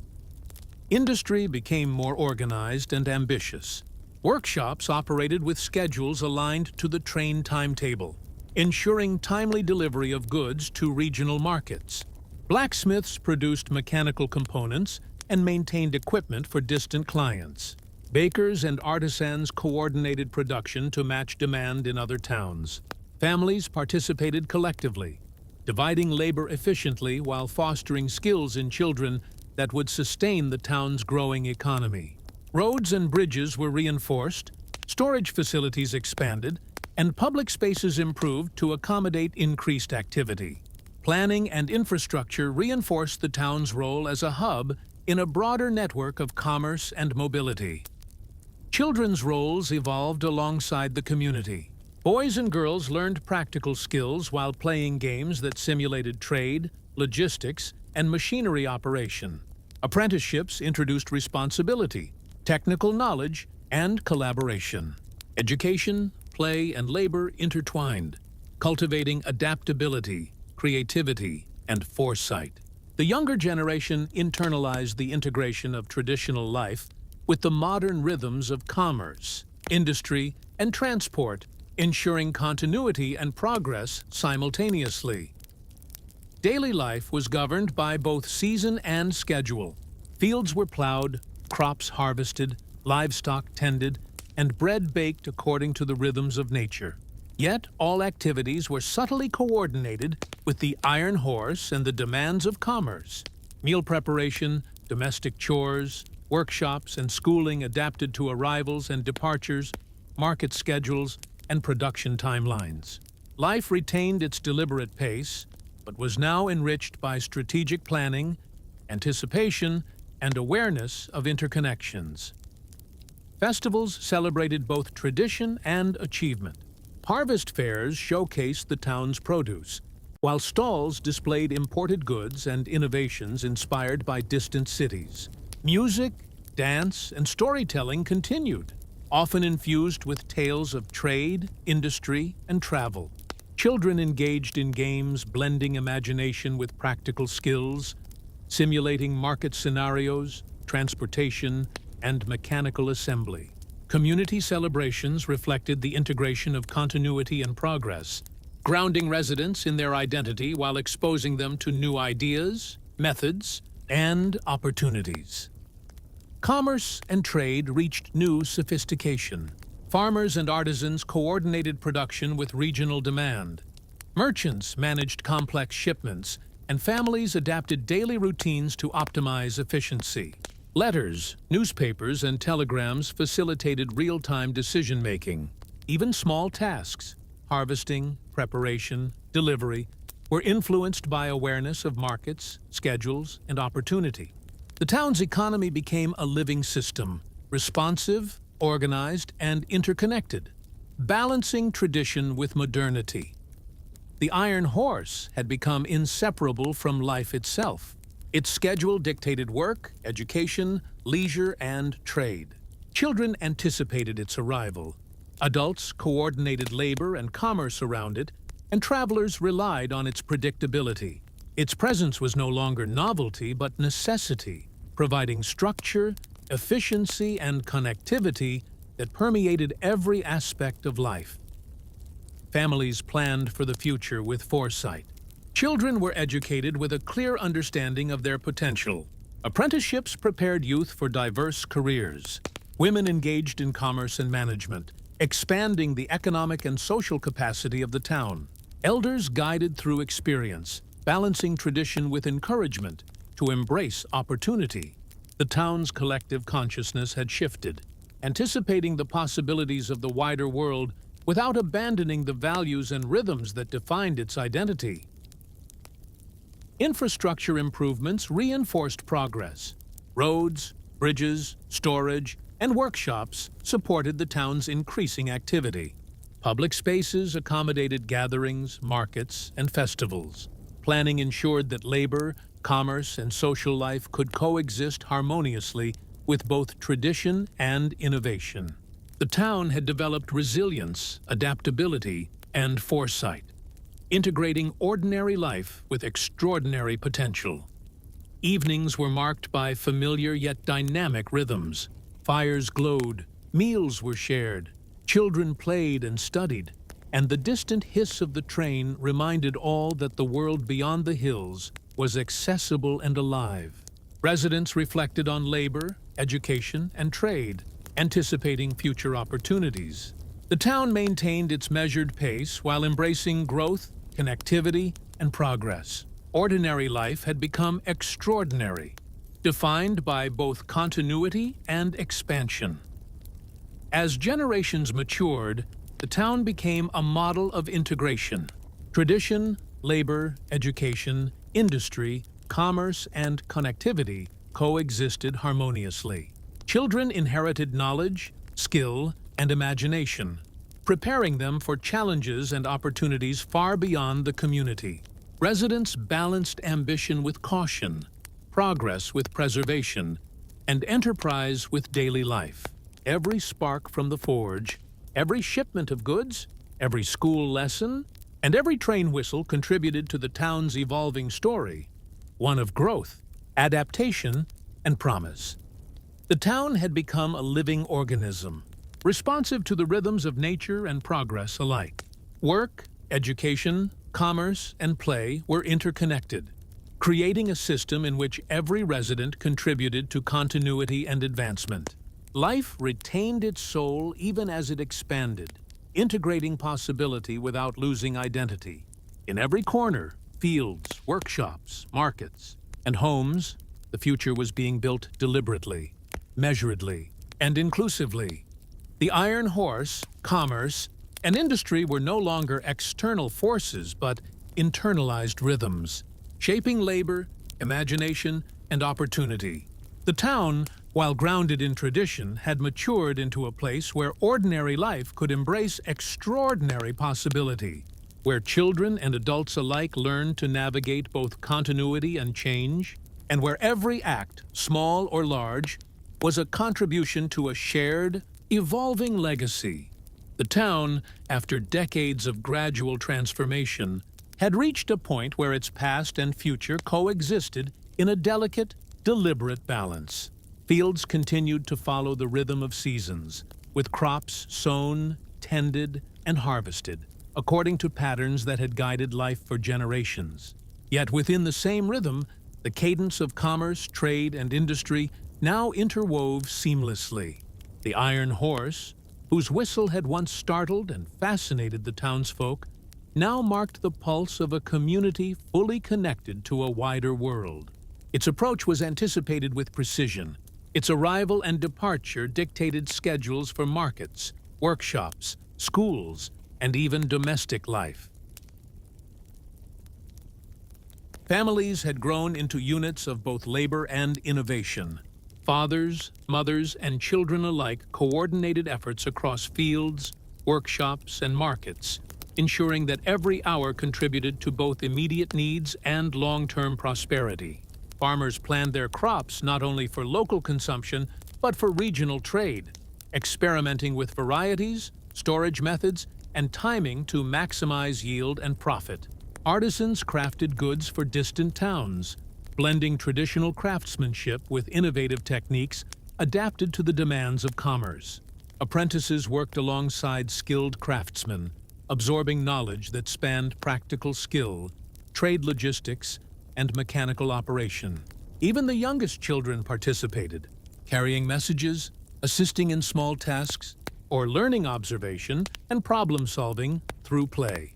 Industry became more organized and ambitious. Workshops operated with schedules aligned to the train timetable, ensuring timely delivery of goods to regional markets. Blacksmiths produced mechanical components and maintained equipment for distant clients. Bakers and artisans coordinated production to match demand in other towns. Families participated collectively, dividing labor efficiently while fostering skills in children that would sustain the town's growing economy. Roads and bridges were reinforced, storage facilities expanded, and public spaces improved to accommodate increased activity. Planning and infrastructure reinforced the town's role as a hub in a broader network of commerce and mobility. Children's roles evolved alongside the community. Boys and girls learned practical skills while playing games that simulated trade, logistics, and machinery operation. Apprenticeships introduced responsibility, technical knowledge, and collaboration. Education, play, and labor intertwined, cultivating adaptability, creativity, and foresight. The younger generation internalized the integration of traditional life with the modern rhythms of commerce, industry, and transport, ensuring continuity and progress simultaneously. Daily life was governed by both season and schedule. Fields were plowed, crops harvested, livestock tended, and bread baked according to the rhythms of nature. Yet all activities were subtly coordinated with the iron horse and the demands of commerce. Meal preparation, domestic chores, workshops, and schooling adapted to arrivals and departures, market schedules, and production timelines. Life retained its deliberate pace, but was now enriched by strategic planning, anticipation, and awareness of interconnections. Festivals celebrated both tradition and achievement. Harvest fairs showcased the town's produce, while stalls displayed imported goods and innovations inspired by distant cities. Music, dance, and storytelling continued, often infused with tales of trade, industry, and travel. Children engaged in games blending imagination with practical skills, simulating market scenarios, transportation, and mechanical assembly. Community celebrations reflected the integration of continuity and progress, grounding residents in their identity while exposing them to new ideas, methods, and opportunities. Commerce and trade reached new sophistication. Farmers and artisans coordinated production with regional demand. Merchants managed complex shipments, and families adapted daily routines to optimize efficiency. Letters, newspapers, and telegrams facilitated real-time decision-making. Even small tasks, harvesting, preparation, delivery, were influenced by awareness of markets, schedules, and opportunity. The town's economy became a living system, responsive, organized, and interconnected, balancing tradition with modernity. The iron horse had become inseparable from life itself. Its schedule dictated work, education, leisure, and trade. Children anticipated its arrival. Adults coordinated labor and commerce around it, and travelers relied on its predictability. Its presence was no longer novelty but necessity, providing structure, efficiency, and connectivity that permeated every aspect of life. Families planned for the future with foresight. Children were educated with a clear understanding of their potential. Apprenticeships prepared youth for diverse careers. Women engaged in commerce and management, expanding the economic and social capacity of the town. Elders guided through experience, balancing tradition with encouragement to embrace opportunity. The town's collective consciousness had shifted, anticipating the possibilities of the wider world without abandoning the values and rhythms that defined its identity. Infrastructure improvements reinforced progress. Roads, bridges, storage, and workshops supported the town's increasing activity. Public spaces accommodated gatherings, markets, and festivals. Planning ensured that labor, commerce, and social life could coexist harmoniously with both tradition and innovation. The town had developed resilience, adaptability, and foresight, integrating ordinary life with extraordinary potential. Evenings were marked by familiar yet dynamic rhythms. Fires glowed, meals were shared, children played and studied, and the distant hiss of the train reminded all that the world beyond the hills was accessible and alive. Residents reflected on labor, education, and trade, anticipating future opportunities. The town maintained its measured pace while embracing growth, connectivity, and progress. Ordinary life had become extraordinary, defined by both continuity and expansion. As generations matured, the town became a model of integration. Tradition, labor, education, industry, commerce, and connectivity coexisted harmoniously. Children inherited knowledge, skill, and imagination, preparing them for challenges and opportunities far beyond the community. Residents balanced ambition with caution, progress with preservation, and enterprise with daily life. Every spark from the forge, every shipment of goods, every school lesson, and every train whistle contributed to the town's evolving story, one of growth, adaptation, and promise. The town had become a living organism, responsive to the rhythms of nature and progress alike. Work, education, commerce, and play were interconnected, creating a system in which every resident contributed to continuity and advancement. Life retained its soul even as it expanded, integrating possibility without losing identity. In every corner, fields, workshops, markets, and homes, the future was being built deliberately, measuredly, and inclusively. The iron horse, commerce, and industry were no longer external forces but internalized rhythms, shaping labor, imagination, and opportunity. The town, while grounded in tradition, had matured into a place where ordinary life could embrace extraordinary possibility, where children and adults alike learned to navigate both continuity and change, and where every act, small or large, was a contribution to a shared, evolving legacy. The town, after decades of gradual transformation, had reached a point where its past and future coexisted in a delicate, deliberate balance. Fields continued to follow the rhythm of seasons, with crops sown, tended, and harvested, according to patterns that had guided life for generations. Yet within the same rhythm, the cadence of commerce, trade, and industry now interwove seamlessly. The iron horse, whose whistle had once startled and fascinated the townsfolk, now marked the pulse of a community fully connected to a wider world. Its approach was anticipated with precision. Its arrival and departure dictated schedules for markets, workshops, schools, and even domestic life. Families had grown into units of both labor and innovation. Fathers, mothers, and children alike coordinated efforts across fields, workshops, and markets, ensuring that every hour contributed to both immediate needs and long-term prosperity. Farmers planned their crops not only for local consumption, but for regional trade, experimenting with varieties, storage methods, and timing to maximize yield and profit. Artisans crafted goods for distant towns, blending traditional craftsmanship with innovative techniques adapted to the demands of commerce. Apprentices worked alongside skilled craftsmen, absorbing knowledge that spanned practical skill, trade logistics, and mechanical operation. Even the youngest children participated, carrying messages, assisting in small tasks, or learning observation and problem-solving through play.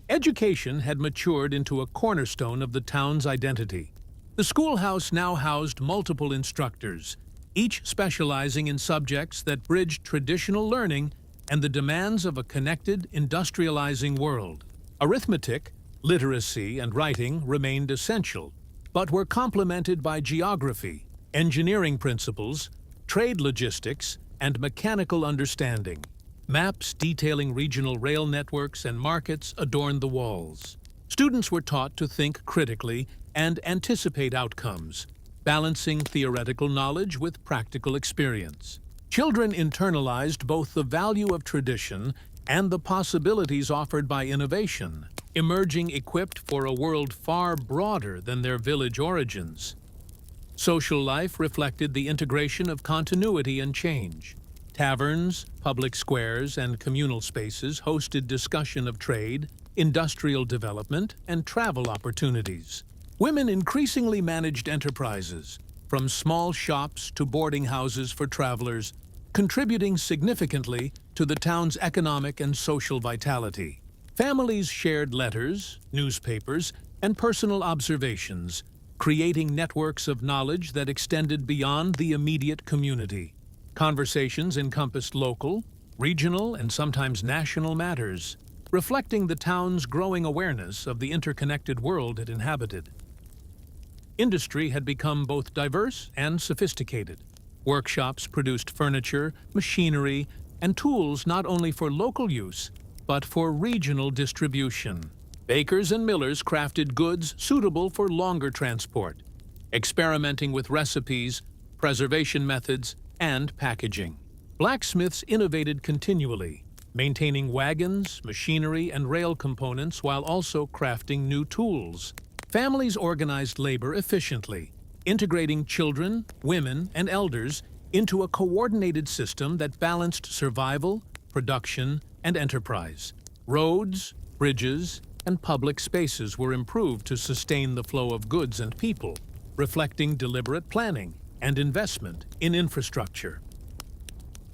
Education had matured into a cornerstone of the town's identity. The schoolhouse now housed multiple instructors, each specializing in subjects that bridged traditional learning and the demands of a connected, industrializing world. Arithmetic, literacy, and writing remained essential, but were complemented by geography, engineering principles, trade logistics, and mechanical understanding. Maps detailing regional rail networks and markets adorned the walls. Students were taught to think critically and anticipate outcomes, balancing theoretical knowledge with practical experience. Children internalized both the value of tradition and the possibilities offered by innovation, emerging equipped for a world far broader than their village origins. Social life reflected the integration of continuity and change. Taverns, public squares, and communal spaces hosted discussion of trade, industrial development, and travel opportunities. Women increasingly managed enterprises, from small shops to boarding houses for travelers, contributing significantly to the town's economic and social vitality. Families shared letters, newspapers, and personal observations, creating networks of knowledge that extended beyond the immediate community. Conversations encompassed local, regional, and sometimes national matters, reflecting the town's growing awareness of the interconnected world it inhabited. Industry had become both diverse and sophisticated. Workshops produced furniture, machinery, and tools not only for local use, but for regional distribution. Bakers and millers crafted goods suitable for longer transport, experimenting with recipes, preservation methods, and packaging. Blacksmiths innovated continually, maintaining wagons, machinery, and rail components while also crafting new tools. Families organized labor efficiently, integrating children, women, and elders into a coordinated system that balanced survival, production, and enterprise. Roads, Bridges and public spaces were improved to sustain the flow of goods and people, reflecting deliberate planning and investment in infrastructure.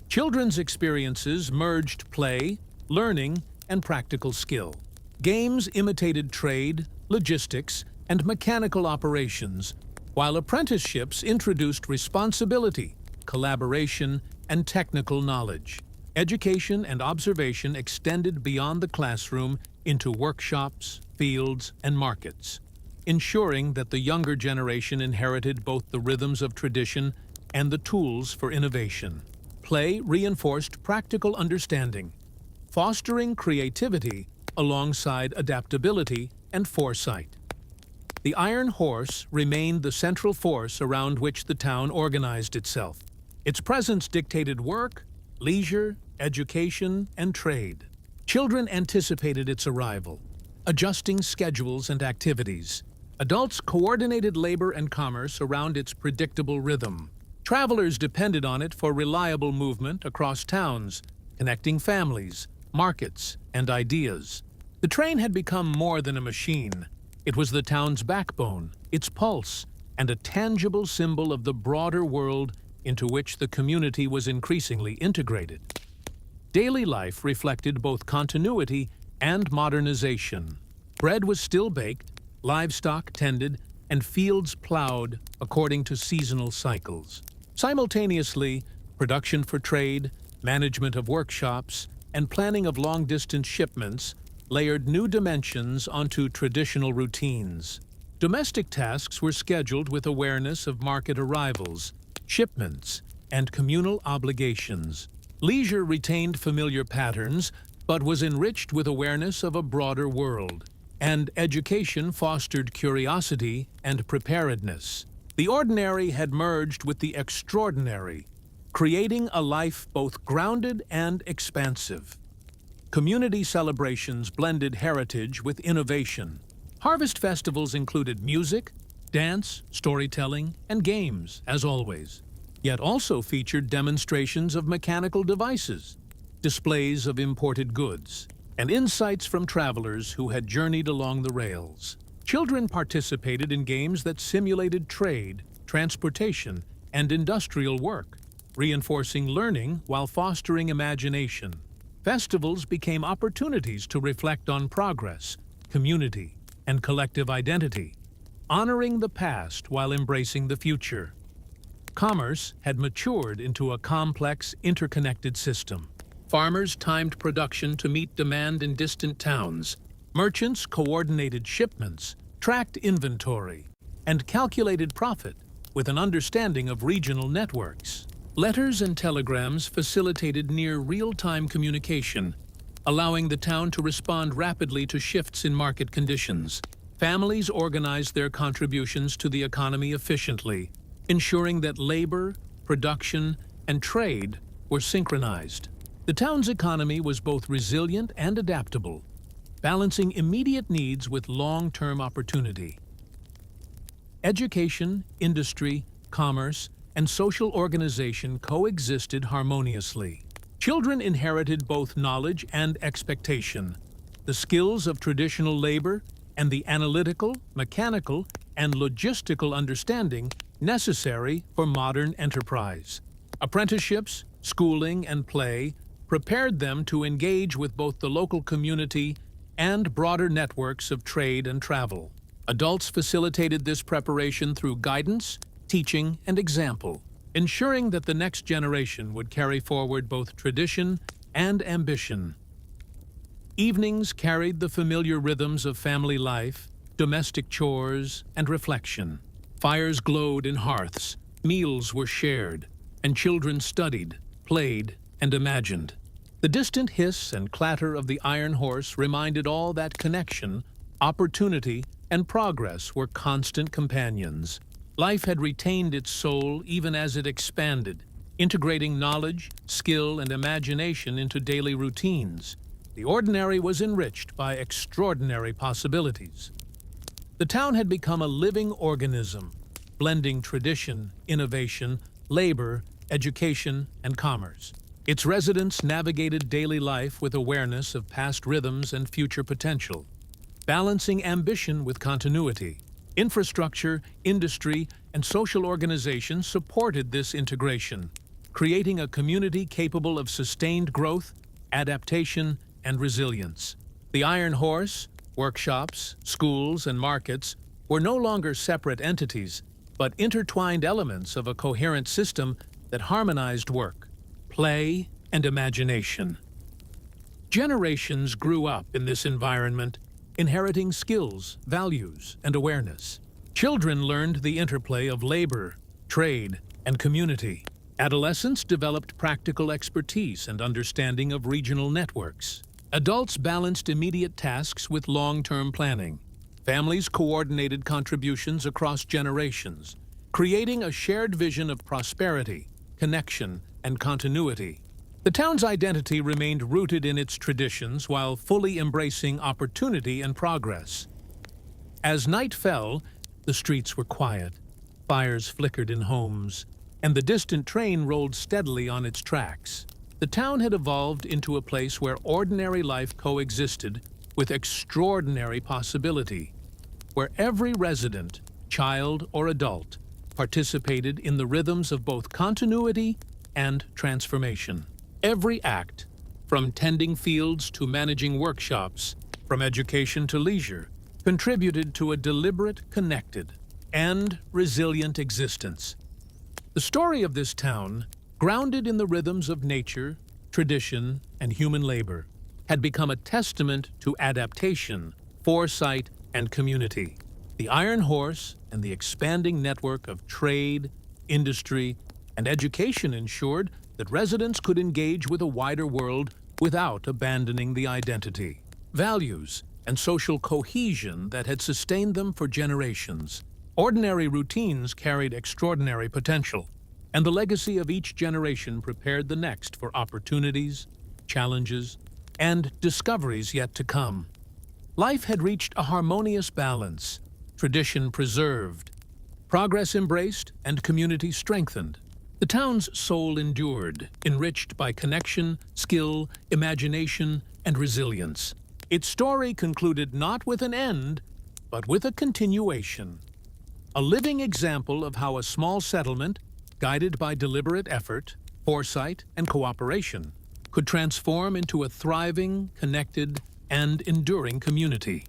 Children's experiences merged play, learning, and practical skill. Games imitated trade, logistics, and mechanical operations, while apprenticeships introduced responsibility, collaboration, and technical knowledge. Education and observation extended beyond the classroom into workshops, fields, and markets, ensuring that the younger generation inherited both the rhythms of tradition and the tools for innovation. Play reinforced practical understanding, fostering creativity alongside adaptability and foresight. The Iron Horse remained the central force around which the town organized itself. Its presence dictated work, leisure, education, and trade. Children anticipated its arrival, adjusting schedules and activities. Adults coordinated labor and commerce around its predictable rhythm. Travelers depended on it for reliable movement across towns, connecting families, markets, and ideas. The train had become more than a machine. It was the town's backbone, its pulse, and a tangible symbol of the broader world into which the community was increasingly integrated. Daily life reflected both continuity and modernization. Bread was still baked, livestock tended, and fields plowed according to seasonal cycles. Simultaneously, production for trade, management of workshops, and planning of long-distance shipments layered new dimensions onto traditional routines. Domestic tasks were scheduled with awareness of market arrivals, shipments, and communal obligations. Leisure retained familiar patterns, but was enriched with awareness of a broader world. And education fostered curiosity and preparedness. The ordinary had merged with the extraordinary, creating a life both grounded and expansive. Community celebrations blended heritage with innovation. Harvest festivals included music, dance, storytelling, and games, as always, yet also featured demonstrations of mechanical devices, displays of imported goods, and insights from travelers who had journeyed along the rails. Children participated in games that simulated trade, transportation, and industrial work, reinforcing learning while fostering imagination. Festivals became opportunities to reflect on progress, community, and collective identity, honoring the past while embracing the future. Commerce had matured into a complex, interconnected system. Farmers timed production to meet demand in distant towns. Merchants coordinated shipments, tracked inventory, and calculated profit with an understanding of regional networks. Letters and telegrams facilitated near real-time communication, allowing the town to respond rapidly to shifts in market conditions. Families organized their contributions to the economy efficiently, ensuring that labor, production, and trade were synchronized. The town's economy was both resilient and adaptable, balancing immediate needs with long-term opportunity. Education, industry, commerce, and social organization coexisted harmoniously. Children inherited both knowledge and expectation, the skills of traditional labor, and the analytical, mechanical, and logistical understanding necessary for modern enterprise. Apprenticeships, schooling, and play prepared them to engage with both the local community and broader networks of trade and travel. Adults facilitated this preparation through guidance, teaching, and example, ensuring that the next generation would carry forward both tradition and ambition. Evenings carried the familiar rhythms of family life, domestic chores, and reflection. Fires glowed in hearths, meals were shared, and children studied, played, and imagined. The distant hiss and clatter of the Iron Horse reminded all that connection, opportunity, and progress were constant companions. Life had retained its soul even as it expanded, integrating knowledge, skill, and imagination into daily routines. The ordinary was enriched by extraordinary possibilities. The town had become a living organism, blending tradition, innovation, labor, education, and commerce. Its residents navigated daily life with awareness of past rhythms and future potential, balancing ambition with continuity. Infrastructure, industry, and social organizations supported this integration, creating a community capable of sustained growth, adaptation, and resilience. The Iron Horse, workshops, schools, and markets were no longer separate entities, but intertwined elements of a coherent system that harmonized work, play, and imagination. Generations grew up in this environment, inheriting skills, values, and awareness. Children learned the interplay of labor, trade, and community. Adolescents developed practical expertise and understanding of regional networks. Adults balanced immediate tasks with long-term planning. Families coordinated contributions across generations, creating a shared vision of prosperity, connection, and continuity. The town's identity remained rooted in its traditions while fully embracing opportunity and progress. As night fell, the streets were quiet, fires flickered in homes, and the distant train rolled steadily on its tracks. The town had evolved into a place where ordinary life coexisted with extraordinary possibility, where every resident, child or adult, participated in the rhythms of both continuity and transformation. Every act, from tending fields to managing workshops, from education to leisure, contributed to a deliberate, connected, and resilient existence. The story of this town, grounded in the rhythms of nature, tradition, and human labor, had become a testament to adaptation, foresight, and community. The Iron Horse and the expanding network of trade, industry, and education ensured that residents could engage with a wider world without abandoning the identity, values, and social cohesion that had sustained them for generations. Ordinary routines carried extraordinary potential, and the legacy of each generation prepared the next for opportunities, challenges, and discoveries yet to come. Life had reached a harmonious balance, tradition preserved, progress embraced, and community strengthened. The town's soul endured, enriched by connection, skill, imagination, and resilience. Its story concluded not with an end, but with a continuation. A living example of how a small settlement, guided by deliberate effort, foresight, and cooperation, could transform into a thriving, connected, and enduring community.